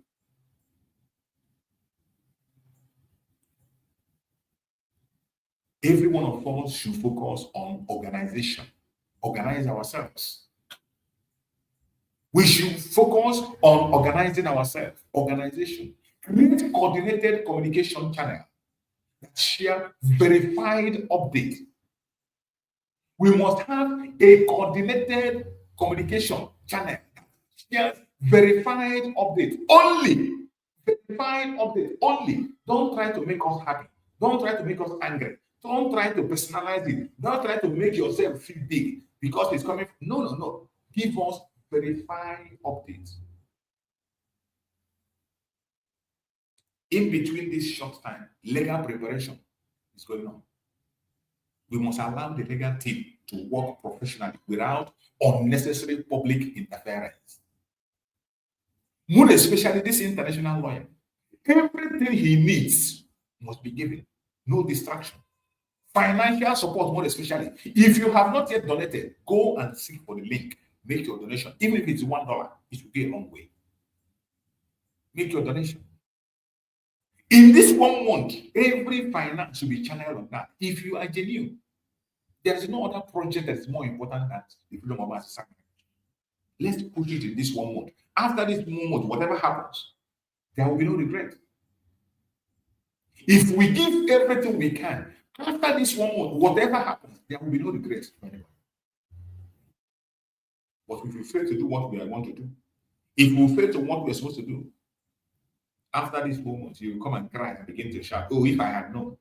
every one of us should focus on organization, organize ourselves. We should focus on organizing ourselves, organization, create coordinated communication channel that share verified update. We must have a coordinated communication channel that shares verified update only. Verified update only. Don't try to make us happy. Don't try to make us angry. Don't try to personalize it. Don't try to make yourself feel big because it's coming. No. Give us verified updates. In between this short time, legal preparation is going on. We must allow the legal team to work professionally without unnecessary public interference. More especially this international lawyer. Everything he needs must be given. No distraction. Financial support, more especially. If you have not yet donated, go and seek for the link. Make your donation. Even if it's $1, it will go a long way. Make your donation. In this 1 month, every finance should be channeled on that. If you are genuine, there is no other project that is more important than the freedom of Mazi Simon. Let's push it in this 1 month. After this 1 month, whatever happens, there will be no regret. If we give everything we can, after this 1 month, whatever happens, there will be no regret. But if we fail to do what we want to do, if we fail to what we're supposed to do, after this moment, you will come and cry and begin to shout, oh, if I had known,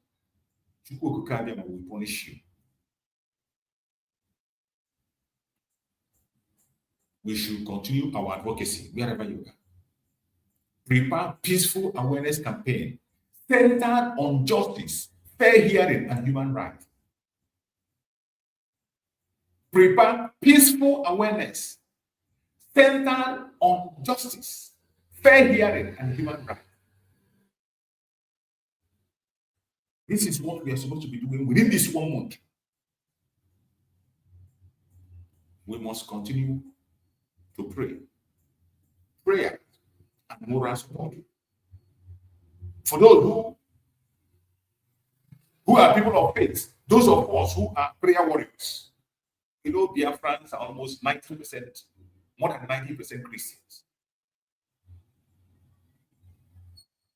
will punish you. We should continue our advocacy wherever you are. Prepare peaceful awareness campaign centered on justice, fair hearing, and human rights. Prepare peaceful awareness centered on justice, fair hearing, and human rights. This is what we are supposed to be doing within this 1 month. We must continue to pray. Prayer and moral support. For those who are people of faith, those of us who are prayer warriors. You know, Biafrans are almost 90%, more than 90% Christians.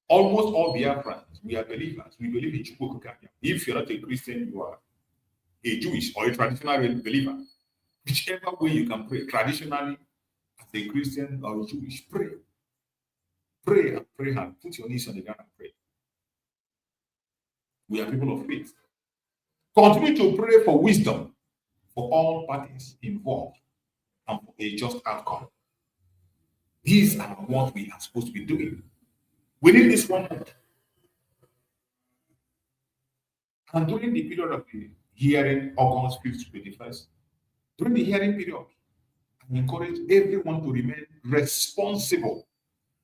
Almost all Biafrans, we are believers. We believe in Chukwu. If you're not a Christian, you are a Jewish or a traditional believer, whichever way you can pray, traditionally, as a Christian or a Jewish, pray. Pray and pray hard. Put your knees on the ground and pray. We are people of faith. Continue to pray for wisdom for all parties involved and for a just outcome. These are what we are supposed to be doing within this 1 month. And during the period of the hearing, August 5th to 21st, during the hearing period, I encourage everyone to remain responsible.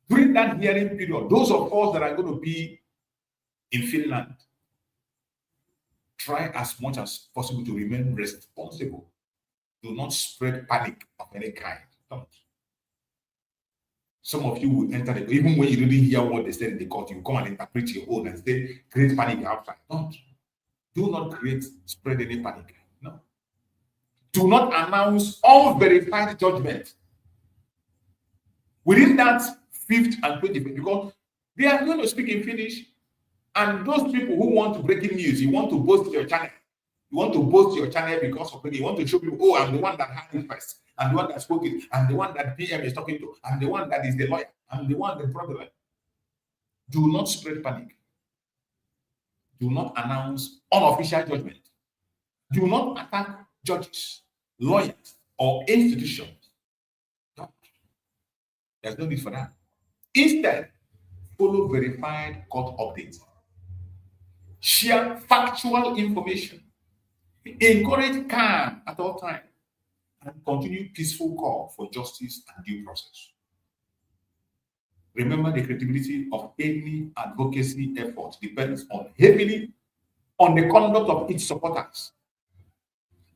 During that hearing period, those of us that are going to be in Finland, try as much as possible to remain responsible. Do not spread panic of any kind. Don't. Some of you will enter the, even when you didn't hear what they said in the court, you come and interpret your own and say, create panic outside. Don't. Do not spread any panic. No. Do not announce unverified judgment within that 5th and 25th, because they are going to speak in Finnish. And those people who want to breaking news, you want to boast your channel. You want to boast your channel because of it. You want to show people, oh, I'm the one that had it first. I'm the one that spoke it. I'm the one that PM is talking to. I'm the one that is the lawyer. I'm the one that brought the lawyer. Do not spread panic. Do not announce unofficial judgment. Do not attack judges, lawyers, or institutions. Don't. There's no need for that. Instead, follow verified court updates. Share factual information. Encourage calm at all times. And continue peaceful call for justice and due process. Remember, the credibility of any advocacy effort depends heavily on the conduct of its supporters.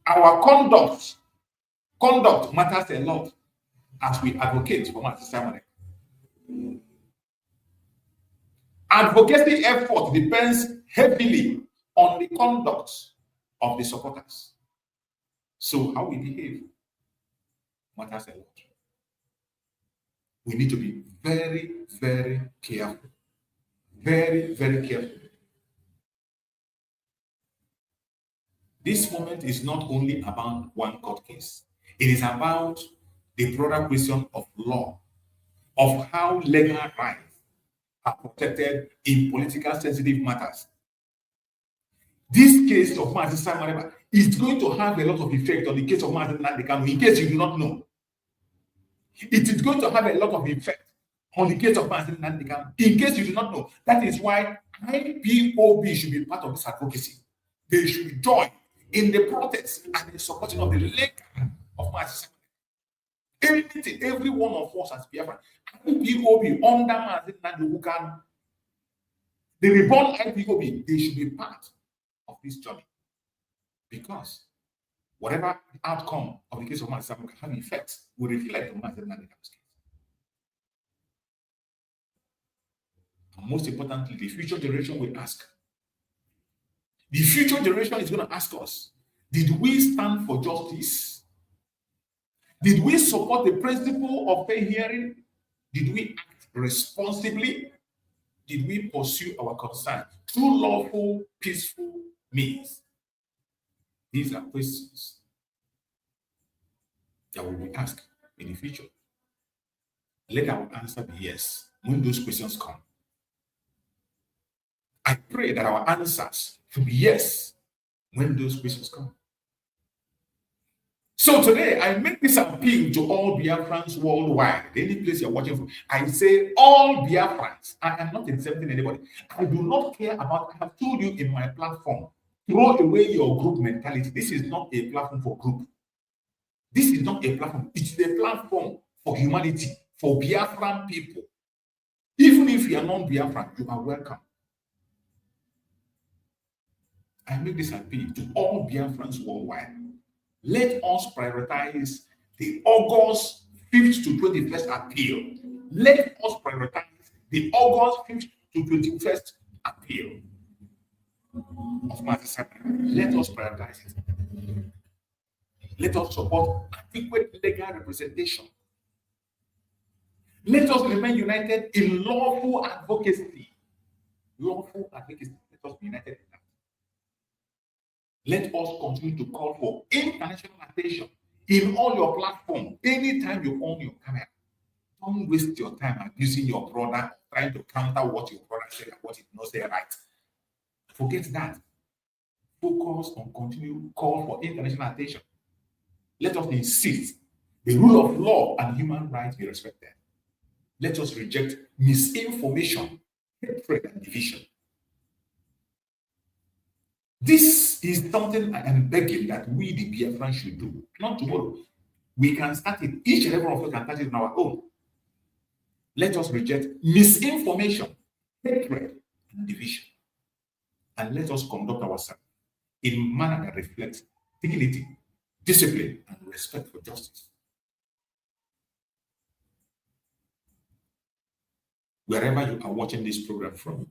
Our conduct matters a lot as we advocate for Mazi Simon Ekpa. Advocacy effort depends heavily on the conduct of the supporters. So how we behave matters a lot. We need to be very, very careful. Very, very careful. This moment is not only about one court case. It is about the broader question of law, of how legal rights are protected in political sensitive matters. This case of Mazi Simon Ekpa is going to have a lot of effect on the case of Mazi Simon Ekpa, in case you do not know. It is going to have a lot of effect on the case of Mazi Simon Ekpa, in case you do not know. That is why IPOB should be part of this advocacy. They should join in the protest and the supporting of the legal of Mazi Simon Ekpa. Every one of us as Biafra, IPOB under Mazi Simon Ekpa, the reborn IPOB, they should be part of this journey, because whatever outcome of the case of Mazi Simon Ekpa have effects will reflect on Mazi Simon Ekpa's case. And most importantly, the future generation will ask. The future generation is going to ask us, did we stand for justice? Did we support the principle of fair hearing? Did we act responsibly? Did we pursue our concern through lawful, peaceful means? These are questions that will be asked in the future. Let our answer be yes when those questions come. I pray that our answers should be yes when those questions come. So today, I make this appeal to all Biafrans worldwide, any place you're watching from. I say all Biafrans. I am not exempting anybody. I do not care about, I have told you in my platform, throw away your group mentality. This is not a platform for group. This is not a platform. It's a platform for humanity, for Biafran people. Even if you are non-Biafran, you are welcome. I make this appeal to all Biafrans worldwide. Let us prioritize the August 5th to 21st appeal. Let us prioritize the August 5th to 21st appeal of Mazi Simon. Let us prioritize it. Let us support adequate legal representation. Let us remain united in lawful advocacy. Lawful advocacy. Let us be united in that. Let us continue to call for international attention in all your platforms. Anytime you own your camera, don't waste your time abusing your brother, trying to counter what your brother said and what he did not say right. Forget that. Focus on continue call for international attention. Let us insist the rule of law and human rights be respected. Let us reject misinformation, hatred, and division. This is something I am begging that we, the Biafrans, should do. Not tomorrow. We can start it. Each and every one of us can start it on our own. Let us reject misinformation, hatred, and division. And let us conduct ourselves in a manner that reflects dignity, discipline, and respect for justice. Wherever you are watching this program from,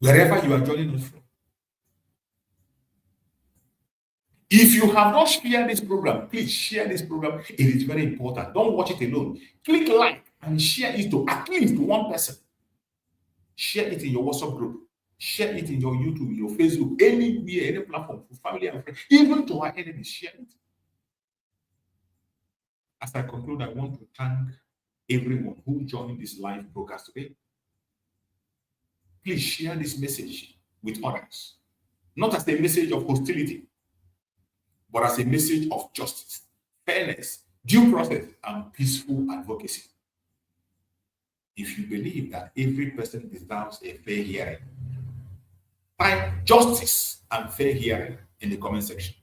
wherever you are joining us from, if you have not shared this program, please share this program. It is very important. Don't watch it alone. Click like and share it to at least one person. Share it in your WhatsApp group. Share it in your YouTube, your Facebook, anywhere, any platform, for family and friends, even to our enemies. Share it. As I conclude, I want to thank everyone who joined this live broadcast today. Please share this message with others, not as a message of hostility, but as a message of justice, fairness, due process, and peaceful advocacy. If you believe that every person deserves a fair hearing, type justice and fair hearing in the comment section.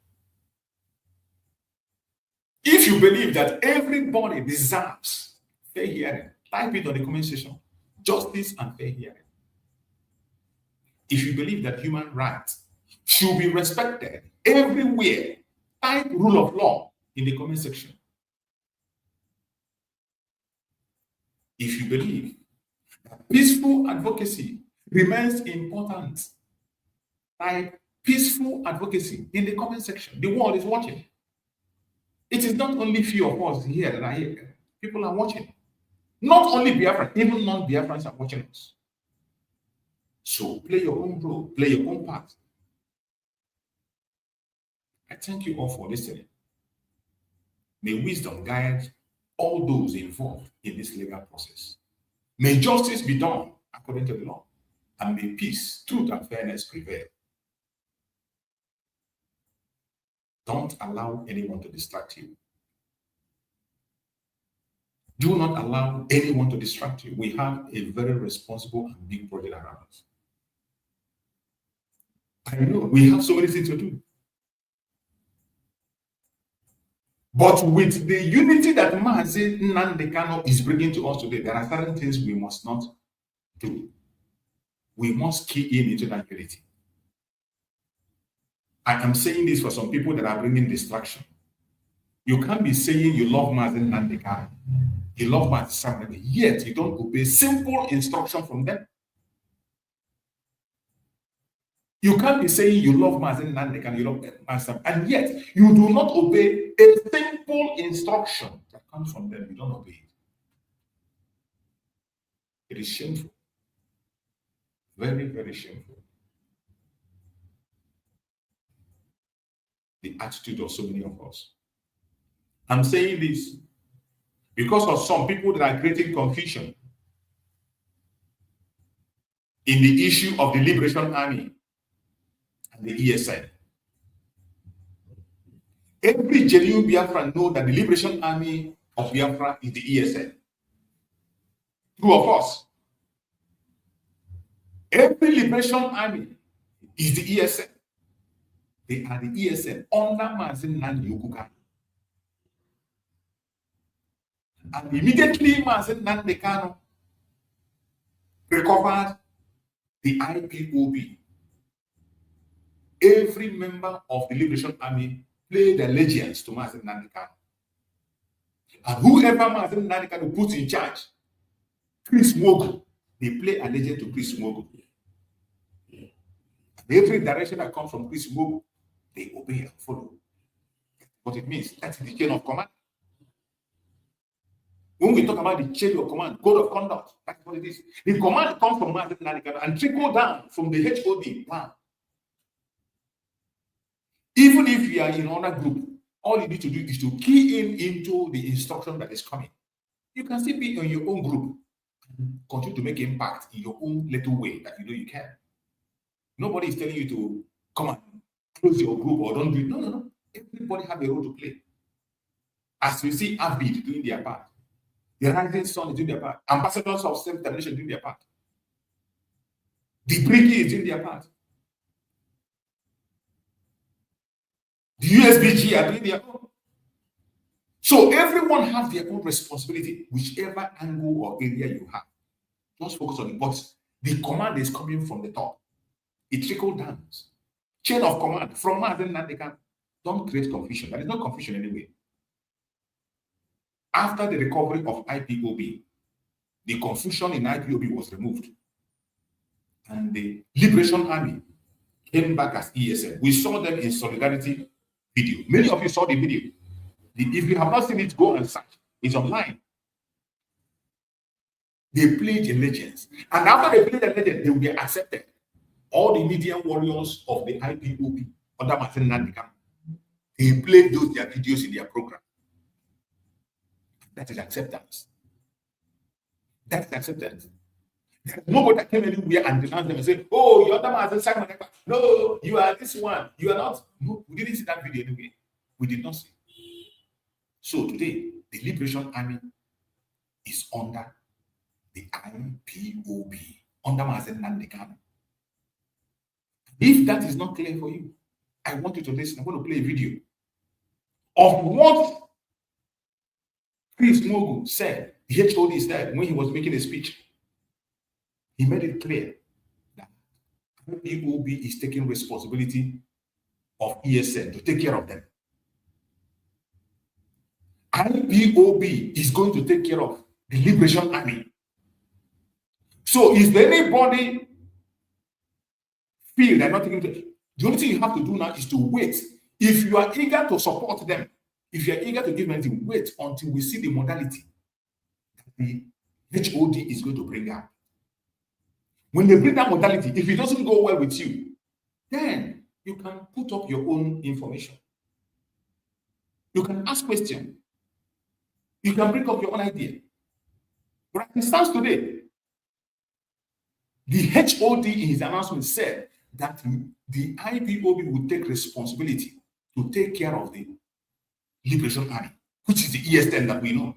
If you believe that everybody deserves fair hearing, type it on the comment section, justice and fair hearing. If you believe that human rights should be respected everywhere, type rule of law in the comment section. If you believe that peaceful advocacy remains important, type peaceful advocacy in the comment section. The world is watching. It is not only few of us here that are here. People are watching. Not only Biafra, even non-Biafrans are watching us. So play your own role, play your own part. I thank you all for listening. May wisdom guide all those involved in this legal process. May justice be done according to the law, and may peace, truth, and fairness prevail. Don't allow anyone to distract you. Do not allow anyone to distract you. We have a very responsible and big project around us. I know we have so many things to do. But with the unity that Mazi Simon is bringing to us today, there are certain things we must not do. We must key into that unity. I am saying this for some people that are bringing distraction. You can't be saying you love Mazi Simon, you love Mazi Simon, yet you don't obey simple instruction from them. You can't be saying you love Mazi Simon, you love Mazi Simon, and yet you do not obey a simple instruction that comes from them. You don't obey it. It is shameful. Very, very shameful. The attitude of so many of us. I'm saying this because of some people that are creating confusion in the issue of the Liberation Army and the ESN. Every genuine Biafran knows that the Liberation Army of Biafra is the ESN. True of us. Every Liberation Army is the ESN. They are the ESN under Mazi Simon. And immediately Mazi Simon recovered the IPOB. Every member of the Liberation Army played allegiance to Mazi Simon. And whoever Mazi Simon puts in charge, Chris Mogu, they play allegiance to Chris Mogu. Every direction that comes from Chris Mogu, they obey and follow. What it means, that's the chain of command. When we talk about the chain of command, code of conduct, that's what it is. The command comes from Mazi Simon and trickle down from the HOD down. Even if you are in another group, all you need to do is to key in into the instruction that is coming. You can still be in your own group and continue to make impact in your own little way that you know you can. Nobody is telling you to come and close your group or don't do it. No, no, no. Everybody have a role to play. As you see, Avid doing their part. The Rising Sun is doing their part. Ambassadors of self-determination doing their part. The Brigade is doing their part. The USBG are doing their own. So everyone has their own responsibility, whichever angle or area you have. Just focus on it. But the command is coming from the top. It trickles down. Chain of command from Mazi Ekpa. Don't create confusion. There is no confusion anyway. After the recovery of IPOB, the confusion in IPOB was removed. And the Liberation Army came back as ESN. We saw them in solidarity video. Many of you saw the video. If you have not seen it, go and search. It's online. They pledge allegiance. And after they pledge allegiance, they will be accepted. All the Median warriors of the IPOB, under Mazi Ekpa, they played their videos in their program. That is acceptance. That is acceptance. There's nobody that came anywhere and denounced them and said, oh, you're the Mazi Simon Ekpa. No, you are this one. You are not. No, we didn't see that video anyway. We did not see. So today, the Liberation Army is under the IPOB, under Mazi Ekpa. If that is not clear for you, I want you to listen. I'm going to play a video of what Chris Mogu said, the HOD said when he was making a speech. He made it clear that IPOB is taking responsibility of ESN to take care of them. IPOB is going to take care of the Liberation Army. So if anybody feel they're not taking it, the only thing you have to do now is to wait. If you are eager to support them, if you are eager to give them anything, wait until we see the modality that the HOD is going to bring up. When they bring that modality, if it doesn't go well with you, then you can put up your own information. You can ask questions. You can bring up your own idea. But as it stands today, the HOD in his announcement said that the IPOB will take responsibility to take care of the Liberation Army, which is the ESN that we know.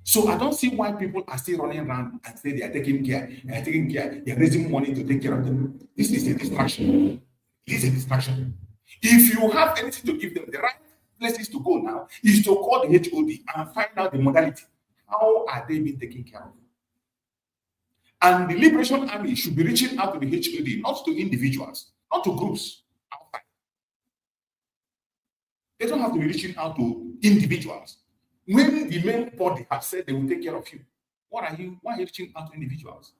So I don't see why people are still running around and say they are taking care, they are raising money to take care of them. This is a distraction. It is a distraction. If you have anything to give them, the right places to go now is to call the HOD and find out the modality. How are they being taken care of? And the Liberation Army should be reaching out to the HOD, not to individuals, not to groups outside. They don't have to be reaching out to individuals. When the main body has said they will take care of you, why are you reaching out to individuals?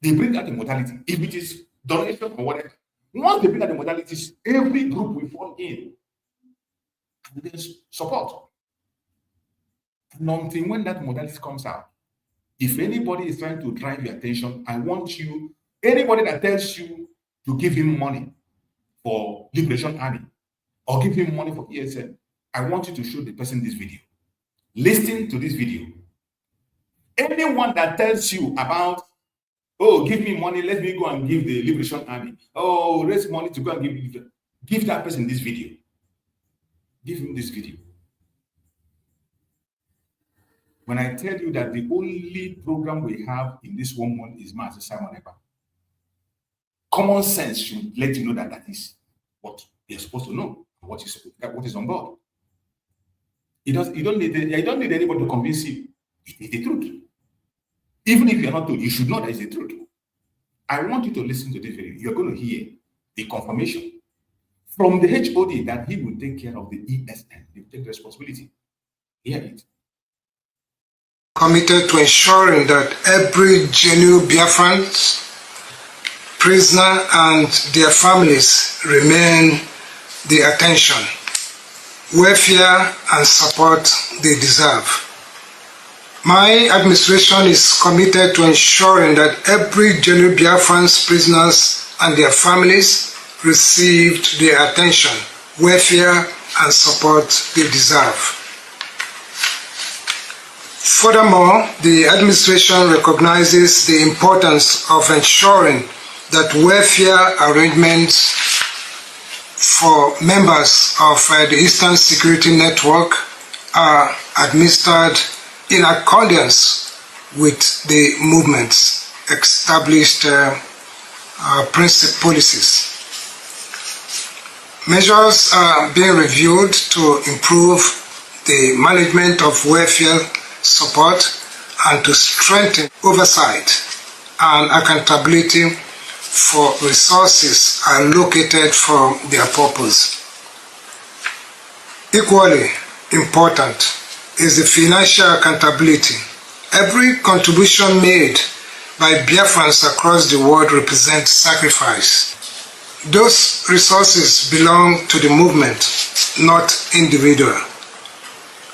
They bring out the modality, if it is donation or whatever. Once they bring out the modalities, every group will fall in and then support. And until when that modality comes out, if anybody is trying to drive your attention, I want you, anybody that tells you to give him money for Liberation Army or give him money for ESN, I want you to show the person this video. Listen to this video. Anyone that tells you about, oh, give me money, let me go and give the Liberation Army. Oh, raise money to go and give that person this video. Give him this video. When I tell you that the only program we have in this 1 month is Mazi Simon Ekpa, common sense should let you know that that is what you're supposed to know, what is on board. You don't need anybody to convince you. It is the truth. Even if you're not told, you should know that it's the truth. I want you to listen to this video. You're going to hear the confirmation from the HOD that he will take care of the ESN. He will take responsibility. Hear it. Committed to ensuring that every genuine Biafrans, prisoner and their families remain the attention, welfare and support they deserve. My administration is committed to ensuring that every genuine Biafrans, prisoners, and their families received the attention, welfare, and support they deserve. Furthermore, the administration recognizes the importance of ensuring that welfare arrangements for members of the Eastern Security Network are administered in accordance with the movement's established policies. Measures are being reviewed to improve the management of welfare support and to strengthen oversight and accountability for resources allocated for their purpose. Equally important is the financial accountability. Every contribution made by Biafrans across the world represents sacrifice. Those resources belong to the movement, not individual.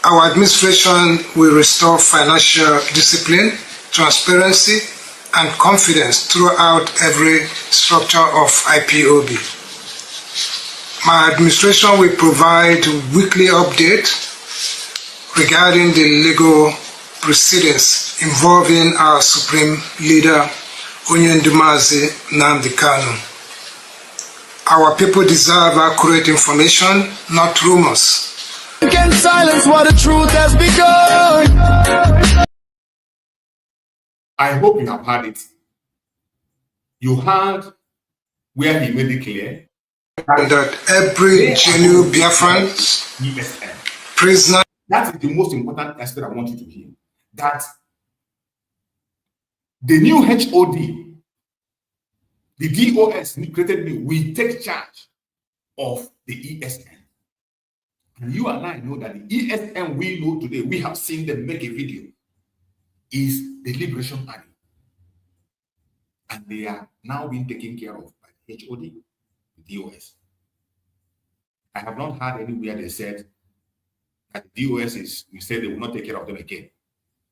Our administration will restore financial discipline, transparency, and confidence throughout every structure of IPOB. My administration will provide weekly updates regarding the legal proceedings involving our supreme leader, Mazi Simon Ekpa. Our people deserve accurate information, not rumors. You can silence what the truth has begun. I hope you have heard it. You heard where he made it clear that every genuine Biafrans, prisoner. That is the most important aspect I want you to hear. That the new HOD, the DOS created me, will take charge of the ESN. And you and I know that the ESN we know today, we have seen them make a video, is the Liberation Army. And they are now being taken care of by the HOD, the DOS. I have not heard anywhere they said that the DOS we said they will not take care of them again.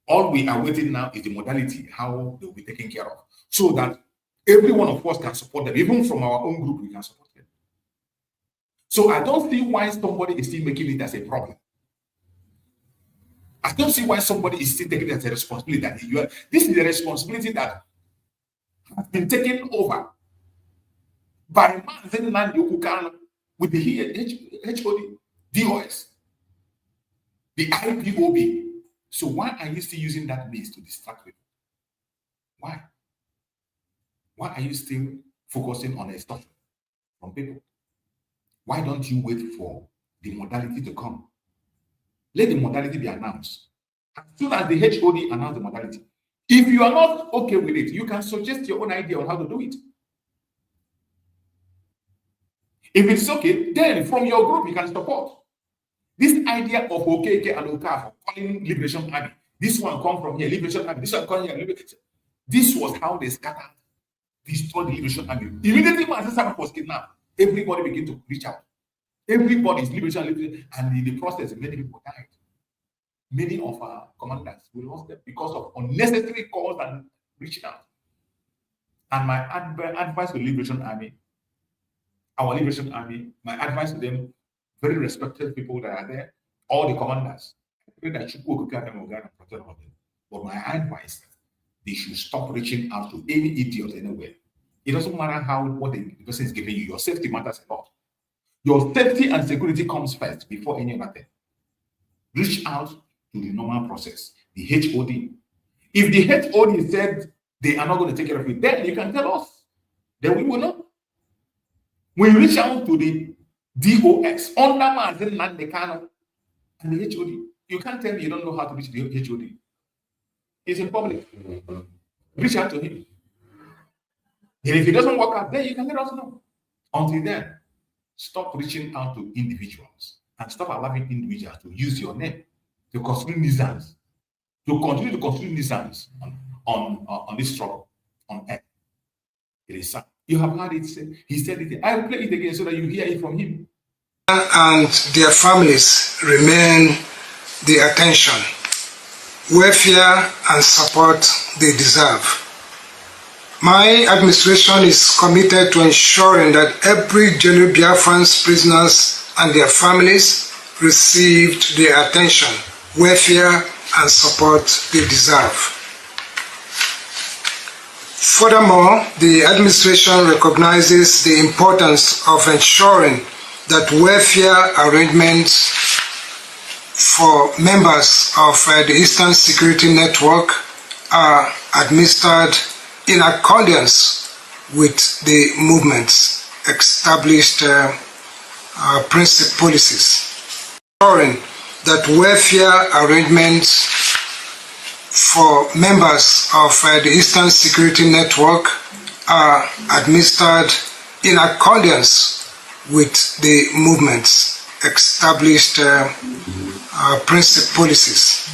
All we are waiting now is the modality, how they will be taken care of, so that every one of us can support them. Even from our own group, we can support them. So I don't see why somebody is still making it as a problem. I don't see why somebody is still taking it as a responsibility. This is a responsibility that has been taken over by Mazi Simon Ekpa with the HOD, DOS, the IPOB. So why are you still using that means to distract people? Why? Why are you still focusing on extortion from people? Why don't you wait for the modality to come? Let the modality be announced. As soon as the HOD announce the modality, if you are not okay with it, you can suggest your own idea on how to do it. If it's okay, then from your group you can support. This idea of OKK and Okafo calling Liberation Army, this one come from here, Liberation Army, this one come here, Liberation. This was how they scattered, destroyed the Liberation Army. Immediately Mazi Simon was kidnapped, everybody began to reach out. Everybody's liberation, and in the process, many people died. Many of our commanders, we lost them because of unnecessary calls and reaching out. And my advice to the Liberation Army, our Liberation Army, my advice to them, very respected people that are there, all the commanders, I pray that you go to them and protect them. But my advice, they should stop reaching out to any idiot anywhere. It doesn't matter what the person is giving you, your safety matters a lot. Your safety and security comes first before any other thing. Reach out to the normal process, the HOD. If the HOD said they are not going to take care of it, then you can tell us. Then we will know. When you reach out to the DOS, under Mazi Simon Ekpa and the HOD, you can't tell me you don't know how to reach the HOD. It's in public. Reach out to him. And if it doesn't work out, then you can let us know. Until then, stop reaching out to individuals and stop allowing individuals to use your name to construe nuisance, to continue to construe nuisance on this struggle on earth. It is sad. You have heard it said, he said it. I will play it again so that you hear it from him. And their families remain the attention, welfare and support they deserve. My administration is committed to ensuring that every genuine Biafrans prisoners and their families received the attention, welfare and support they deserve. Furthermore, the administration recognizes the importance of ensuring that welfare arrangements for members of the Eastern Security Network are administered in accordance with the movement's established policies. Ensuring that welfare arrangements for members of the Eastern Security Network are administered in accordance with the movement's established policies.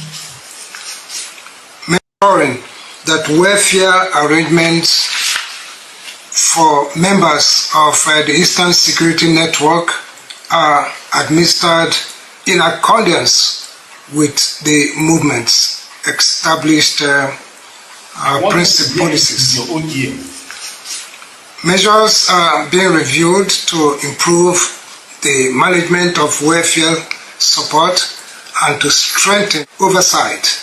Ensuring that welfare arrangements for members of the Eastern Security Network are administered in accordance with the movement's established policies. Measures are being reviewed to improve the management of welfare support and to strengthen oversight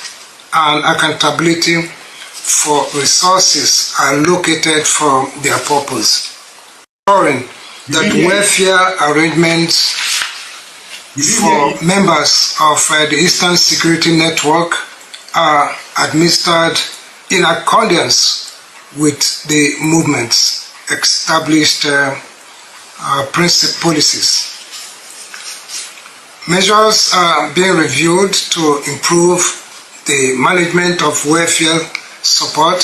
and accountability for resources allocated for their purpose. Ensuring that welfare arrangements for members of the Eastern Security Network are administered in accordance with the movement's established policies. Measures are being reviewed to improve the management of welfare support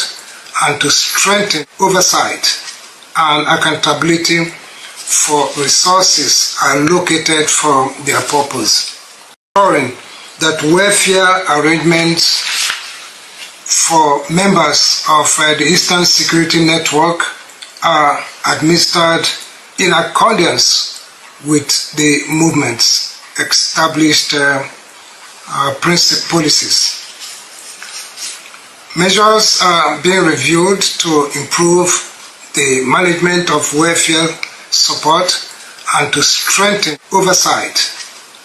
and to strengthen oversight and accountability for resources allocated for their purpose. Ensuring that welfare arrangements for members of the Eastern Security Network are administered in accordance with the movement's established policies. Measures are being reviewed to improve the management of welfare support and to strengthen oversight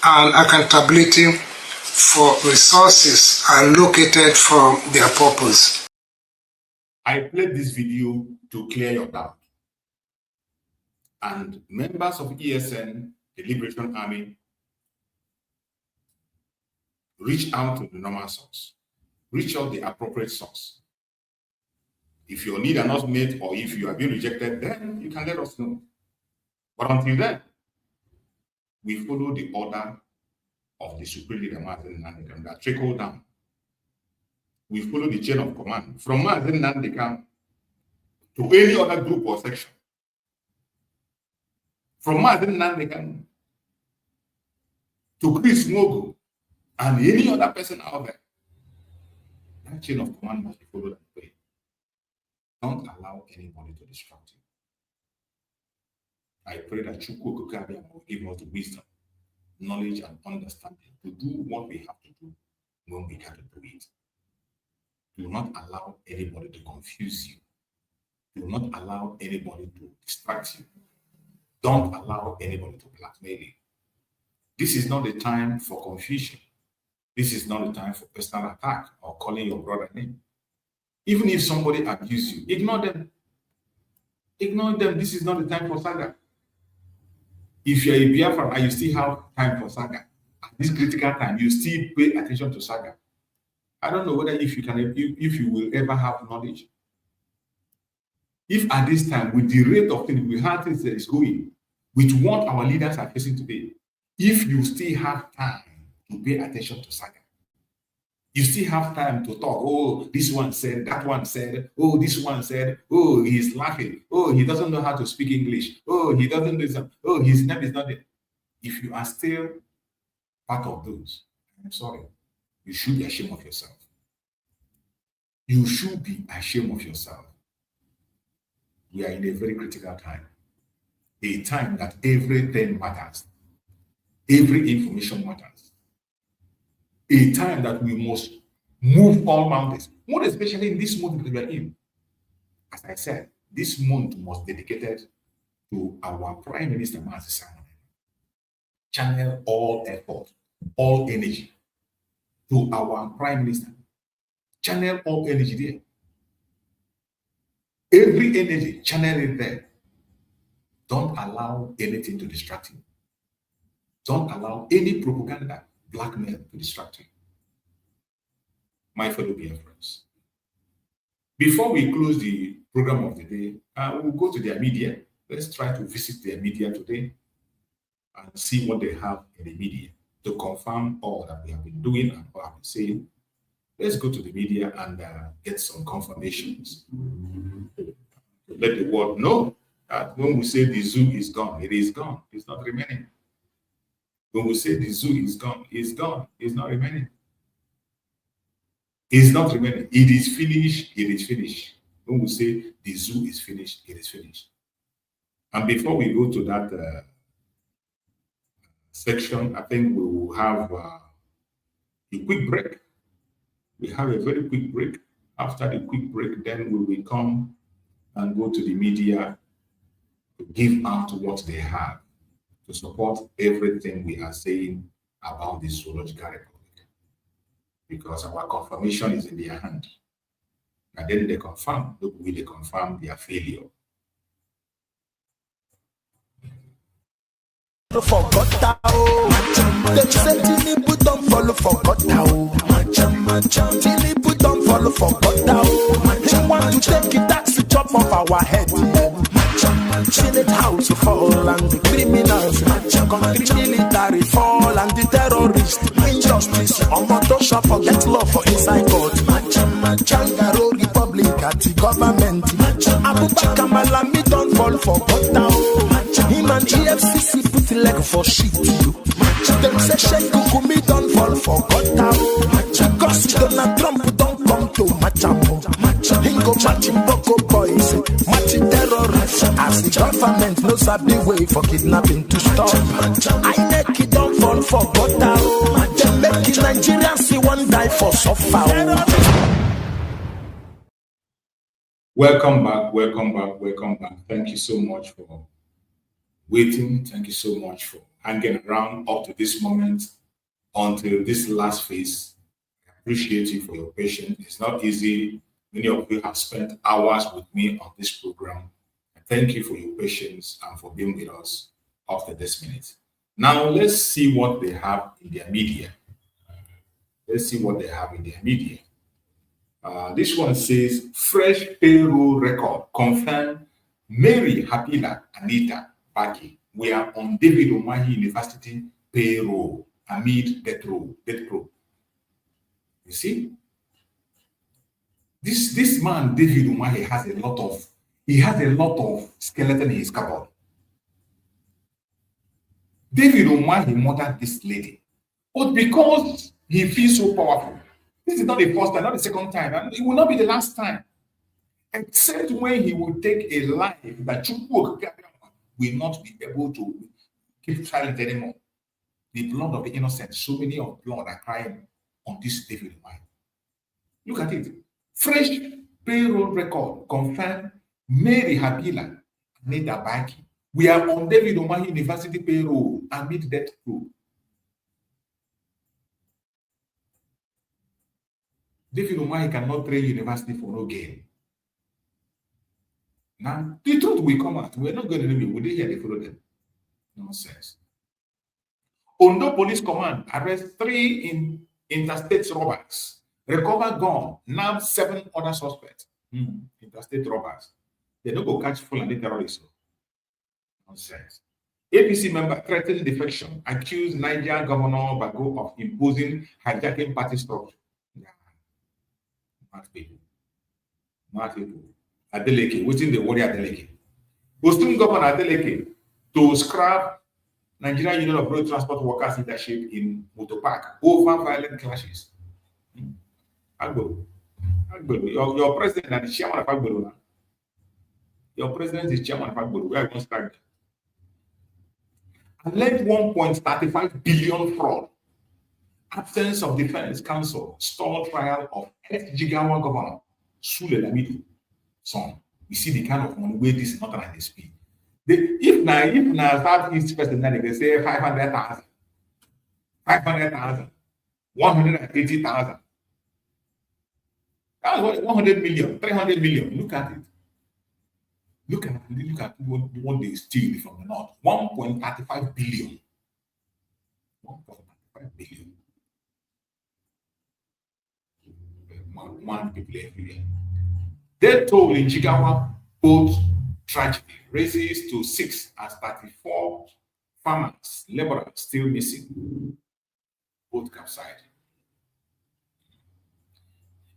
and accountability for resources allocated for their purpose. I played this video to clear your doubt. And members of ESN, the Liberation Army, reach out to the normal source. Reach out the appropriate source. If your need are not met or if you have been rejected, then you can let us know. But until then, we follow the order of the Supreme Leader, Mazi Simon Ekpa, that trickle down. We follow the chain of command from Mazi Simon Ekpa to any other group or section. From Mazi Simon Ekpa to Chris Mogo and any other person out there. That chain of command must be followed and obeyed. Don't allow anybody to distract you. I pray that Chukwu Okokabia will give us the wisdom, knowledge, and understanding to do what we have to do when we can do it. Do not allow anybody to confuse you. Do not allow anybody to distract you. Don't allow anybody to blackmail you. This is not the time for confusion. This is not the time for personal attack or calling your brother name. Even if somebody abuses you, ignore them. Ignore them. This is not the time for saga. If you're a Biafra and you still have time for saga, at this critical time, you still pay attention to saga. I don't know whether if you will ever have knowledge. If at this time, with the rate of things, we have things that is going, with what our leaders are facing today, if you still have time to pay attention to saga, you still have time to talk. Oh, this one said, that one said, oh, this one said, oh, he's laughing. Oh, he doesn't know how to speak English. Oh, he doesn't do something. Oh, his name is not there. If you are still part of those, I'm sorry, you should be ashamed of yourself. You should be ashamed of yourself. We are in a very critical time. A time that everything matters. Every information matters. A time that we must move all mountains. More especially in this month that we are in. As I said, this month was dedicated to our Prime Minister, Mazi Simon Ekpa. Channel all effort, all energy to our Prime Minister. Channel all energy there. Every energy, channel it there. Don't allow anything to distract you. Don't allow any propaganda, blackmail to distract you. My fellow Biafrans. Before we close the program of the day, we'll go to their media. Let's try to visit their media today and see what they have in the media to confirm all that we have been doing and what I've been saying. Let's go to the media and get some confirmations. Let the world know that when we say the zoo is gone, it is gone. It's not remaining. When we say the zoo is gone, it's gone. It's not remaining. It's not remaining. It is finished. It is finished. When we say the zoo is finished, it is finished. And before we go to that section, I think we will have a quick break. We have a very quick break. After the quick break, then we will come and go to the media to give out what they have to support everything we are saying about the Zoological Republic. Because our confirmation is in their hand. And then they confirm, look, will they confirm their failure. For God, they say Tinubu don't follow for God. Tinubu don't follow for God. They want to take it, that's the chop of our head. Senate house fall and the criminals, country military fall and the terrorists, injustice, Omotosha forget law for inside God. Changaro Republic at the government. Abubakar Malami don't fall for God. Him and EFCC put leg for shit. Them say Sheikh Kukumi don't fall for God. Because Donald Trump don't come to Machamo. Hingo matching Boko boys, matching terrorists. As the government knows a big way for kidnapping to stop. I make it don't fall for God. They make it Nigerians see one die for suffer. Welcome back, welcome back, welcome back. Thank you so much for waiting. Thank you so much for hanging around up to this moment until this last phase. I appreciate you for your patience. It's not easy. Many of you have spent hours with me on this program. Thank you for your patience and for being with us up to this minute. Now, let's see what they have in their media. Let's see what they have in their media. This one says, fresh payroll record confirmed Mary Hapila Anita Baki. We are on David Umahi University payroll amid death row. You see? This man, David Umahi, has a lot of skeleton in his cupboard. David Umahi murdered this lady. But because he feels so powerful, this is not the first time, not the second time, and it will not be the last time. Except when he will take a life that Chukwu will not be able to keep silent anymore. The blood of the innocent, so many of blood are crying on this David Umahi. Look at it. Fresh payroll record confirmed Mary Habila Anita Baki. We are on David Umahi University payroll amid death row. David Umahi cannot train university for no gain. Now, the truth will come out. We're not going to leave it. We didn't hear they follow them. Nonsense. Ondo Police Command arrest 3 interstate robbers. Recover gun, now 7 other suspects. Interstate robbers. They don't go catch Fulani terrorists. Nonsense. APC member threatened defection, accused Niger Governor Bago of imposing hijacking party structure. Mad people. Adeleke, waiting the warrior Adeleke. Posting Governor Adeleke to scrap Nigerian Union of Road Transport Workers leadership in Motopark over violent clashes. Agbero. Your president and the chairman of Agbero. Your president is chairman of Agbero. Where are you going to start? Alleged 1.35 billion fraud Absence of defense counsel, stall trial of ex-Jigawa governor, Sule Lamido, son. You see the kind of money where this is not like this speed. If now Southeast person, then they say 500,000, 500,000, 180,000. That's what 100 million, 300 million. Look at it. Look at what they steal from the north. 1.35 billion. 1.35 billion. One people every year. Death toll in Jigawa boat tragedy raises to 6 as 34 farmers, laborers still missing. Both capsized.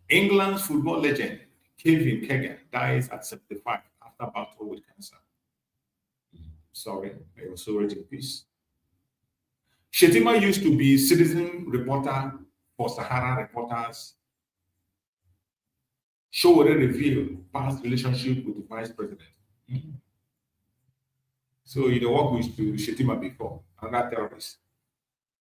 England's football legend Kevin Keegan dies at 75 after battle with cancer. Sorry, I was so rest in peace. Shetima used to be citizen reporter for Sahara Reporters. Showore revealed past relationship with the vice president. So you work with Shetima before, another terrorist.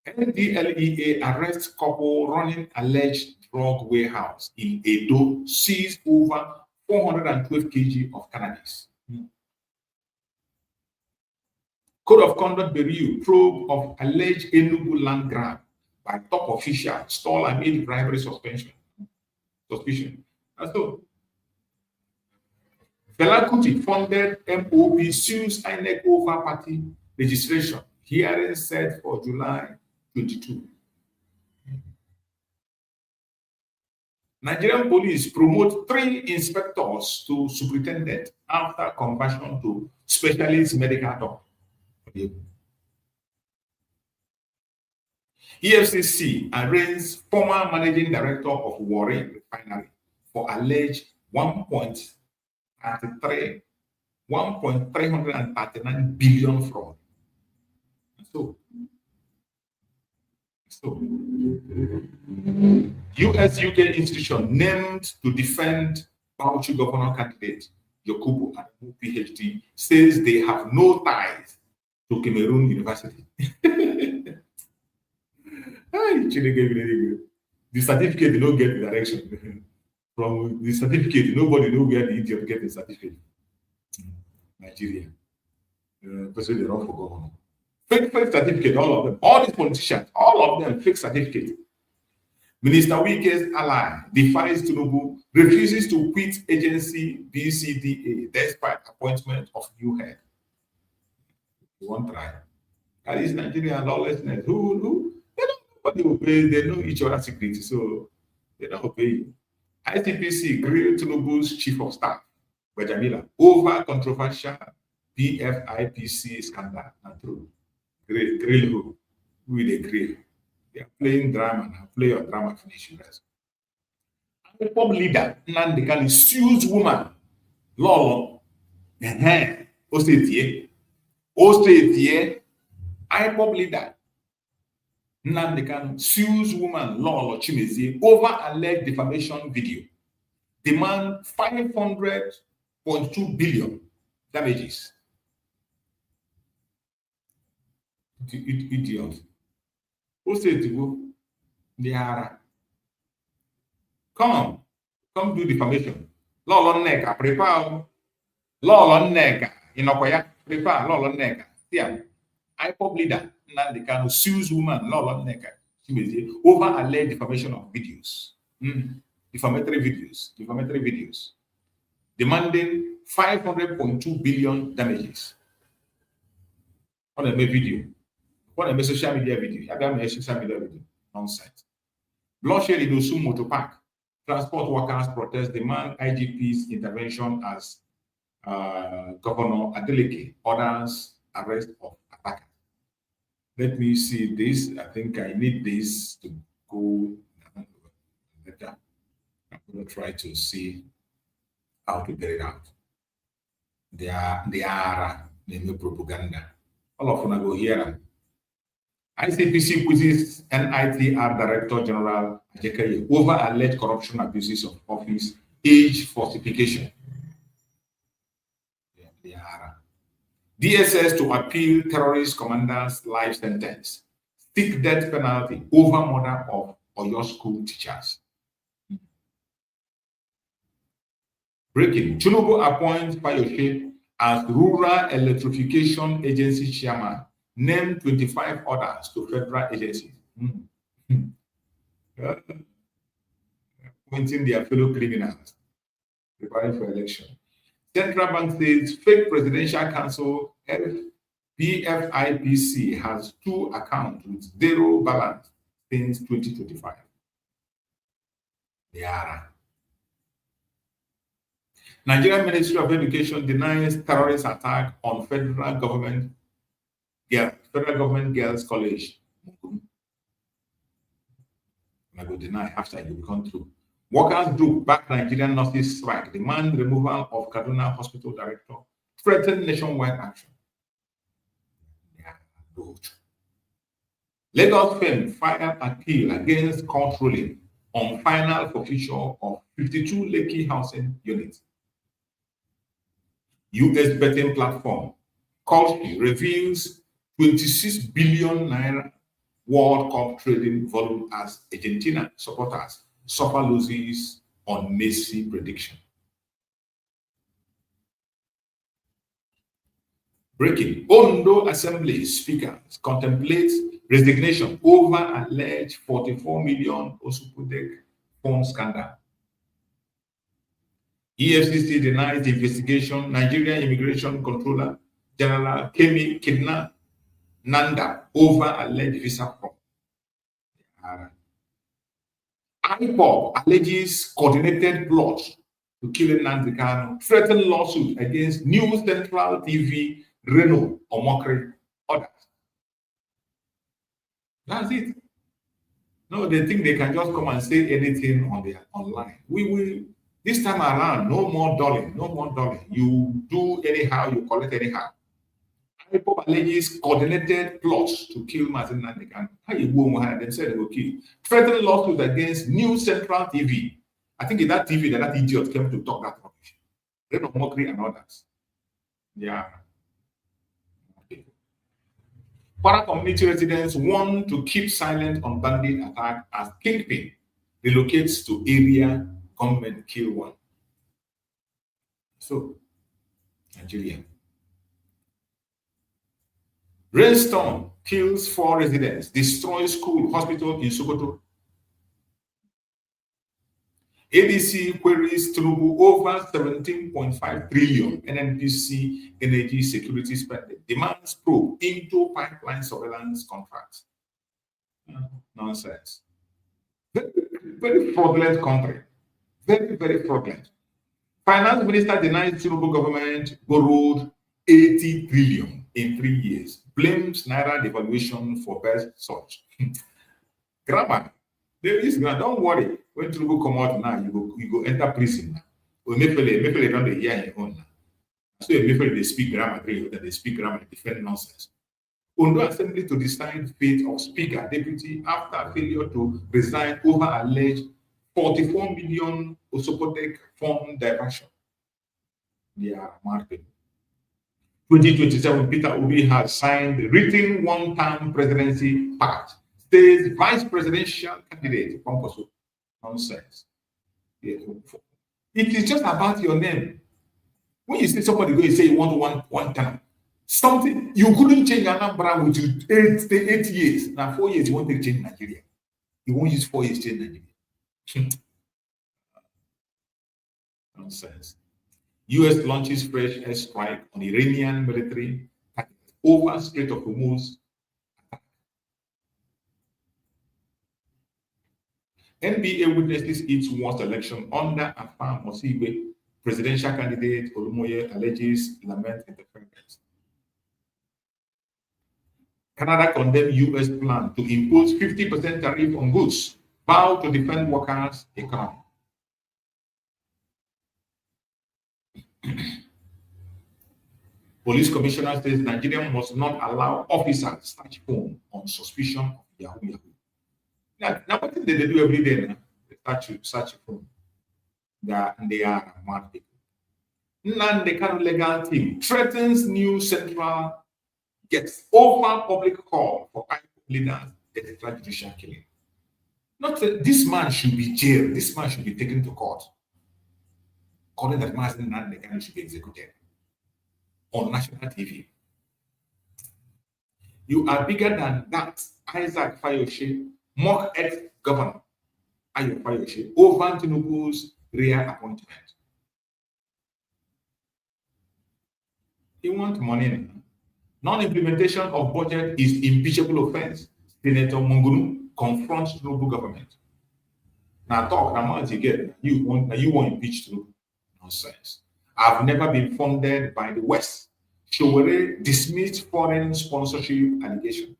NDLEA arrests couple running alleged drug warehouse in Edo, seized over 412 kg of cannabis. Code of Conduct Bureau probe of alleged Enugu land grab by top official, stall amid bribery suspicion. And so, Fela Kuti funded MOB sues INEC over party registration. Hearing set for July 22. Nigerian police promote 3 inspectors to superintendent after conversion to specialist medical doctor. EFCC arraigns former managing director of Warri Refinery for alleged 1.339 billion fraud. So US-UK institution named to defend Bauchi governor candidate Yakubu Adamu, PhD, says they have no ties to Cameroon University. The certificate, they don't get the direction. From the certificate, nobody knows where the idiot get the certificate. Nigeria. Because they run for governor. Fake certificate, all of them. All these politicians, all of them fake certificate. Minister Wike's ally defies Tinubu, refuses to quit agency BCDA despite appointment of new head. You won't try. That is Nigerian lawlessness. Who? They don't know what they obey. They know each other's secrets, so they don't obey you. ICPC grilled Tinubu's chief of staff, Bajamila, over controversial PFIPC scandal. Not true. Grill who? Who will they grill? They are playing drama now. Play your drama, finish your rest. IPOB leader, Nnamdi Kanu, sues woman. Lolo. Ostetie. IPOB leader, Nnamdi Kanu, sues woman Lolo Chimezie over alleged defamation video. Demand 500.2 billion damages. Idiot. Who said to go? They are. Come do defamation. Lolo nega, prepare. Lolo nega, inokoya, prepare. Lolo nega. Yeah. IPOB leader Nnamdi Kanu sues woman Lolo nega over alleged defamation of videos. Defamatory videos. Demanding 500.2 billion damages. On a video. On a social media video. Nonsense. Bloodshed in Osun Motor Park. Transport workers protest demand IGP's intervention as Governor Adeleke orders arrest of attackers. Let me see this. I think I need this to go better. I'm going to try to see how to get it out. They are no propaganda. All of them go here. ICPC quizzes NITR Director General Ajekaye over alleged corruption abuses of office, age falsification. DSS to appeal terrorist commander's life sentence. seek death penalty over murder of Oyo school teachers. Breaking. Tinubu appoints Fayose as Rural Electrification Agency Chairman. Name 25 orders to federal agencies. Appointing their fellow criminals. Preparing for election. Central Bank says fake presidential council BFIPC has 2 accounts with 0 balance since 2025. Nigerian Ministry of Education denies terrorist attack on federal government girls college. I will deny after you become true. Workers group back Nigerian nurses strike, demand removal of Kaduna Hospital Director, threaten nationwide action. Lagos firm filed appeal against court ruling on final forfeiture of 52 Lekki housing units. US betting platform Kalshi reveals 26 billion naira World Cup trading volume as Argentina supporters suffer losses on Messi prediction. Breaking. Ondo Assembly speakers contemplates resignation over alleged 44 million Osupudek phone scandal. EFCC denies the investigation. Nigerian Immigration Controller General Kemi Kidna Nanda over alleged visa fraud. IPOB alleges coordinated plot to kill Nnamdi Kanu, threatened lawsuit against New Central TV Reno Omokri orders. That's it. No, they think they can just come and say anything on their online. We will this time around, no more dulling, no more dulling. You do anyhow, you collect anyhow. IPOB alleges coordinated plots to kill Mazi Nnamdi Kanu. How you go and then said they will kill. Threatened lawsuit against New Central TV. I think in that TV that idiot came to talk that rubbish. Reno Omokri and others. Yeah. Para community residents want to keep silent on bandit attack as Kingpin relocates to area government kill one. So, Nigeria. Rainstorm kills 4 residents, destroys school, hospital in Sokoto. ADC queries Tinubu over 17.5 trillion NNPC energy security spending, demands probe into pipeline surveillance contracts. Nonsense. Very, very fraudulent country. Very, very fraudulent. Finance minister denies Tinubu government borrowed 80 trillion in 3 years. Blames Naira devaluation for best search. Grammar. There is grammar. Don't worry. When Tinubu come out now, you go enter prison. Mefele don't they hear your own. So Mefele they speak grammar, they speak grammar, defend nonsense. Ondo Assembly to decide fate of Speaker Deputy after failure to resign over alleged 44 million Osopotec fund diversion. They are marketing. 2027, Peter Obi has signed the written one-term presidency pact. Stays vice presidential candidate. Nonsense. It is just about your name. When you see somebody go, you say you want one term. Something you couldn't change Anambra with 8 years. Now 4 years you want to change Nigeria. You won't use 4 years to change Nigeria. Nonsense. US launches fresh airstrike on Iranian military over Strait of Hormuz. NBA witnesses its worst election under Afam Osibe. Presidential candidate Olumoye alleges lament interference. Canada condemned US plan to impose 50% tariff on goods, vow to defend workers' economy. Police commissioner says Nigeria must not allow officers to search phone on suspicion of Yahoo. Now what did they do every day now? They search phone. They are mad people. Nnamdi Kanu legal team threatens new central gets over public call for IPOB leaders extrajudicial killing. Not that this man should be jailed, this man should be taken to court. Calling that Mazi Simon Ekpa should be executed on national TV. You are bigger than that. Isaac Fayoshe, mock ex-governor Ayo Fayoshe, over Tinubu's rear appointment. He wants money now. Non-implementation of budget is impeachable offense. Senator Mongunu confronts Tinubu government. Now talk, now once you get, you want impeach Tinubu. Nonsense. I've never been funded by the West. Showere dismissed foreign sponsorship allegation.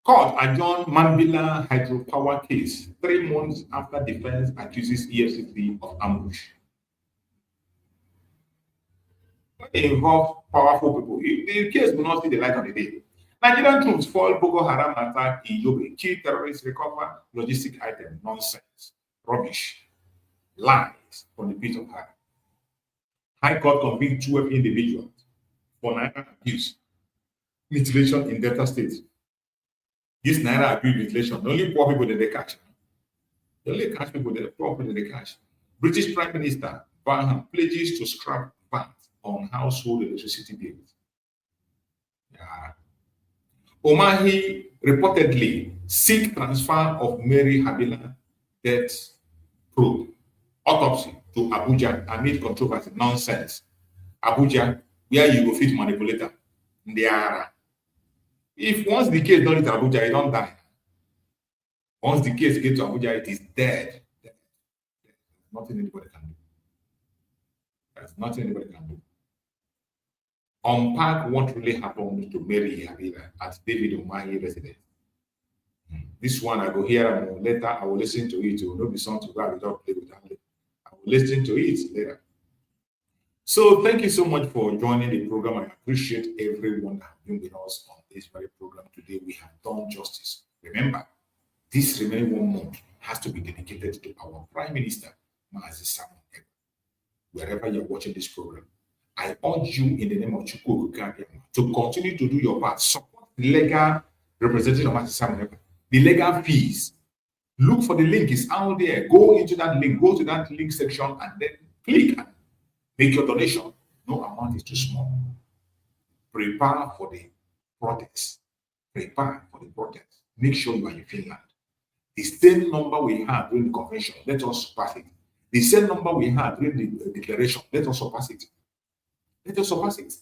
Court adjourned Mambila hydropower case 3 months after defense accuses EFCC of ambush. It involved powerful people. The case will not see the light of the day. Nigerian troops foil Boko Haram attack in Yobe. Key terrorists recover logistic item. Nonsense. Rubbish. Lies from the pit of hell. High Court convict 12 individuals for Naira abuse, mutilation in Delta State. This Naira abuse mutilation, the only poor people that they catch. The only catch people that the poor people that they catch. British Prime Minister Barham pledges to scrap VAT on household electricity bills. Yeah. Omahi reportedly seek transfer of Mary Habila death probe autopsy to Abuja amid controversy. Nonsense. Abuja, where you go fit manipulator. If once the case don't reach Abuja, you don't die. Once the case gets to Abuja, it is dead. There's nothing anybody can do. There's nothing anybody can do. Unpack what really happened to Mary Habila at David Umahi residence. This one I go hear and later I will listen to it. It will not be something where I will play with that. I will listen to it later. So thank you so much for joining the program. I appreciate everyone that has been with us on this very program today. We have done justice. Remember, this remaining 1 month has to be dedicated to our Prime Minister, Mazi Simon Ekpa. Wherever you're watching this program, I urge you in the name of Chukwu to continue to do your part. Support the legal representation of Mazi Simon Ekpa. The legal fees. Look for the link, it's out there. Go into that link, go to that link section and then click and make your donation. No amount is too small. Prepare for the protest. Prepare for the protest. Make sure you are in Finland. The same number we had during the convention, let us surpass it. The same number we had during the declaration, let us surpass it. Let us surpass it.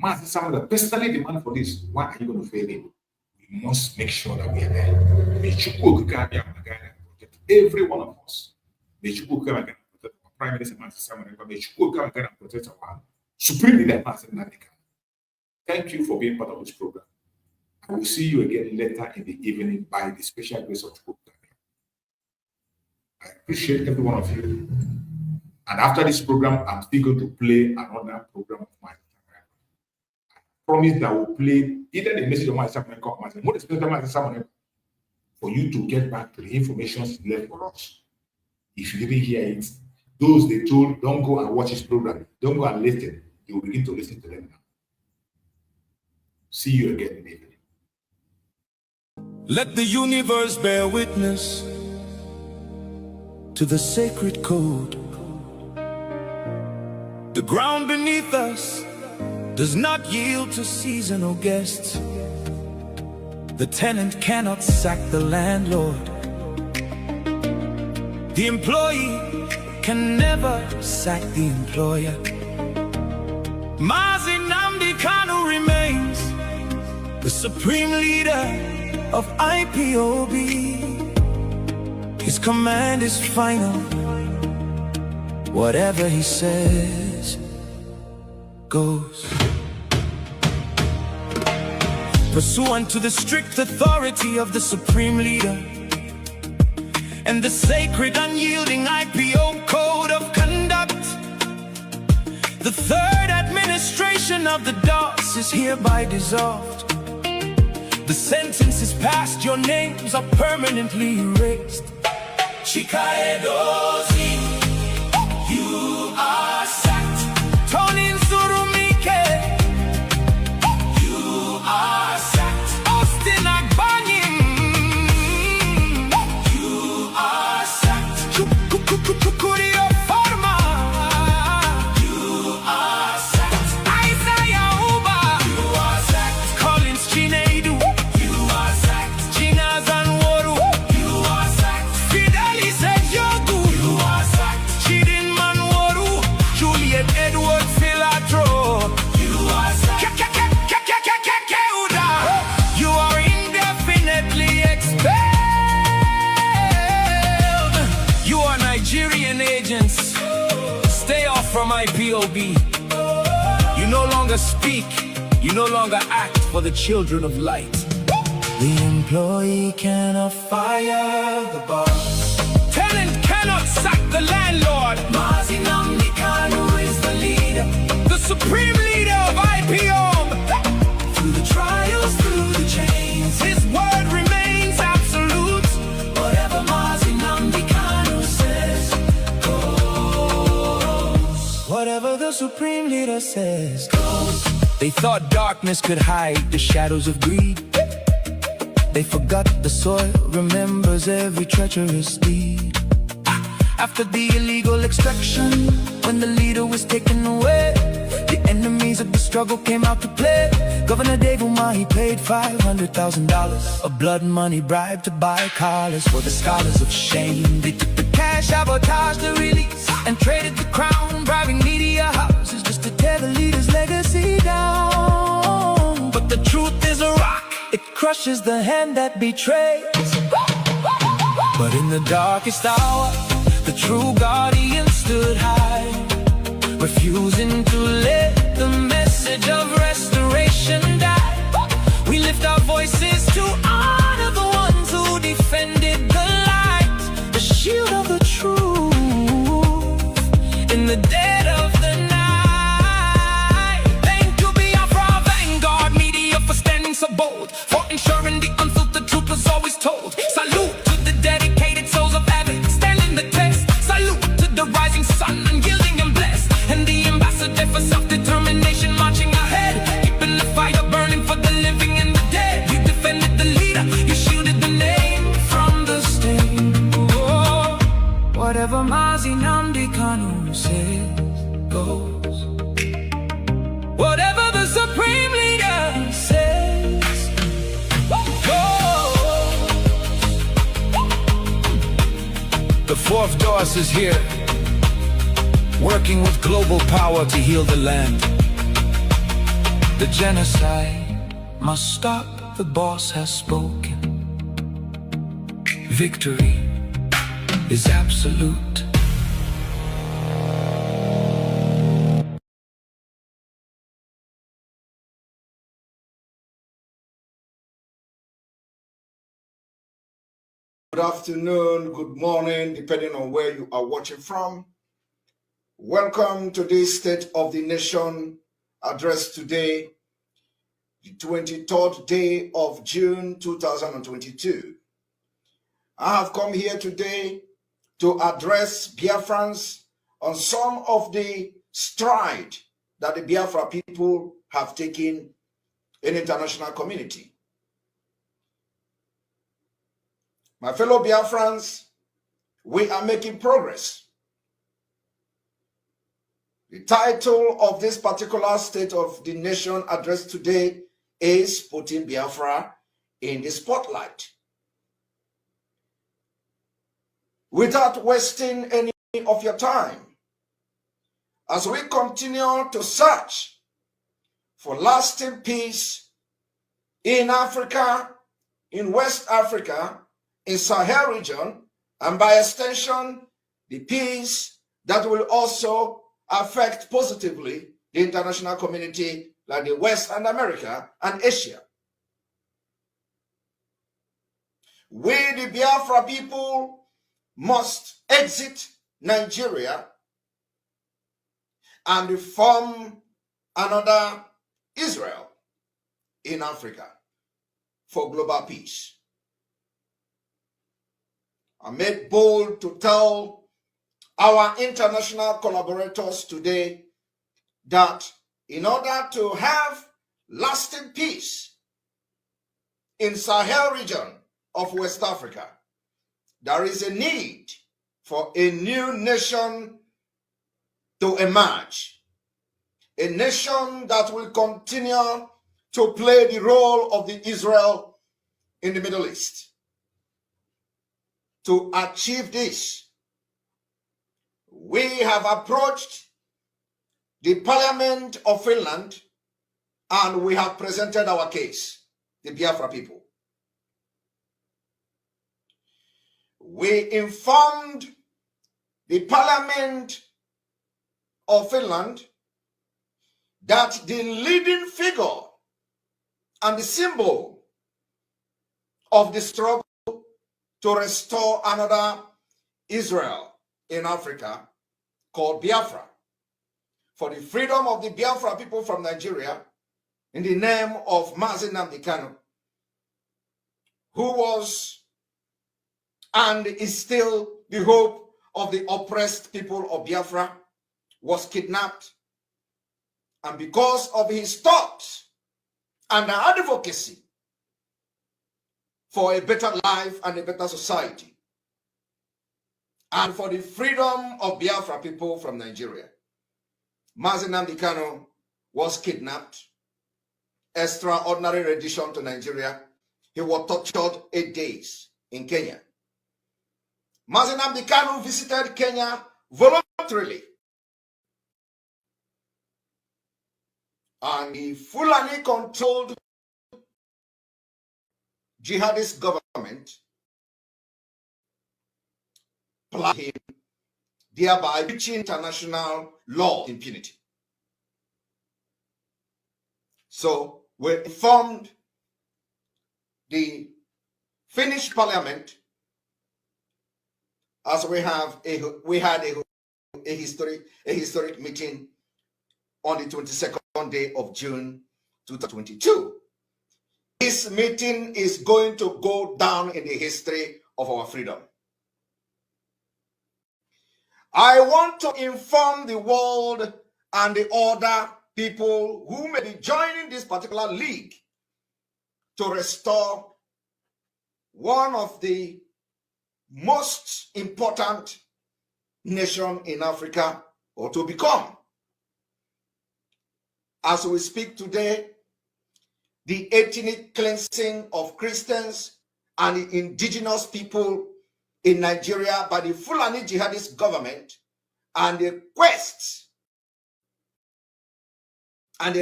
Mazi Simon personally demand for this. Why are you going to fail him? We must make sure that we are there. May Chukwu protect every one of us. May Chukwu protect our Prime Minister Mazi Simon Ekpa. May Chukwu protect our Supreme Leader Mazi Simon Ekpa. Thank you for being part of this program. I will see you again later in the evening by the special grace of Chukwu. I appreciate every one of you. And after this program, I'm still going to play another program of mine. I promise that I will play either the message of Mazi Simon Ekpa or more especially Mazi Simon Ekpa for you to get back to the information left for us. If you didn't hear it, those they told, don't go and watch this program. Don't go and listen. You will begin to listen to them now. See you again in the evening. Let the universe bear witness to the sacred code. The ground beneath us does not yield to seasonal guests. The tenant cannot sack the landlord. The employee can never sack the employer. Mazi Nnamdi Kanu remains the supreme leader of IPOB. His command is final. Whatever he says goes. Pursuant to the strict authority of the supreme leader and the sacred unyielding IPO code of conduct, the third administration of the DOS is hereby dissolved. The sentence is passed, your names are permanently erased. Chikaedozi, you are sacked. Tony Nzurumike, you are sacked. IPOB. You no longer speak, you no longer act for the children of light. The employee cannot fire the boss. Tenant cannot sack the landlord. Mazi is the leader, the supreme leader of IPOB. Through the trials, through the chains, his word remains absolute. Whatever Mazi says goes. Whatever the supreme leader says goes. They thought darkness could hide the shadows of greed. They forgot the soil remembers every treacherous deed. After the illegal extraction, when the leader was taken away, the enemies of the struggle came out to play. Governor Dave Umahi paid $500,000, a blood money bribe to buy collars for the scholars of shame. They took the cash, sabotaged the release, and traded the crown, bribing media houses just to tear the leader's legacy down. But the truth is a rock, it crushes the hand that betrays. But in the darkest hour, the true guardian stood high, refusing to let the message of restoration die. We lift our voices to honor the ones who defended the light, the shield of the truth in the dead of the night. Thank you, Biafra Vanguard Media, for standing so bold, for ensuring the unfiltered truth was always told. Salute to the dedicated souls of Advocacy, standing the test. Salute to the rising sun, unyielding and blessed, and the ambassador for self-determination marching ahead, keeping the fire burning for the living and the dead. You defended the leader, you shielded the name from the stain. Oh, whatever Mazi says goes. Whatever the supreme leader says goes. The fourth Doris is here, working with global power to heal the land. The genocide must stop, the boss has spoken. Victory is absolute. Good afternoon, good morning, depending on where you are watching from. Welcome to this State of the Nation address today, the 23rd day of June 2022. I have come here today to address Biafrans on some of the stride that the Biafra people have taken in international community. My fellow Biafrans, we are making progress. The title of this particular State of the Nation address today is putting Biafra in the spotlight. Without wasting any of your time, as we continue to search for lasting peace in Africa, in West Africa, in Sahel region, and by extension, the peace that will also affect positively the international community like the West and America and Asia. We, the Biafra people, must exit Nigeria and form another Israel in Africa for global peace. I made bold to tell our international collaborators today that in order to have lasting peace in Sahel region of West Africa, there is a need for a new nation to emerge, a nation that will continue to play the role of the Israel in the Middle East. To achieve this, we have approached the Parliament of Finland and we have presented our case, the Biafra people. We informed the Parliament of Finland that the leading figure and the symbol of the struggle to restore another Israel in Africa, called Biafra, for the freedom of the Biafra people from Nigeria, in the name of Mazi Simon Ekpa, who was and is still the hope of the oppressed people of Biafra, was kidnapped. And because of his thoughts and advocacy for a better life and a better society, and for the freedom of Biafra people from Nigeria, Mazi Simon Ekpa was kidnapped. Extraordinary rendition to Nigeria. He was tortured 8 days in Kenya. Mazi Simon Ekpa visited Kenya voluntarily. And the Fulani-controlled jihadist government planned him, thereby breaching international law impunity. So we informed the Finnish parliament, as we had a historic meeting on the 22nd day of June 2022. This meeting is going to go down in the history of our freedom. I want to inform the world and the other people who may be joining this particular league to restore one of the most important nations in Africa, or to become. As we speak today, the ethnic cleansing of Christians and the indigenous people in Nigeria by the Fulani jihadist government, and the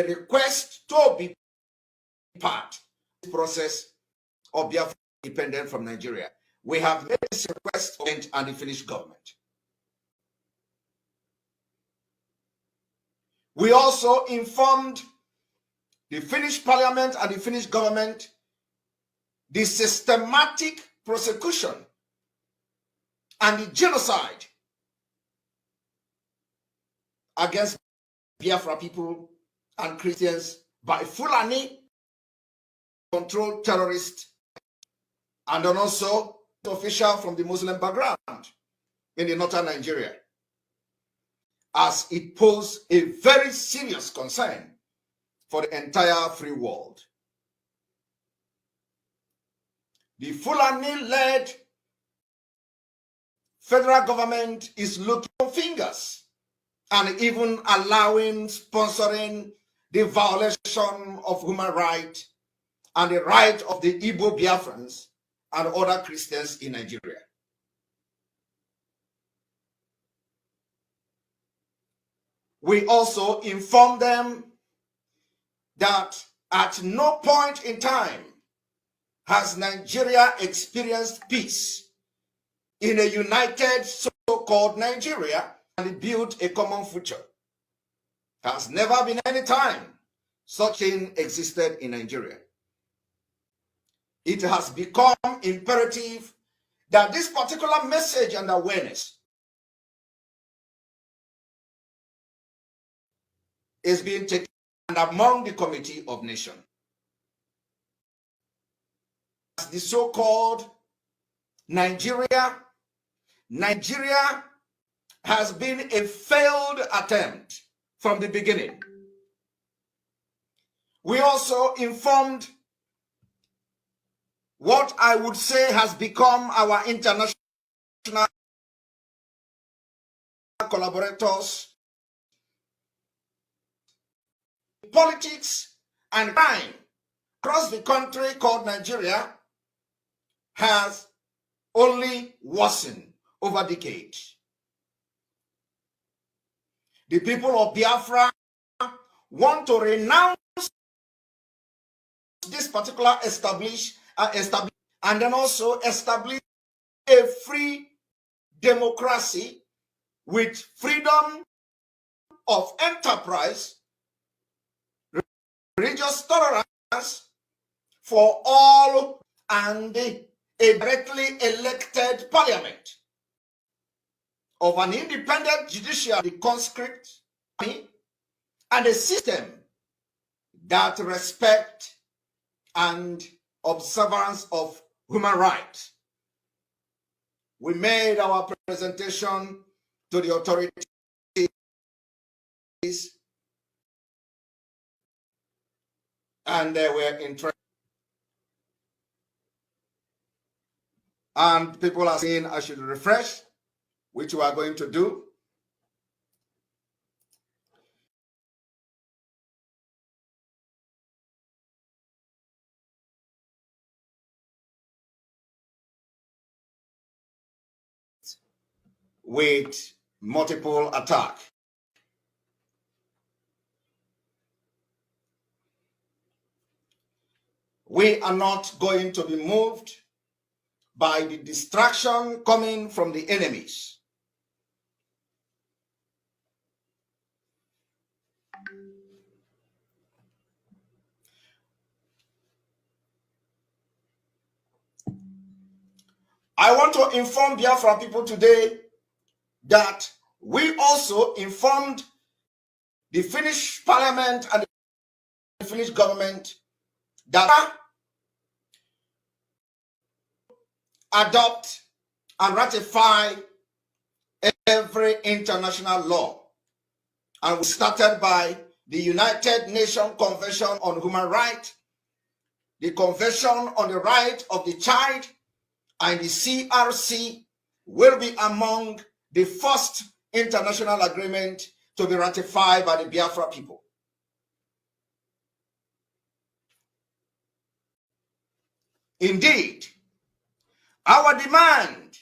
request to be part of the process of Biafra independent from Nigeria. We have made this request and the Finnish government. We also informed the Finnish parliament and the Finnish government the systematic prosecution and the genocide against Biafra people and Christians by Fulani controlled terrorists, and then also official from the Muslim background in the northern Nigeria, as it posed a very serious concern for the entire free world. The Fulani-led federal government is looking fingers and even allowing, sponsoring the violation of human rights and the right of the Igbo Biafrans and other Christians in Nigeria. We also inform them that at no point in time has Nigeria experienced peace in a united so-called Nigeria and built a common future. There has never been any time such thing existed in Nigeria. It has become imperative that this particular message and awareness is being taken among the Committee of Nations. As the so-called Nigeria has been a failed attempt from the beginning. We also informed what I would say has become our international collaborators. Politics and crime across the country called Nigeria has only worsened over decades. The people of Biafra want to renounce this particular and then also establish a free democracy with freedom of enterprise, religious tolerance for all, and a directly elected parliament of an independent judiciary, conscript army, and a system that respect and observance of human rights. We made our presentation to the authorities, and they were interested. And people are saying I should refresh, which we are going to do. With multiple attack. We are not going to be moved by the distraction coming from the enemies. I want to inform Biafra people today that we also informed the Finnish parliament and the Finnish government that adopt and ratify every international law. And we started by the United Nations Convention on Human Rights, the Convention on the Right of the Child, and the CRC will be among the first international agreement to be ratified by the Biafra people. Indeed, our demand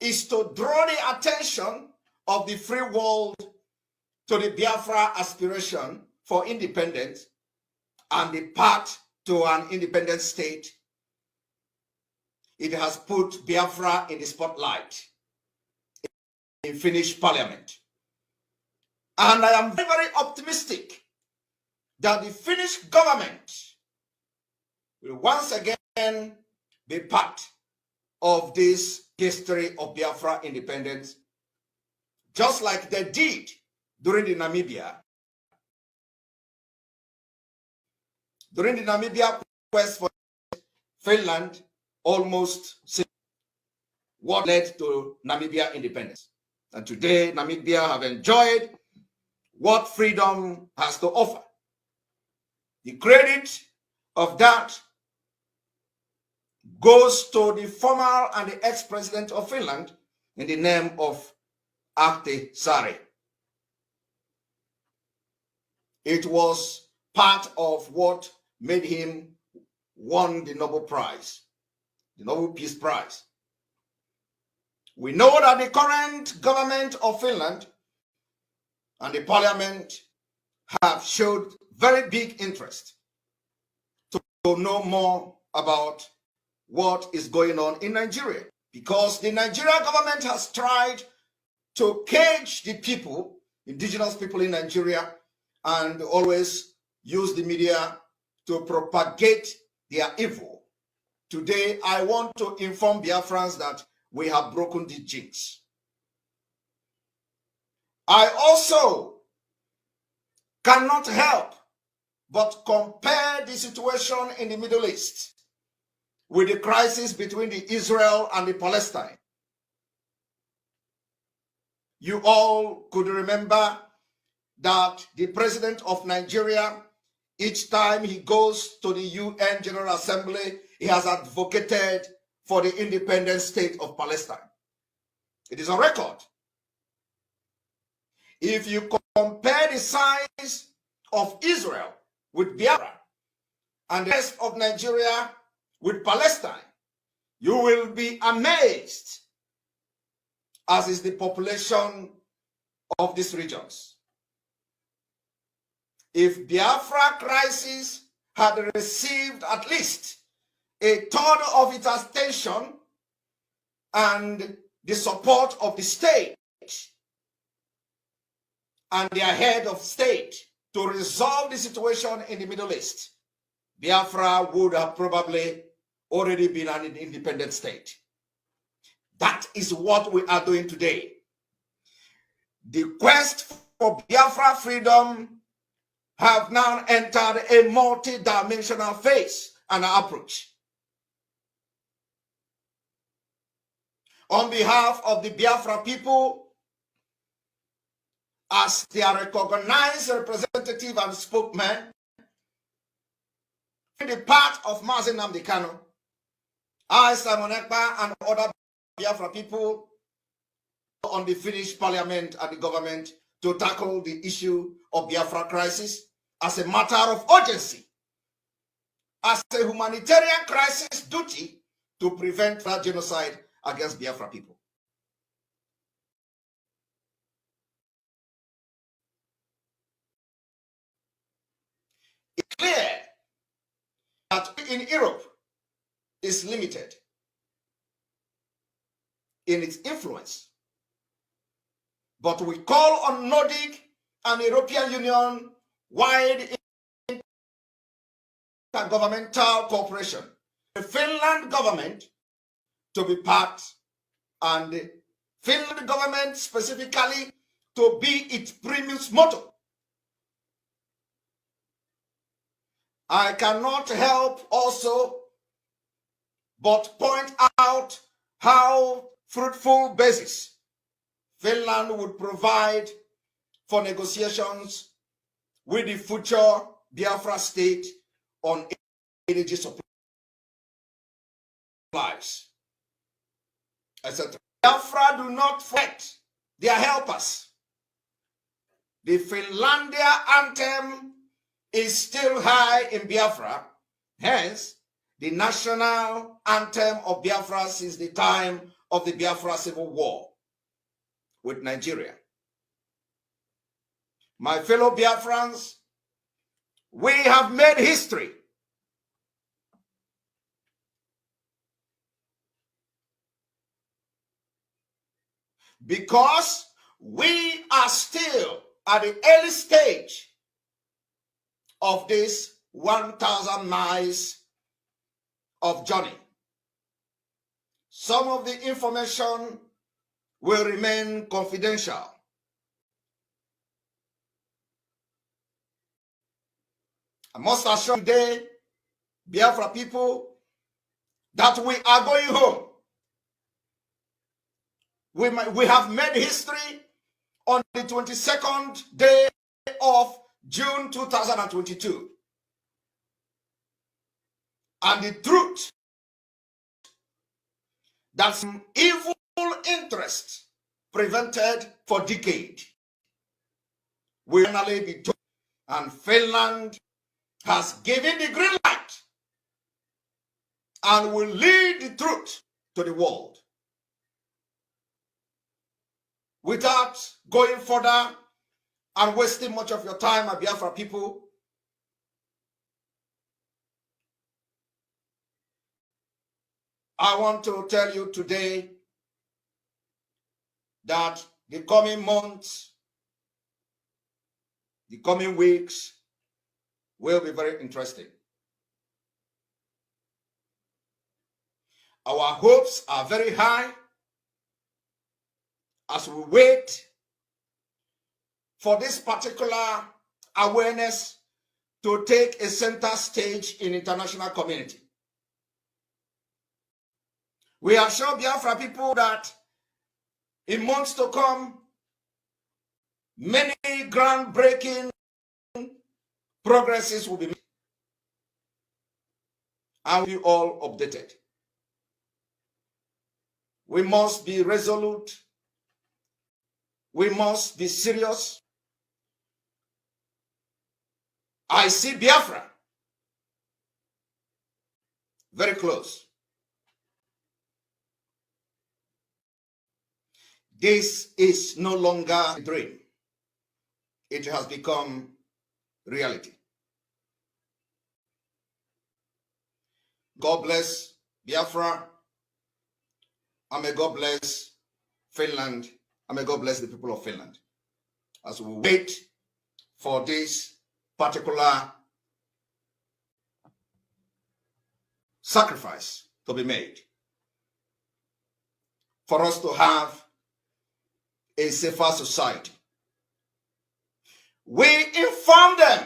is to draw the attention of the free world to the Biafra aspiration for independence and the path to an independent state. It has put Biafra in the spotlight in Finnish parliament. And I am very, very optimistic that the Finnish government will once again be part of this history of Biafra independence, just like they did during the Namibia. During the Namibia quest for Finland, almost what led to Namibia independence. And today, Namibia have enjoyed what freedom has to offer. The credit of that goes to the former and the ex-president of Finland in the name of Ahtisaari. It was part of what made him won the Nobel Prize, the Nobel Peace Prize. We know that the current government of Finland and the parliament have showed very big interest to know more about what is going on in Nigeria, because the Nigerian government has tried to cage the people, indigenous people in Nigeria, and always use the media to propagate their evil. Today, I want to inform Biafrans that we have broken the jinx. I also cannot help but compare the situation in the Middle East with the crisis between the Israel and the Palestine. You all could remember that the president of Nigeria, each time he goes to the UN General Assembly, he has advocated for the independent state of Palestine. It is on record. If you compare the size of Israel with Biafra and the rest of Nigeria with Palestine, you will be amazed, as is the population of these regions. If Biafra crisis had received at least a third of its attention and the support of the state, and their head of state to resolve the situation in the Middle East, Biafra would have probably already been an independent state. That is what we are doing today. The quest for Biafra freedom have now entered a multi-dimensional phase and approach. On behalf of the Biafra people, as their recognized representative and spokesman, in the part of Mazi Simon Ekpa, I, Simon Ekpa, and other Biafra people on the Finnish parliament and the government to tackle the issue of Biafra crisis as a matter of urgency, as a humanitarian crisis duty to prevent that genocide against Biafra people. It's clear that in Europe is limited in its influence, but we call on Nordic and European Union wide intergovernmental cooperation, the Finland government to be part, and the Finland government specifically to be its primus motor. I cannot help also but point out how fruitful basis Finland would provide for negotiations with the future Biafra state on energy supplies, etc. Biafra do not forget their helpers. The Finlandia anthem is still high in Biafra, hence the national anthem of Biafra since the time of the Biafra Civil War with Nigeria. My fellow Biafrans, we have made history. Because we are still at the early stage of this 1,000 miles of journey. Some of the information will remain confidential. I must assure today, Biafra people, that we are going home. We have made history on the 22nd day of June 2022. And the truth that some evil interest prevented for decades will finally be told, and Finland has given the green light and will lead the truth to the world. Without going further and wasting much of your time, my Biafra people, I want to tell you today that the coming months, the coming weeks will be very interesting. Our hopes are very high as we wait for this particular awareness to take a center stage in international community. We assure Biafra people that in months to come, many groundbreaking progresses will be made and we all updated. We must be resolute. We must be serious. I see Biafra very close. This is no longer a dream. It has become reality. God bless Biafra, and may God bless Finland, and may God bless the people of Finland. as we wait for this particular sacrifice to be made for us to have a safer society. We inform them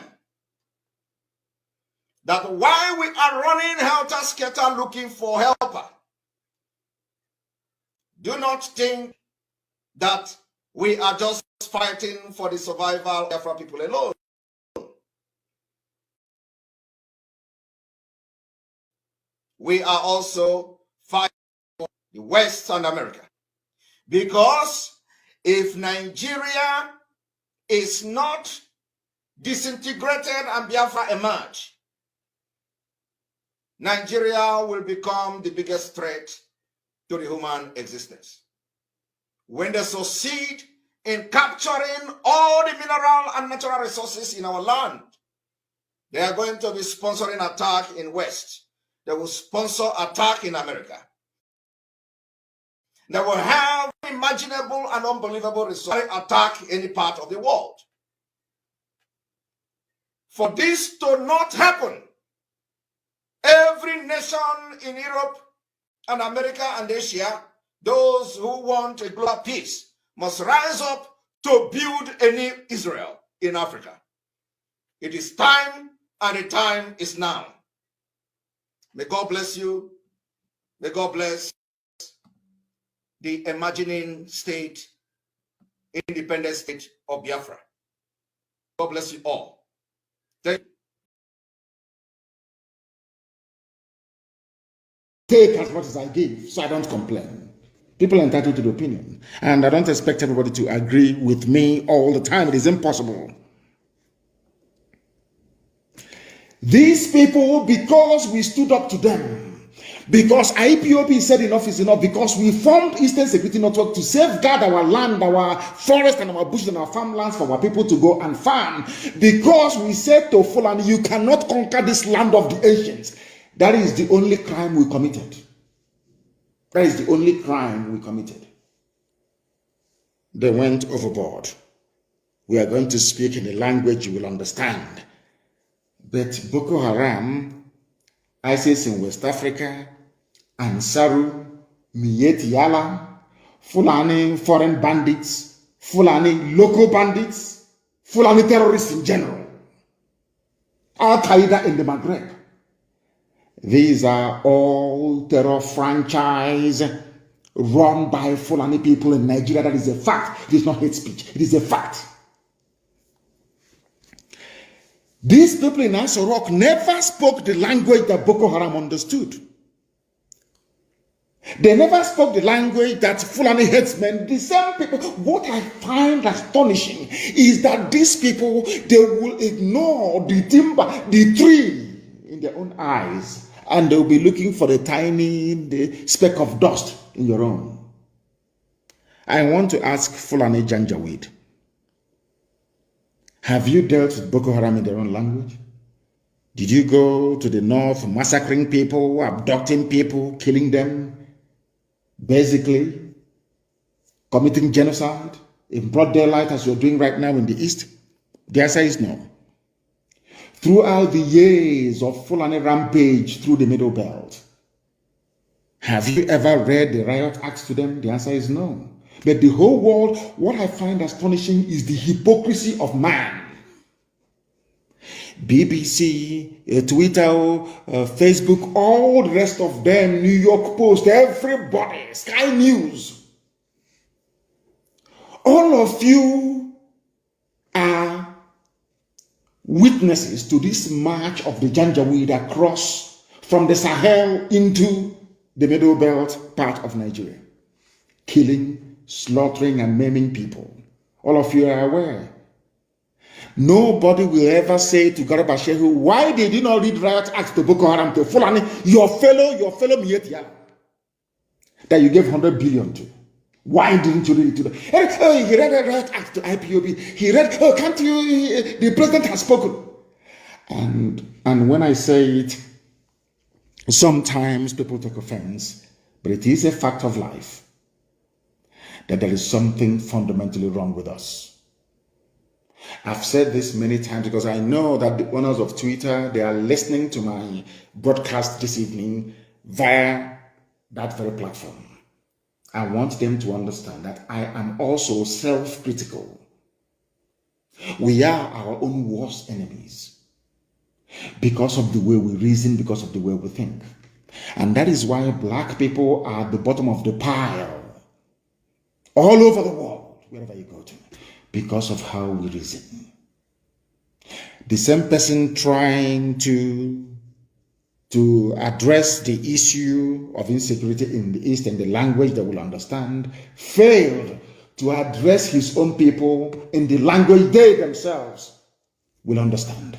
that while we are running helter-skelter looking for helper, do not think that we are just fighting for the survival of Biafra people alone. We are also fighting for the West and America. Because if Nigeria is not disintegrated and Biafra emerge, Nigeria will become the biggest threat to the human existence. When they succeed in capturing all the mineral and natural resources in our land, they are going to be sponsoring attack in West. They will sponsor attack in America. They will have unimaginable and unbelievable resources to attack any part of the world. For this to not happen, every nation in Europe and America and Asia, those who want a global peace, must rise up to build a new Israel in Africa. It is time, and the time is now. May God bless you. May God bless the imagining state, independent state of Biafra. God bless you all. Thank you. Take as much as I give, so I don't complain. People are entitled to the opinion. And I don't expect everybody to agree with me all the time. It is impossible. These people, because we stood up to them, because IPOB said enough is enough, because we formed Eastern Security Network to safeguard our land, our forest and our bushes and our farmlands for our people to go and farm, because we said to Fulani, you cannot conquer this land of the ancients. That is the only crime we committed. That is the only crime we committed. They went overboard. We are going to speak in a language you will understand. But Boko Haram, ISIS in West Africa, Ansaru, Miyetti Yala, Fulani foreign bandits, Fulani local bandits, Fulani terrorists in general, Al-Qaeda in the Maghreb. These are all terror franchise run by Fulani people in Nigeria. That is a fact. It is not hate speech. It is a fact. These people in Aso Rock never spoke the language that Boko Haram understood. They never spoke the language that Fulani headsmen, the same people. What I find astonishing is that these people, they will ignore the timber, the tree in their own eyes, and they'll be looking for the tiny speck of dust in your own. I want to ask Fulani Janjaweed, have you dealt with Boko Haram in their own language? Did you go to the north massacring people, abducting people, killing them, basically committing genocide in broad daylight as you're doing right now in the east? The answer is no. Throughout the years of Fulani rampage through the Middle Belt, have you ever read the riot acts to them? The answer is no. But the whole world, what I find astonishing is the hypocrisy of man. BBC, Twitter, Facebook, all the rest of them, New York Post, everybody, Sky News. All of you are witnesses to this march of the Janjaweed across from the Sahel into the Middle Belt part of Nigeria, killing, slaughtering, and maiming people. All of you are aware. Nobody will ever say to Garba Shehu, why did you not read riot acts to Boko Haram, to Fulani, your fellow Miyetti Yala, that you gave 100 billion to? Why didn't you read it to them? Oh, he read a riot act to IPOB. He read, oh, can't you, the president has spoken. And when I say it, sometimes people take offense, but it is a fact of life that there is something fundamentally wrong with us. I've said this many times because I know that the owners of Twitter, they are listening to my broadcast this evening via that very platform. I want them to understand that I am also self-critical. We are our own worst enemies because of the way we reason, because of the way we think. And that is why black people are at the bottom of the pile all over the world, wherever you go to, because of how we reason. The same person trying to address the issue of insecurity in the East in the language they will understand failed to address his own people in the language they themselves will understand.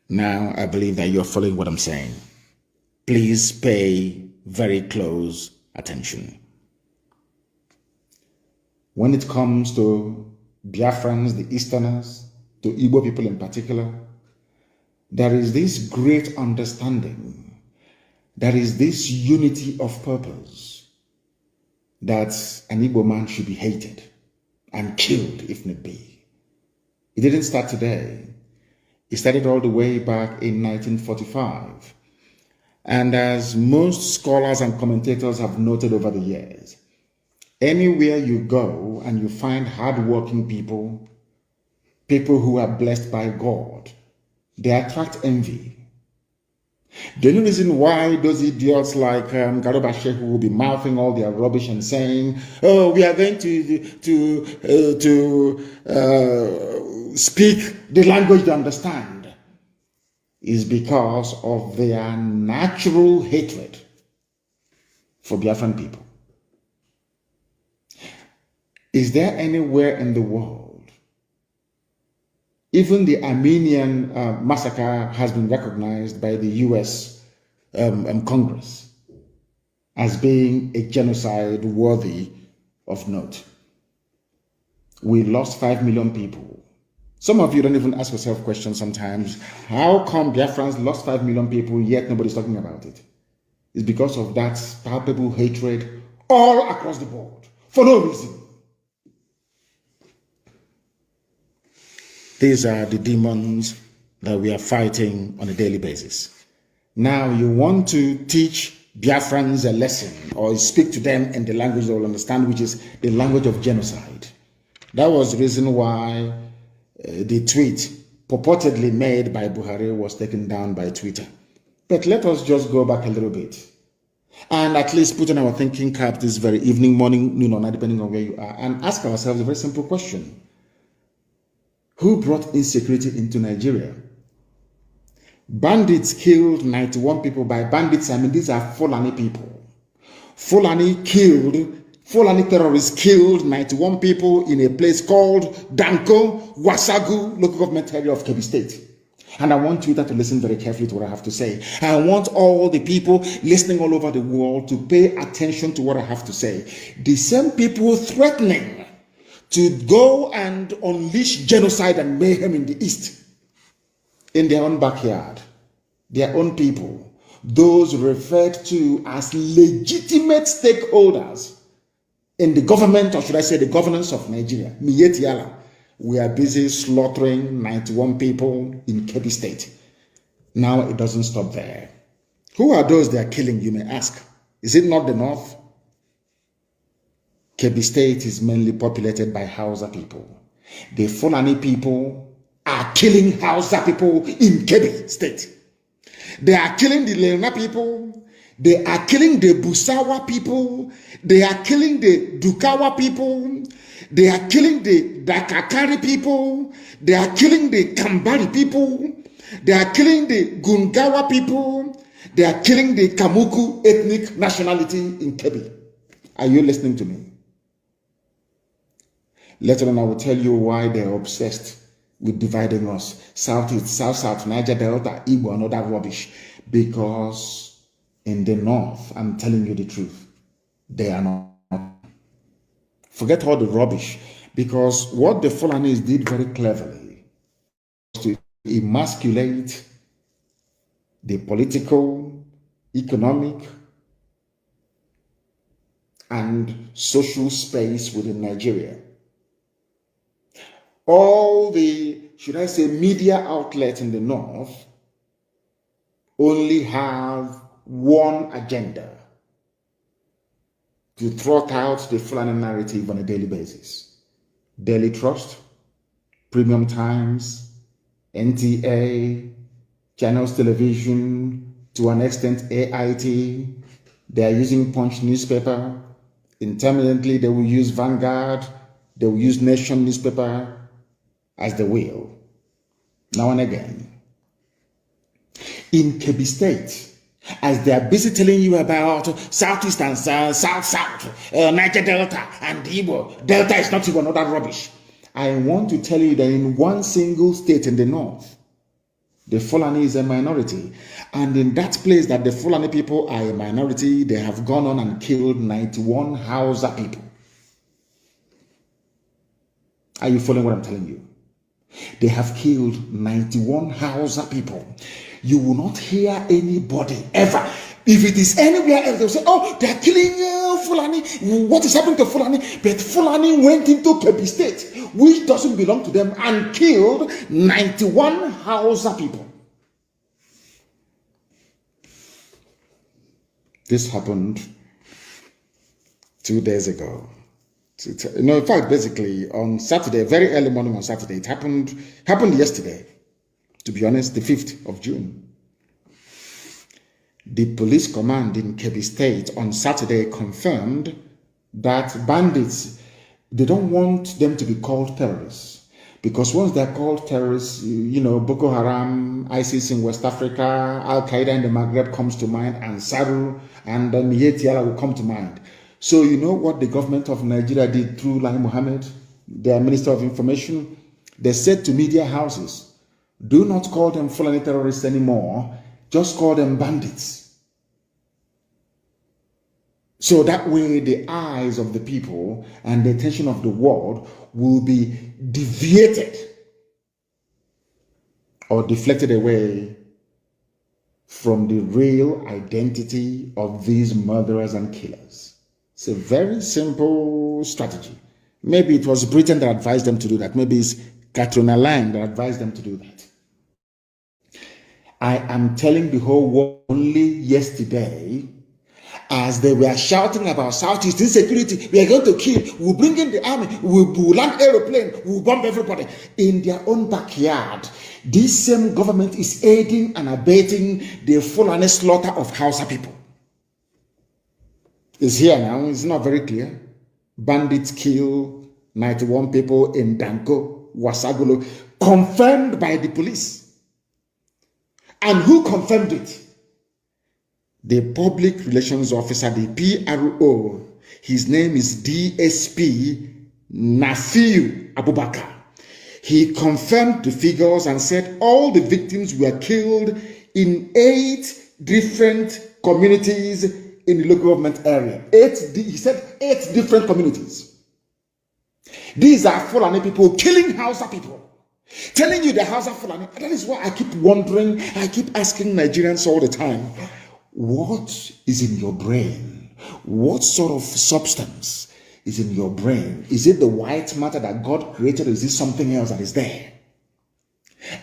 Now, I believe that you're following what I'm saying. Please pay very close attention. When it comes to Biafrans, the Easterners, to Igbo people in particular, there is this great understanding. There is this unity of purpose that an Igbo man should be hated and killed if need be. It didn't start today. It started all the way back in 1945. And as most scholars and commentators have noted over the years, anywhere you go and you find hardworking people, people who are blessed by God, they attract envy. The only reason why those idiots like Garuba Shehu will be mouthing all their rubbish and saying, "Oh, we are going to speak the language they understand," is because of their natural hatred for Biafran people. Is there anywhere in the world, even the Armenian massacre has been recognized by the US Congress as being a genocide worthy of note? We lost 5 million people. Some of you don't even ask yourself questions sometimes. How come Biafrans lost 5 million people yet nobody's talking about it? It's because of that palpable hatred all across the board for no reason. These are the demons that we are fighting on a daily basis. Now you want to teach Biafrans a lesson or speak to them in the language they will understand, which is the language of genocide. That was the reason why the tweet purportedly made by Buhari was taken down by Twitter. But let us just go back a little bit and at least put on our thinking cap this very evening, morning, noon or night, depending on where you are, and ask ourselves a very simple question. Who brought insecurity into Nigeria? Bandits killed 91 people. By bandits, I mean these are Fulani people. Fulani terrorists killed 91 people in a place called Danko, Wasagu, local government area of Kebbi State. And I want Twitter to listen very carefully to what I have to say. I want all the people listening all over the world to pay attention to what I have to say. The same people threatening to go and unleash genocide and mayhem in the East, in their own backyard, their own people, those referred to as legitimate stakeholders in the government, or should I say the governance of Nigeria, Miyetiala, we are busy slaughtering 91 people in Kebbi State. Now it doesn't stop there. Who are those they are killing, you may ask? Is it not the North? Kebbi State is mainly populated by Hausa people. The Fulani people are killing Hausa people in Kebbi State. They are killing the Leona people. They are killing the Busawa people. They are killing the Dukawa people. They are killing the Dakakari people. They are killing the Kambari people. They are killing the Gungawa people. They are killing the Kamuku ethnic nationality in Kebbi. Are you listening to me? Later on, I will tell you why they're obsessed with dividing us. Southeast, South, Niger Delta, Igbo, and all that rubbish. Because in the North, I'm telling you the truth, they are not. Forget all the rubbish. Because what the Fulanis did very cleverly was to emasculate the political, economic, and social space within Nigeria. all the, should I say, media outlets in the north only have one agenda: to trot out the Fulani narrative on a daily basis. Daily Trust, Premium Times, NTA, Channels Television, to an extent AIT. They are using Punch newspaper. Intermittently, they will use Vanguard. They will use Nation newspaper as they will, now and again. In Kebbi State, as they are busy telling you about Southeast and South, Niger Delta and Igbo. Delta is not even other rubbish. I want to tell you that in one single state in the north, the Fulani is a minority. And in that place that the Fulani people are a minority, they have gone on and killed 91 Hausa people. Are you following what I'm telling you? They have killed 91 Hausa people. You will not hear anybody ever. If it is anywhere else, they'll say, oh, they're killing Fulani. What is happening to Fulani? But Fulani went into Kebbi State, which doesn't belong to them, and killed 91 Hausa people. This happened 2 days ago. No, in fact, basically on Saturday, very early morning on Saturday, it happened yesterday, to be honest, the 5th of June. The police command in Kebbi State on Saturday confirmed that bandits, they don't want them to be called terrorists, because once they're called terrorists, you know, Boko Haram, ISIS in West Africa, Al-Qaeda in the Maghreb comes to mind, and Saru and Yetiala will come to mind. So you know what the government of Nigeria did through Lai Mohammed, their Minister of Information? They said to media houses, do not call them Fulani terrorists anymore, just call them bandits. So that way the eyes of the people and the attention of the world will be deviated or deflected away from the real identity of these murderers and killers. It's a very simple strategy. Maybe it was Britain that advised them to do that. Maybe it's Katrina Lang that advised them to do that. I am telling the whole world only yesterday, as they were shouting about Southeast insecurity, we are going to kill, we'll bring in the army, we'll land aeroplane, we'll bomb everybody. In their own backyard, this same government is aiding and abetting the Fulani slaughter of Hausa people. It's here now, it's not very clear. Bandits kill 91 people in Danko, Wasagolo, confirmed by the police. And who confirmed it? The public relations officer, the PRO. His name is DSP Nafiu Abubakar. He confirmed the figures and said all the victims were killed in 8 different communities in the local government area. He said 8 different communities. These are Fulani people killing Hausa people. Telling you the Hausa Fulani. That is why I keep wondering, I keep asking Nigerians all the time, what is in your brain? What sort of substance is in your brain? Is it the white matter that God created, or is it something else that is there?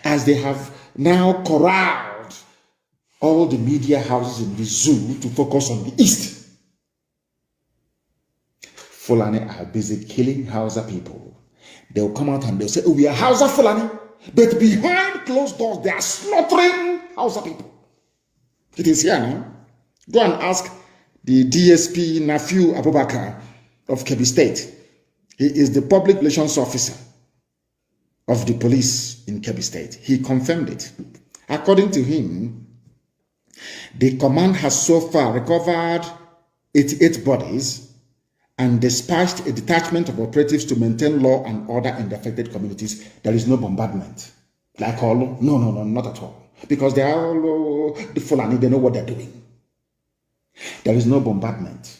As they have now corralled all the media houses in the zoo to focus on the East, Fulani are busy killing Hausa people. They'll come out and they'll say, oh, we are Hausa Fulani, but behind closed doors, they are slaughtering Hausa people. It is here now. Go and ask the DSP Nafiu Abubakar of Kebbi State. He is the public relations officer of the police in Kebbi State. He confirmed it. According to him, the command has so far recovered 88 bodies and dispatched a detachment of operatives to maintain law and order in the affected communities. There is no bombardment. Like all? No, not at all. Because they are all the Fulani, they know what they're doing. There is no bombardment.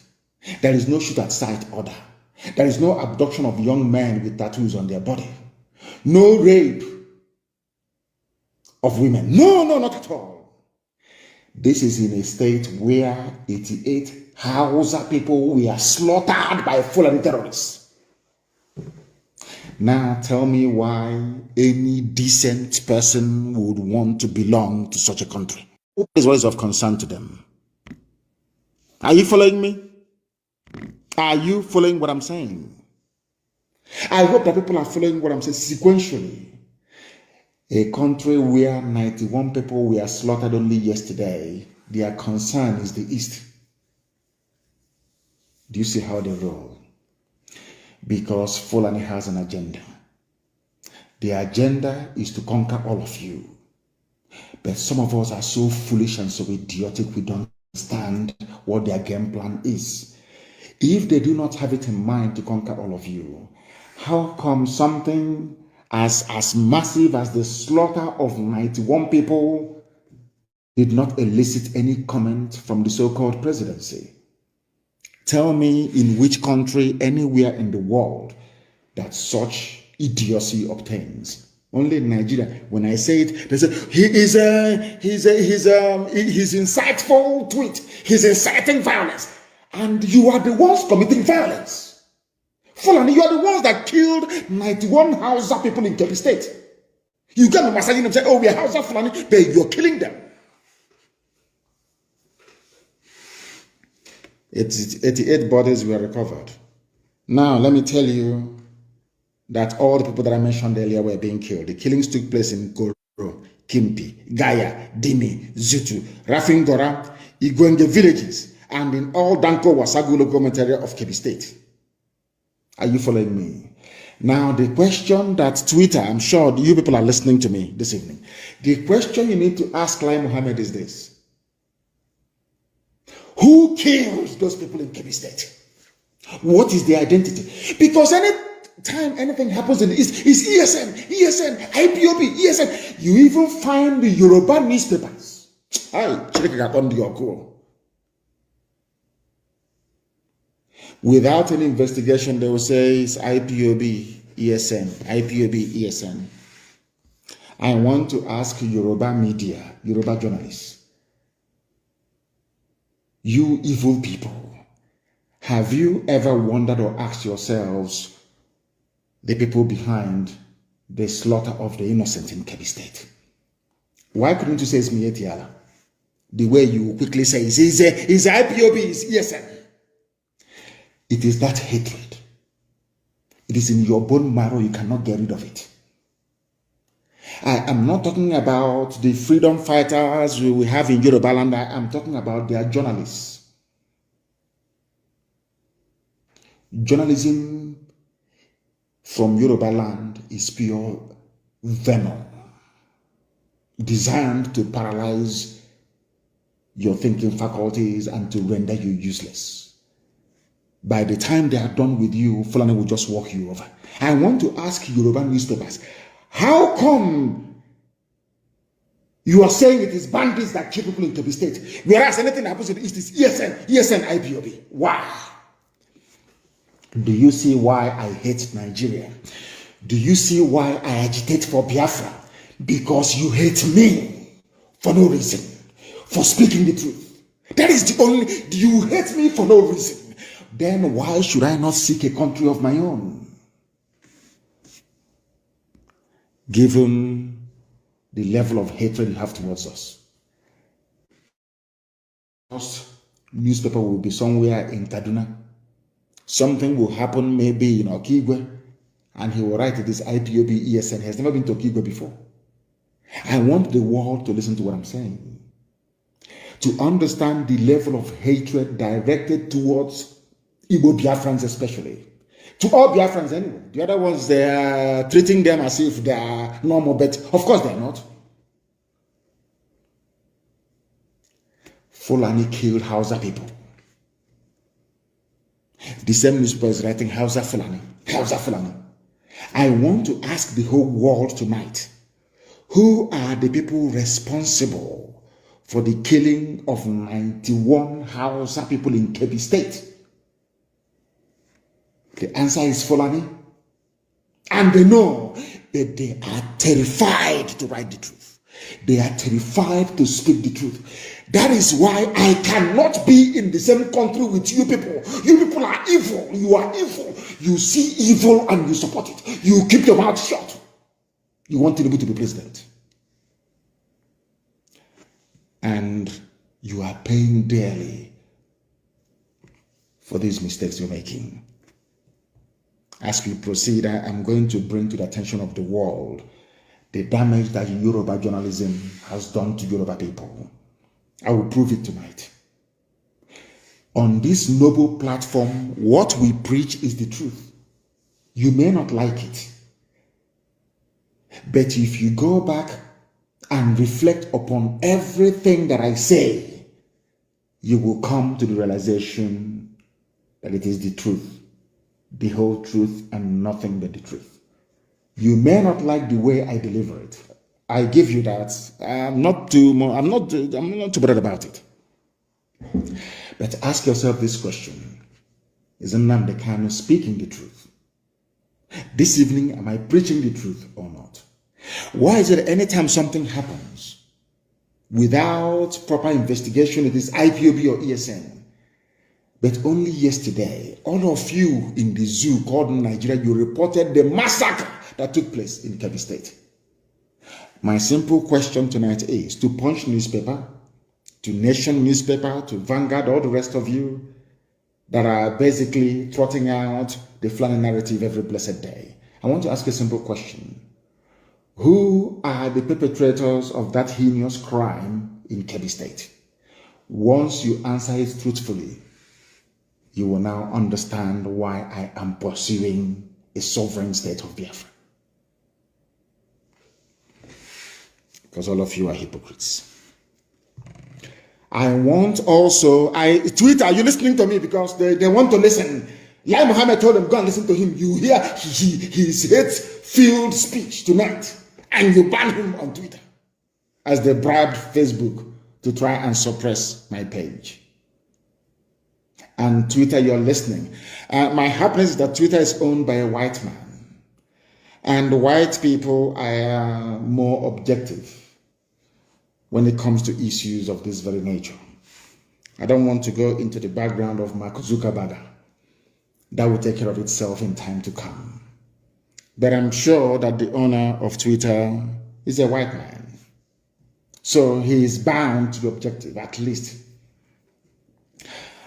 There is no shoot at sight order. There is no abduction of young men with tattoos on their body. No rape of women. No, not at all. This is in a state where 88 Hausa people were slaughtered by Fulani terrorists. Now tell me why any decent person would want to belong to such a country. What is of concern to them? Are you following me? Are you following what I'm saying? I hope that people are following what I'm saying sequentially. A country where 91 people were slaughtered only yesterday, their concern is the East. Do you see how they roll? Because Fulani has an agenda. The agenda is to conquer all of you. But some of us are so foolish and so idiotic, we don't understand what their game plan is. If they do not have it in mind to conquer all of you, how come something as massive as the slaughter of 91 people did not elicit any comment from the so-called presidency? Tell me in which country anywhere in the world that such idiocy obtains. Only in Nigeria. When I say it, they say his insightful tweet, he's inciting violence, and you are the ones committing violence. Fulani, you are the ones that killed 91 Hausa people in Kebbi State. You get the massaging them say, "Oh, we are Hausa Fulani," but you're killing them. 88 bodies were recovered. Now, let me tell you that all the people that I mentioned earlier were being killed. The killings took place in Goro, Kimpi, Gaya, Dimi, Zutu, Rafingora, Igwenge villages, and in all Danko Wasagu local government area of Kebbi State. Are you following me? Now, the question that Twitter, I'm sure you people are listening to me this evening. The question you need to ask Lai Mohammed is this. Who killed those people in Kebbi State? What is their identity? Because any time anything happens in the East, it's ESN, IPOB, ESN. You even find the Yoruba newspapers. Without any investigation, they will say it's IPOB, ESN, IPOB, ESN. I want to ask Yoruba media, Yoruba journalists, you evil people, have you ever wondered or asked yourselves the people behind the slaughter of the innocent in Kebbi State? Why couldn't you say it's Mietiala? The way you quickly say it's IPOB, it's ESN. It is that hatred. It is in your bone marrow, you cannot get rid of it. I am not talking about the freedom fighters we have in Yoruba land. I am talking about their journalists. Journalism from Yoruba land is pure venom, designed to paralyze your thinking faculties and to render you useless. By the time they are done with you, Fulani will just walk you over. I want to ask Yoruba newspapers, how come you are saying it is bandits that kill people in Kebbi State, whereas anything that happens in the East is ESN, IPOB? Why? Do you see why I hate Nigeria? Do you see why I agitate for Biafra? Because you hate me for no reason, for speaking the truth. That is the only, you hate me for no reason. Then why should I not seek a country of my own? Given the level of hatred you have towards us. First newspaper will be somewhere in Kaduna. Something will happen maybe in Okigwe, and he will write it is IPOB ESN. He has never been to Okigwe before. I want the world to listen to what I'm saying, to understand the level of hatred directed towards Igbo Biafrans especially. To all Biafrans anyway. The other ones, they are treating them as if they are normal, but of course they are not. Fulani killed Hausa people. The same newspaper is writing Hausa Fulani. Hausa Fulani. I want to ask the whole world tonight, who are the people responsible for the killing of 91 Hausa people in Kebbi State? The answer is Fulani. And they know that they are terrified to write the truth. They are terrified to speak the truth. That is why I cannot be in the same country with you people. You people are evil. You are evil. You see evil and you support it. You keep your mouth shut. You want Tinubu to be president. And you are paying dearly for these mistakes you're making. As we proceed, I'm going to bring to the attention of the world the damage that Yoruba journalism has done to Yoruba people. I will prove it tonight. On this noble platform, what we preach is the truth. You may not like it, but if you go back and reflect upon everything that I say, you will come to the realization that it is the truth, the whole truth, and nothing but the truth. You may not like the way I deliver it. I give you that. I'm not too bothered about it. But ask yourself this question: is Nnamdi Kanu speaking the truth? This evening, am I preaching the truth or not? Why is it anytime something happens without proper investigation, it is IPOB or ESN? But only yesterday, all of you in the zoo called Nigeria, you reported the massacre that took place in Kebbi State. My simple question tonight is to Punch newspaper, to Nation newspaper, to Vanguard, all the rest of you that are basically trotting out the Fulani narrative every blessed day. I want to ask a simple question. Who are the perpetrators of that heinous crime in Kebbi State? Once you answer it truthfully, you will now understand why I am pursuing a sovereign state of Biafra. Because all of you are hypocrites. I want also, Twitter, are you listening to me? Because they want to listen. Lai Mohammed told them, go and listen to him. You hear his hate-filled speech tonight, and you ban him on Twitter as they bribed Facebook to try and suppress my page. And Twitter, you're listening. My happiness is that Twitter is owned by a white man. And white people are more objective when it comes to issues of this very nature. I don't want to go into the background of Mark Zuckerberg. That will take care of itself in time to come. But I'm sure that the owner of Twitter is a white man. So he is bound to be objective, at least.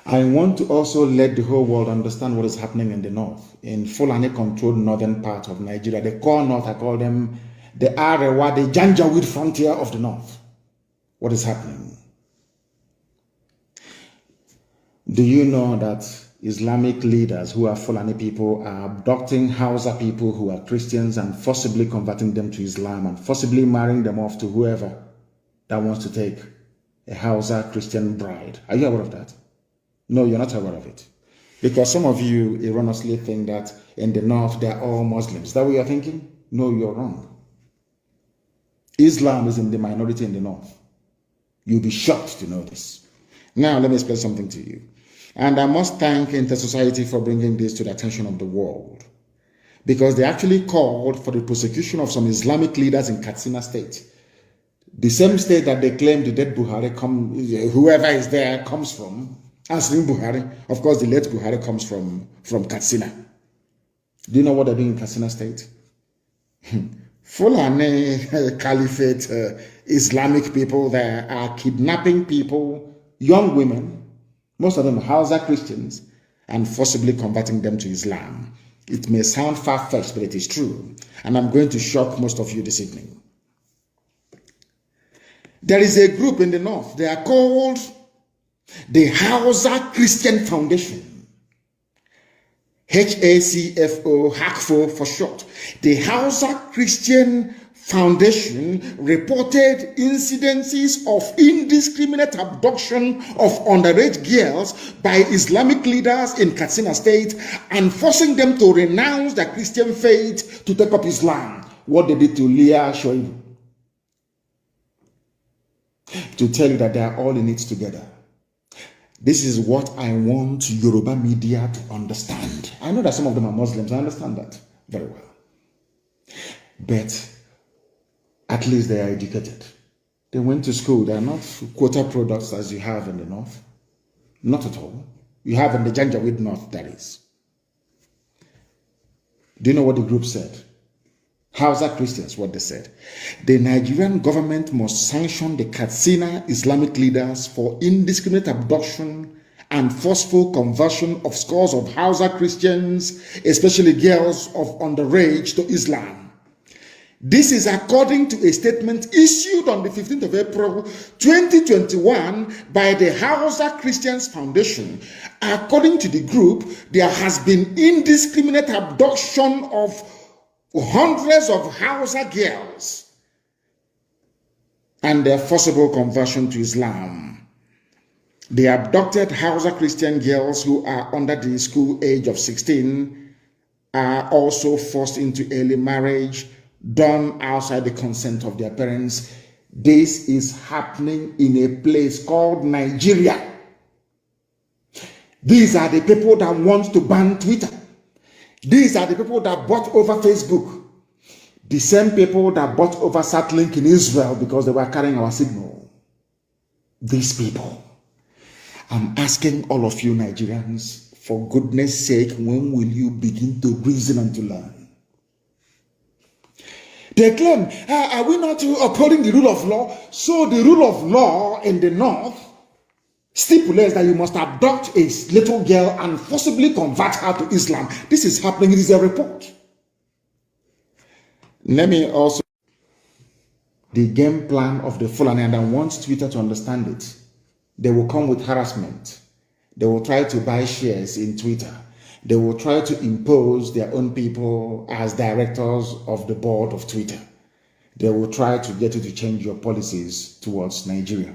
I want to also let the whole world understand what is happening in the north, in Fulani-controlled northern part of Nigeria. The core north, I call them the Arewa, the Janjaweed frontier of the north. What is happening? Do you know that Islamic leaders who are Fulani people are abducting Hausa people who are Christians and forcibly converting them to Islam and forcibly marrying them off to whoever that wants to take a Hausa Christian bride? Are you aware of that? No, you're not aware of it. Because some of you erroneously think that in the north they are all Muslims. Is that what you're thinking? No, you're wrong. Islam is in the minority in the north. You'll be shocked to know this. Now, let me explain something to you. And I must thank Inter-Society for bringing this to the attention of the world. Because they actually called for the prosecution of some Islamic leaders in Katsina State. The same state that they claim the dead Buhari, whoever is there, comes from. Aslim Buhari, of course, the late Buhari comes from Katsina. Do you know what they're doing in Katsina State? Fulani Caliphate Islamic people there are kidnapping people, young women, most of them Hausa Christians, and forcibly converting them to Islam. It may sound far-fetched, but it is true. And I'm going to shock most of you this evening. There is a group in the north. They are called the Hausa Christian Foundation. HACFO, HACFO for short. The Hausa Christian Foundation reported incidences of indiscriminate abduction of underage girls by Islamic leaders in Katsina State and forcing them to renounce their Christian faith to take up Islam. What they did to Leah Shoibu. To tell you that they are all in it together. This is what I want Yoruba media to understand. I know that some of them are Muslims. I understand that very well. But at least they are educated. They went to school. They are not quota products as you have in the north. Not at all. You have in the Janjaweed North, that is. Do you know what the group said? Hausa Christians, what they said. The Nigerian government must sanction the Katsina Islamic leaders for indiscriminate abduction and forceful conversion of scores of Hausa Christians, especially girls of underage, to Islam. This is according to a statement issued on the 15th of April 2021 by the Hausa Christians Foundation. According to the group, there has been indiscriminate abduction of hundreds of Hausa girls and their forcible conversion to Islam. The abducted Hausa Christian girls who are under the school age of 16 are also forced into early marriage, done outside the consent of their parents. This is happening in a place called Nigeria. These are the people that want to ban Twitter. These are the people that bought over Facebook. The same people that bought over Satlink in Israel because they were carrying our signal. These people. I'm asking all of you Nigerians, for goodness sake, when will you begin to reason and to learn? They claim, are we not upholding the rule of law? So the rule of law in the north stipulates that you must abduct a little girl and forcibly convert her to Islam. This is happening. It is a report. Let me also the game plan of the Fulani, and I want Twitter to understand it. They will come with harassment. They will try to buy shares in Twitter. They will try to impose their own people as directors of the board of Twitter. They will try to get you to change your policies towards Nigeria.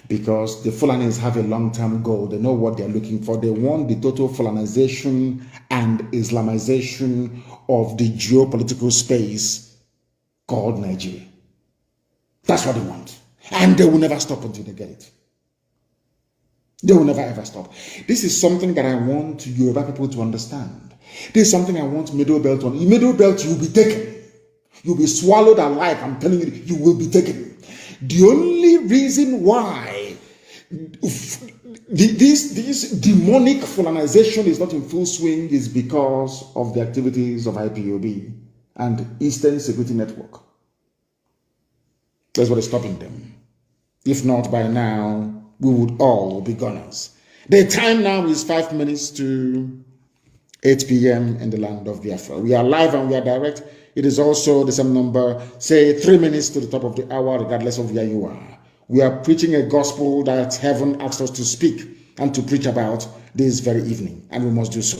Because the Fulanis have a long-term goal. They know what they're looking for. They want the total Fulanization and Islamization of the geopolitical space called Nigeria. That's what they want. And they will never stop until they get it. They will never ever stop. This is something that I want Yoruba people to understand. This is something I want Middle Belt on. In Middle Belt, you will be taken. You'll be swallowed alive. I'm telling you, you will be taken. The only reason why this demonic Fulanization is not in full swing is because of the activities of IPOB and Eastern Security Network. That's what is stopping them. If not, by now, we would all be gunners. The time now is 5 minutes to 8 p.m. in the land of Biafra. We are live and we are direct. It is also the same number, say 3 minutes to the top of the hour, regardless of where you are. We are preaching a gospel that heaven asked us to speak and to preach about this very evening, and we must do so.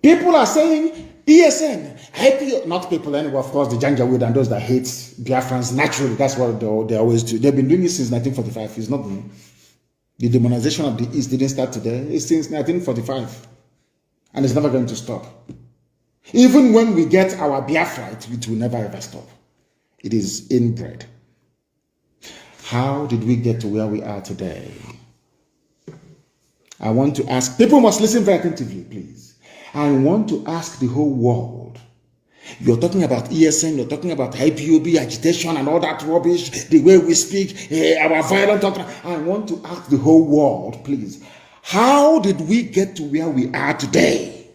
People are saying, ESN, IPO, not people anyway, of course, the Janjaweed and those that hate Biafrans, naturally, that's what they always do. They've been doing it since 1945. It's not new. The demonization of the East didn't start today. It's since 1945. And it's never going to stop. Even when we get our Biafra, it will never ever stop. It is inbred. How did we get to where we are today? I want to ask, people must listen very attentively, please. I want to ask the whole world. You're talking about ESN, you're talking about IPOB, agitation and all that rubbish, the way we speak, our violent talk. I want to ask the whole world, please. How did we get to where we are today?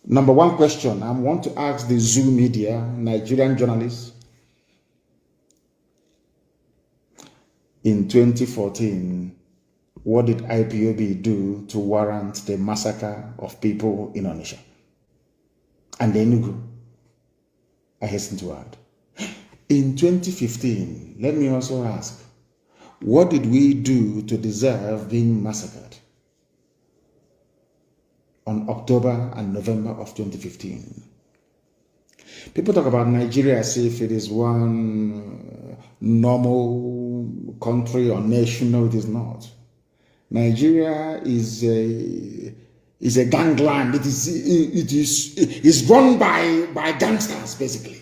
Number one question, I want to ask the Zoo media, Nigerian journalists. In 2014, what did IPOB do to warrant the massacre of people in Onitsha and Enugu? I hasten to add. In 2015, let me also ask, what did we do to deserve being massacred on October and November of 2015? People talk about Nigeria as if it is one normal country or nation. No, it is not. Nigeria is a gangland. It is run by gangsters, basically,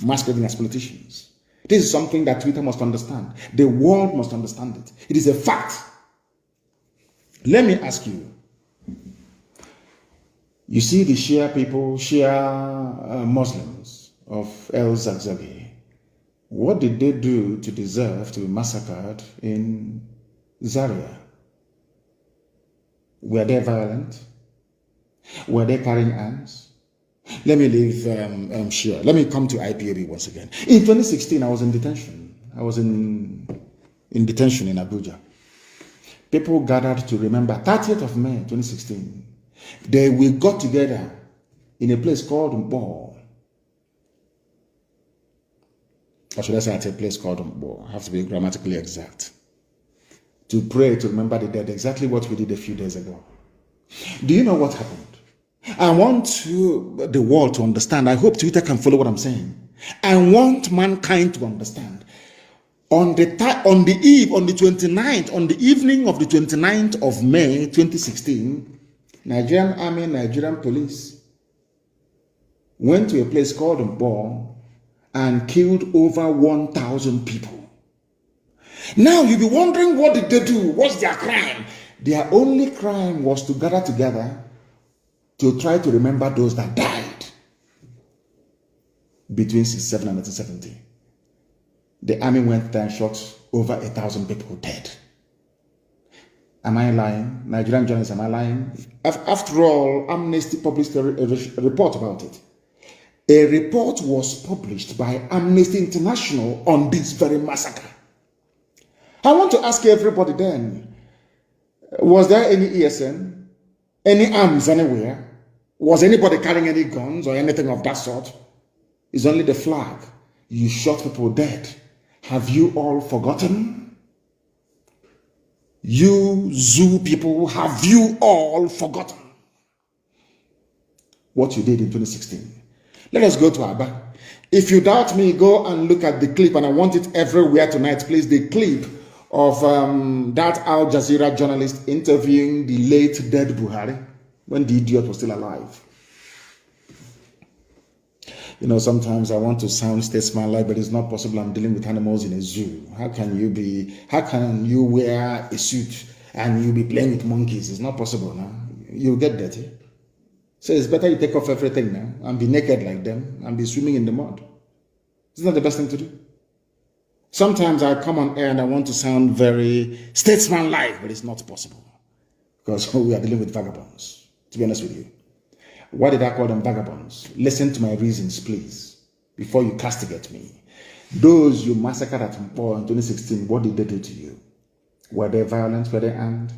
masquerading as politicians. This is something that Twitter must understand. The world must understand it. It is a fact. Let me ask you. You see the Shia people, Shia Muslims of El Zagzagi. What did they do to deserve to be massacred in Zaria? Were they violent? Were they carrying arms? Let me leave Shia. Let me come to IPOB once again. In 2016, I was in detention. I was in detention in Abuja. People gathered to remember 30th of May 2016. We got together in a place called Mbo. Or should I say at a place called Mbo? I have to be grammatically exact. To pray, to remember the dead, exactly what we did a few days ago. Do you know what happened? I want the world to understand. I hope Twitter can follow what I'm saying. I want mankind to understand. On the 29th, on the evening of the 29th of May 2016, Nigerian Army, Nigerian Police went to a place called Mbo and killed over 1,000 people. Now you'll be wondering, what did they do? What's their crime? Their only crime was to gather together to try to remember those that died between 1967 and 1970. The army went there and shot over 1,000 people dead. Am I lying? Nigerian journalists, am I lying? After all, Amnesty published a report about it. A report was published by Amnesty International on this very massacre. I want to ask everybody then, was there any ESN? Any arms anywhere? Was anybody carrying any guns or anything of that sort? It's only the flag. You shot people dead. Have you all forgotten? You zoo people, have you all forgotten what you did in 2016? Let us go to Aba. If you doubt me, go and look at the clip, and I want it everywhere tonight, please. The clip of that Al Jazeera journalist interviewing the late dead Buhari when the idiot was still alive. You know, sometimes I want to sound statesman-like, but it's not possible. I'm dealing with animals in a zoo. How can you wear a suit and you be playing with monkeys? It's not possible now. You'll get dirty. So it's better you take off everything now and be naked like them and be swimming in the mud. Isn't that the best thing to do? Sometimes I come on air and I want to sound very statesman-like, but it's not possible because we are dealing with vagabonds, to be honest with you. Why did I call them vagabonds? Listen to my reasons, please, before you castigate me. Those you massacred at Mpo in 2016, what did they do to you? Were they violent? Were they armed?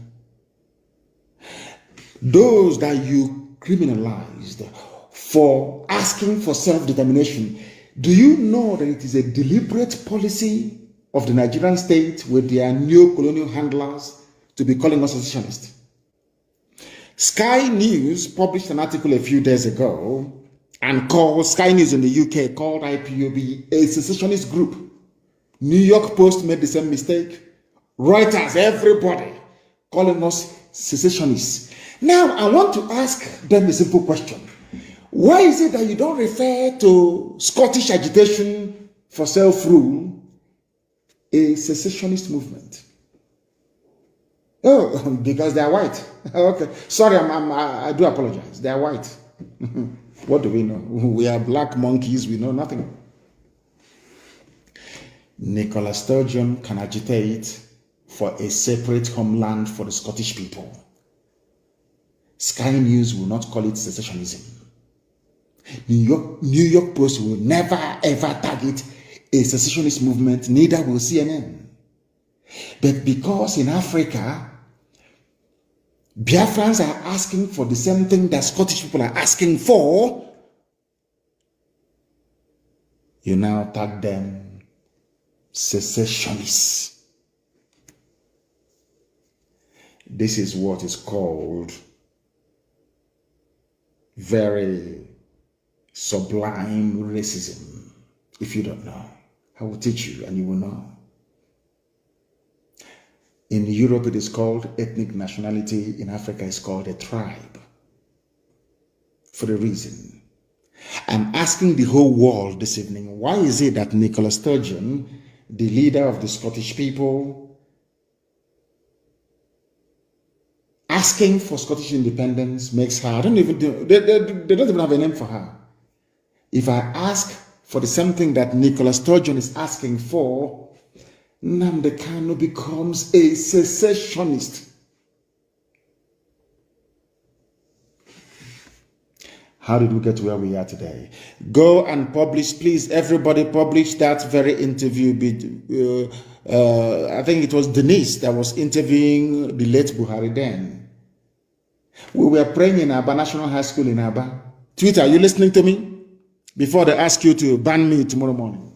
Those that you criminalized for asking for self-determination, do you know that it is a deliberate policy of the Nigerian state with their neo-colonial handlers to be calling us secessionists? Sky News published an article a few days ago and called Sky News in the UK called IPOB a secessionist group. New York Post made the same mistake. Reuters, everybody calling us secessionists. Now, I want to ask them a simple question. Why is it that you don't refer to Scottish agitation for self-rule, a secessionist movement? Oh, because they are white. Okay, sorry, I do apologize. They are white. What do we know? We are black monkeys. We know nothing. Nicola Sturgeon can agitate for a separate homeland for the Scottish people. Sky News will not call it secessionism. New York Post will never ever target a secessionist movement, neither will CNN. But because in Africa, Biafrans are asking for the same thing that Scottish people are asking for, you now tag them secessionists. This is what is called very sublime racism. If you don't know, I will teach you and you will know. In Europe, it is called ethnic nationality. In Africa, it's called a tribe. For a reason. I'm asking the whole world this evening, why is it that Nicola Sturgeon, the leader of the Scottish people, asking for Scottish independence makes her, they don't even have a name for her. If I ask for the same thing that Nicholas Sturgeon is asking for, Nnamdi Kanu becomes a secessionist. How did we get to where we are today? Go and publish, please, everybody publish that very interview. I think it was Denise that was interviewing the late Buhari then. We were praying in Aba National High School in Aba. Twitter, are you listening to me? Before they ask you to ban me tomorrow morning.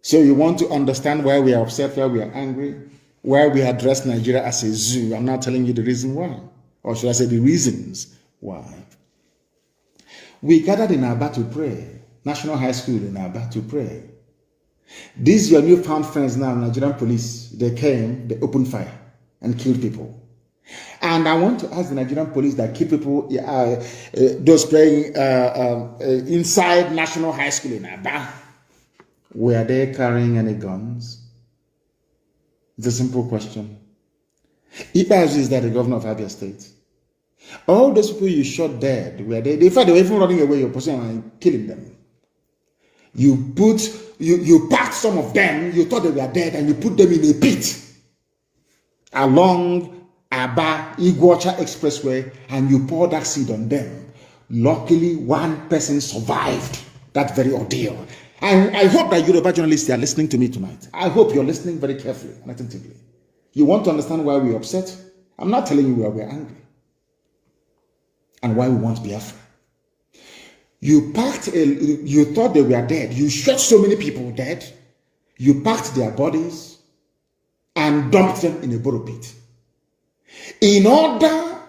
So you want to understand why we are upset, why we are angry, why we address Nigeria as a zoo. I'm not telling you the reason why. Or should I say the reasons why. We gathered in Aba to pray. National High School in Aba to pray. These your newfound friends now, Nigerian police, they came, they opened fire and killed people. And I want to ask the Nigerian police that kill people, those praying inside National High School in Aba, were they carrying any guns? It's a simple question. Ekpa'S is that the governor of Abia State. All those people you shot dead, were they? In fact, they were even running away your position and killing them. You packed some of them, you thought they were dead, and you put them in a pit along Aba Iguacha Expressway, and you poured acid on them. Luckily, one person survived that very ordeal. And I hope that Yoruba journalists are listening to me tonight. I hope you're listening very carefully and attentively. You want to understand why we're upset? I'm not telling you why we're angry and why we want Biafra. You thought they were dead. You shot so many people dead. You packed their bodies and dumped them in a borrow pit. In order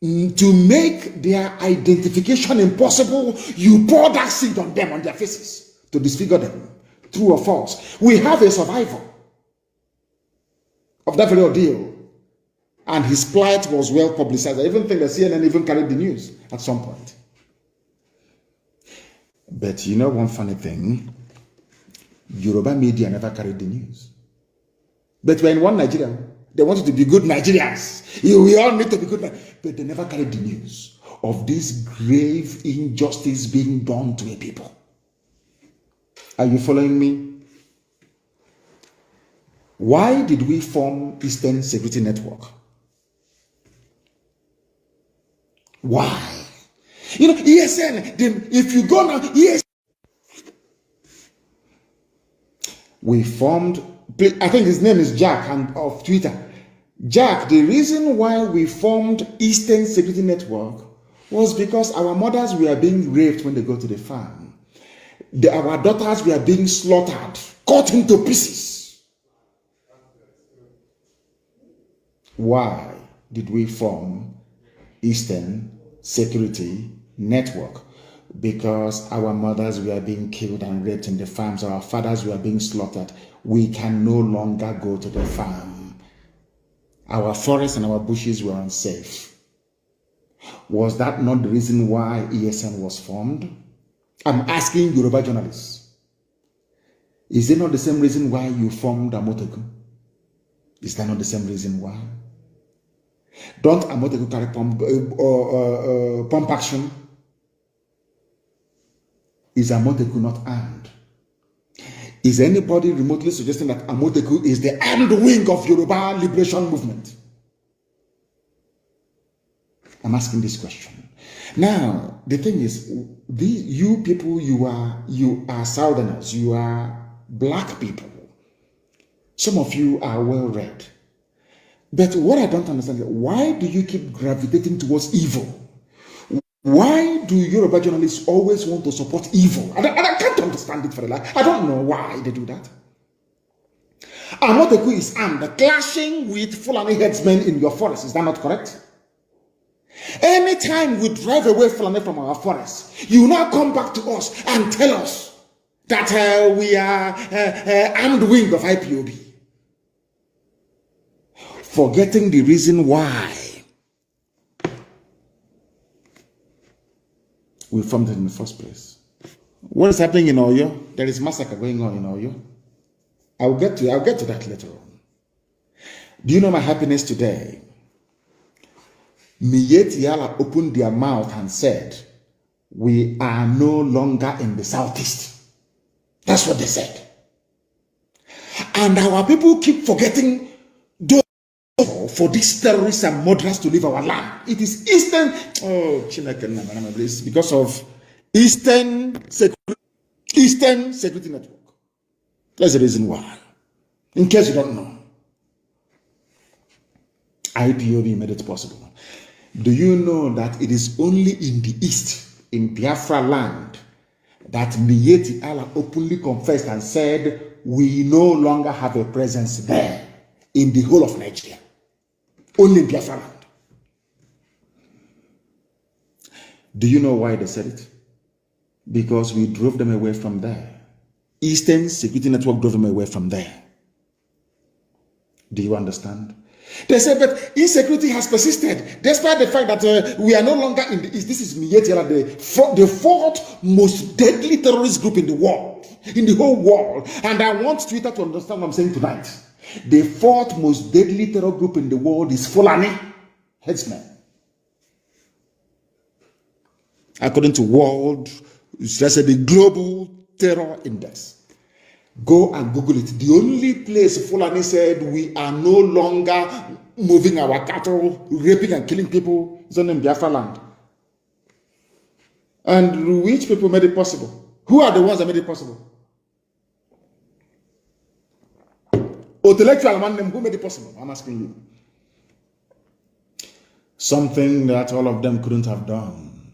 to make their identification impossible, you poured acid on them, on their faces, to disfigure them. True or false? We have a survivor of that very ordeal, and his plight was well publicized. I even think that CNN even carried the news at some point. But you know one funny thing? Yoruba media never carried the news. But we're in one Nigeria. They wanted to be good Nigerians. We all need to be good, but they never carried the news of this grave injustice being done to a people. Are you following me? Why did we form Eastern Security Network? Why? You know, ESN, if you go now, ESN. We formed, I think his name is Jack of Twitter. Jack, the reason why we formed Eastern Security Network was because our mothers were being raped when they go to the farm. Our daughters were being slaughtered, cut into pieces. Why did we form Eastern Security Network? Because our mothers were being killed and raped in the farms, our fathers were being slaughtered. We can no longer go to the farm. Our forests and our bushes were unsafe. Was that not the reason why ESN was formed? I'm asking Yoruba journalists. Is it not the same reason why you formed Amoteku? Is that not the same reason why? Don't Amoteku carry pump action? Is Amoteku not armed? Is anybody remotely suggesting that Amoteku is the armed wing of Yoruba liberation movement? I'm asking this question. Now, the thing is, you people, you are Southerners, you are black people. Some of you are well read. But what I don't understand is, why do you keep gravitating towards evil? Why do Yoruba journalists always want to support evil? I can't understand it for the life. I don't know why they do that. Amoteku is armed, clashing with Fulani headsmen in your forest. Is that not correct? Anytime we drive away Fulani from our forest, you now come back to us and tell us that we are armed wing of IPOB. Forgetting the reason why we formed it in the first place. What is happening in Oyo? There is massacre going on in Oyo. I'll get to that later on. Do you know my happiness today? Miyeti Yala opened their mouth and said, we are no longer in the southeast. That's what they said. And our people keep forgetting those for these terrorists and murderers to leave our land. It is Eastern, because of Eastern Security Network. That's the reason why. In case you don't know, IPOB made it possible. Do you know that it is only in the East, in Biafra land, that Miyetti Allah openly confessed and said, we no longer have a presence there in the whole of Nigeria. Only in Biafra land. Do you know why they said it? Because we drove them away from there. Eastern Security Network drove them away from there. Do you understand? They said, but insecurity has persisted, despite the fact that we are no longer in the East. This is Miyetti Allah, the fourth most deadly terrorist group in the world, in the whole world. And I want Twitter to understand what I'm saying tonight. The fourth most deadly terror group in the world is Fulani headsmen. According to the Global Terror Index. Go and Google it. The only place Fulani said we are no longer moving our cattle, raping and killing people is on Biafra land. And which people made it possible? Who are the ones that made it possible? Intellectual among them, who made it possible? I'm asking you. Something that all of them couldn't have done.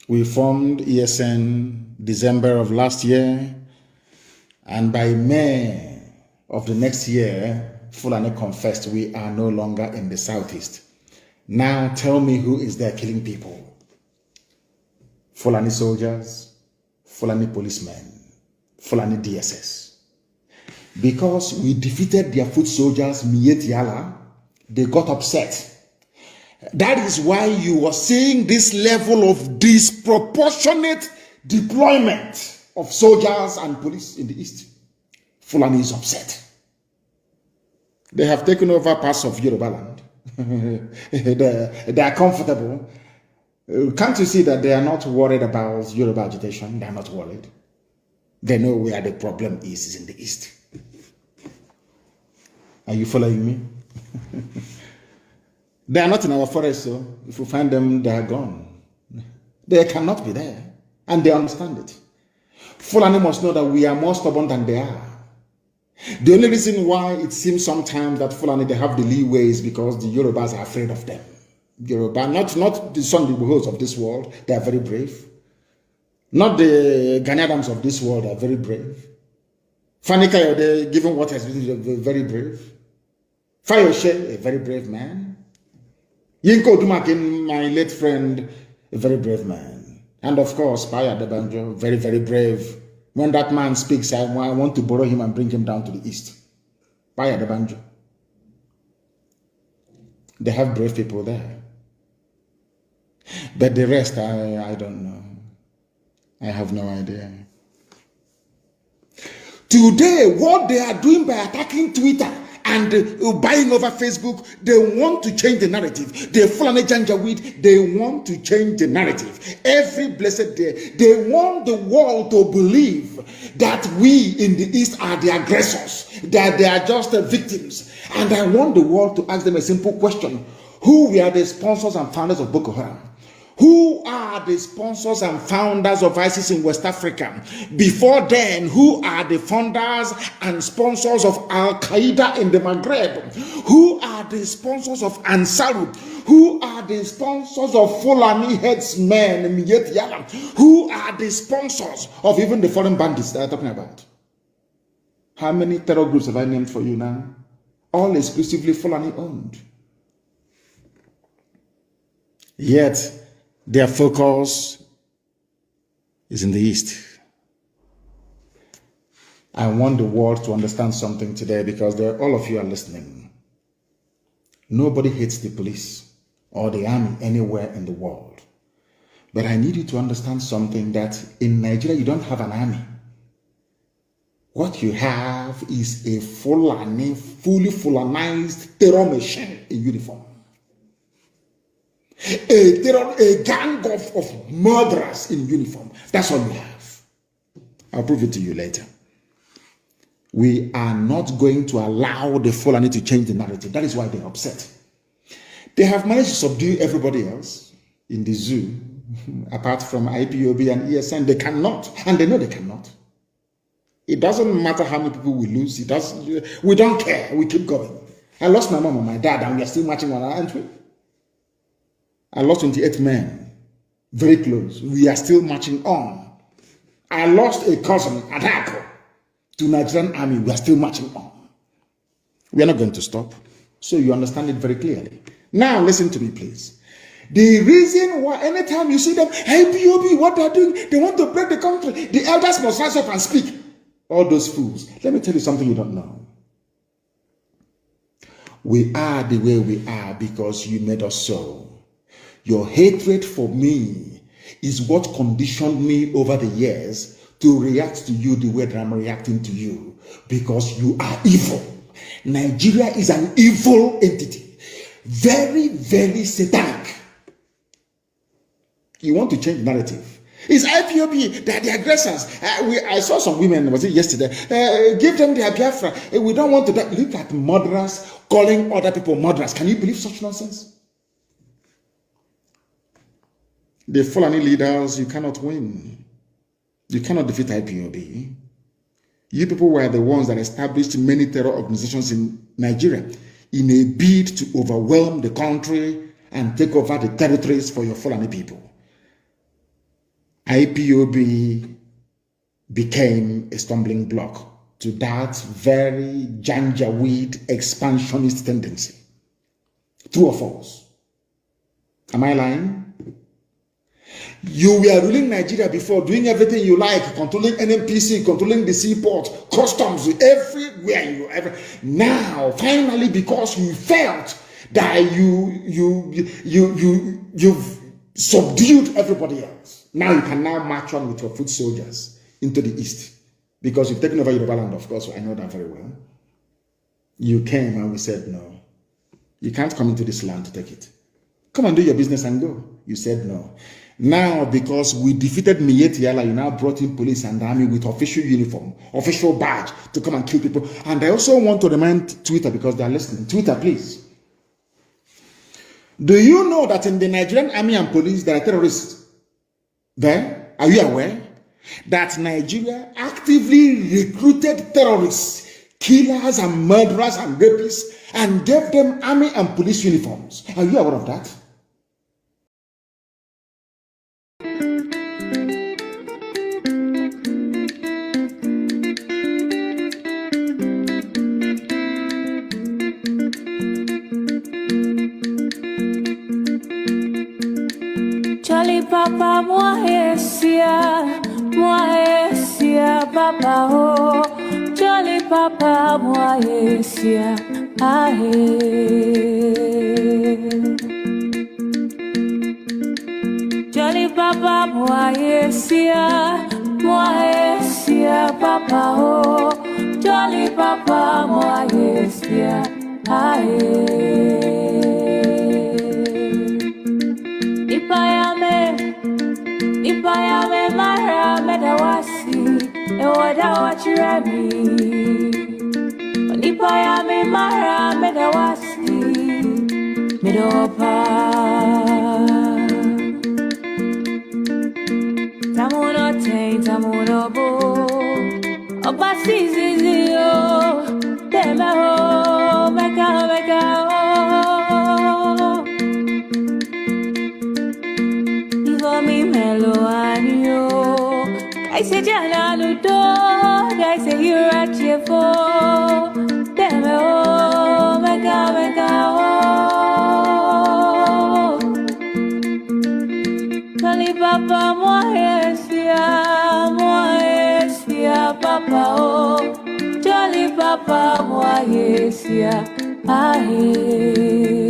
We formed ESN December of last year, and by May of the next year, Fulani confessed we are no longer in the southeast. Now tell me who is there killing people? Fulani soldiers, Fulani policemen, Fulani DSS. Because we defeated their foot soldiers, Miyetti Allah, they got upset. That is why you are seeing this level of disproportionate deployment of soldiers and police in the East. Fulani is upset. They have taken over parts of Yoruba land. They are comfortable. Can't you see that they are not worried about Yoruba agitation? They are not worried. They know where the problem is in the East. Are you following me? They are not in our forest, so if we find them, they are gone. They cannot be there, and they understand it. Fulani must know that we are more stubborn than they are. The only reason why it seems sometimes that Fulani, they have the leeway is because the Yorubas are afraid of them. Yoruba, not the Sunday Buhos of this world, they are very brave. Not the Ghanaians of this world are very brave. Fani Kayode, given what has been, very brave. Fayoshe, a very brave man. Yinko Dumakin, my late friend, a very brave man. And of course, Paya Debanjo, very, very brave. When that man speaks, I want to borrow him and bring him down to the East. Paya Debanjo. They have brave people there. But the rest, I don't know. I have no idea. Today, what they are doing by attacking Twitter and buying over Facebook, they want to change the narrative. They Fulani Janjaweed, they want to change the narrative. Every blessed day, they want the world to believe that we in the East are the aggressors, that they are just the victims. And I want the world to ask them a simple question. Who were the sponsors and founders of Boko Haram? Who are the sponsors and founders of ISIS in West Africa? Before then, who are the founders and sponsors of Al-Qaeda in the Maghreb? Who are the sponsors of Ansarut? Who are the sponsors of Fulani headsmen in Miyetti Allah? Who are the sponsors of even the foreign bandits that I'm talking about? How many terror groups have I named for you now? All exclusively Fulani owned. Yet, their focus is in the East. I want the world to understand something today because all of you are listening. Nobody hates the police or the army anywhere in the world. But I need you to understand something, that in Nigeria, you don't have an army. What you have is a fully Fulanized terror machine in uniform. a gang of murderers in uniform. That's all we have. I'll prove it to you later. We are not going to allow the Fulani to change the narrative. That is why they're upset. They have managed to subdue everybody else in the zoo, apart from IPOB and ESN. They cannot, and they know they cannot. It doesn't matter how many people we lose. We don't care. We keep going. I lost my mom and my dad, and we are still marching on, aren't we? I lost 28 men, very close. We are still marching on. I lost a cousin at Apple to Nigerian army. We are still marching on. We are not going to stop. So you understand it very clearly. Now listen to me, please. The reason why anytime you see them, IPOB, what they're doing, they want to break the country. The elders must rise up and speak. All those fools. Let me tell you something you don't know. We are the way we are because you made us so. Your hatred for me is what conditioned me over the years to react to you the way that I'm reacting to you, because you are evil. Nigeria is an evil entity. Very, very satanic. You want to change narrative. It's IPOB, they're the aggressors. I saw some women, was it yesterday? Give them their Biafra. We don't want to die. Look at murderers calling other people murderers. Can you believe such nonsense? The Fulani leaders, you cannot win. You cannot defeat IPOB. You people were the ones that established many terror organizations in Nigeria in a bid to overwhelm the country and take over the territories for your Fulani people. IPOB became a stumbling block to that very janjaweed expansionist tendency. True or false? Am I lying? You were ruling Nigeria before, doing everything you like, controlling NNPC, controlling the seaport, customs, everywhere you ever. Now, finally, because you felt that you've subdued everybody else, now you can now march on with your foot soldiers into the east. Because you've taken over Yoruba land, of course, I know that very well. You came and we said, no, you can't come into this land to take it. Come and do your business and go. You said no. Now, because we defeated Miyetti Allah, you now brought in police and army with official uniform, official badge to come and kill people. And I also want to remind Twitter, because they are listening. Twitter, please. Do you know that in the Nigerian army and police there are terrorists there? Are you aware that Nigeria actively recruited terrorists, killers and murderers and rapists, and gave them army and police uniforms? Are you aware of that? Charlie Papa, moi esia, Papa ho. Charlie Papa, moi esia, ahe. Charlie Papa, moi esia, Papa ho. Charlie Papa, moi esia, ahe. Ipayame mara medawasi ewada wachirami. Ipayame mara medawasi medopa. Tamuno te tamuno bo obasi zizio temeho meka o. Mi meloanio, I say Jana Ludo, I say you're at your phone. Demo, mega, oh. Tali Papa, moi esia, Papa, oh. Jolly Papa, moi esia, ahe.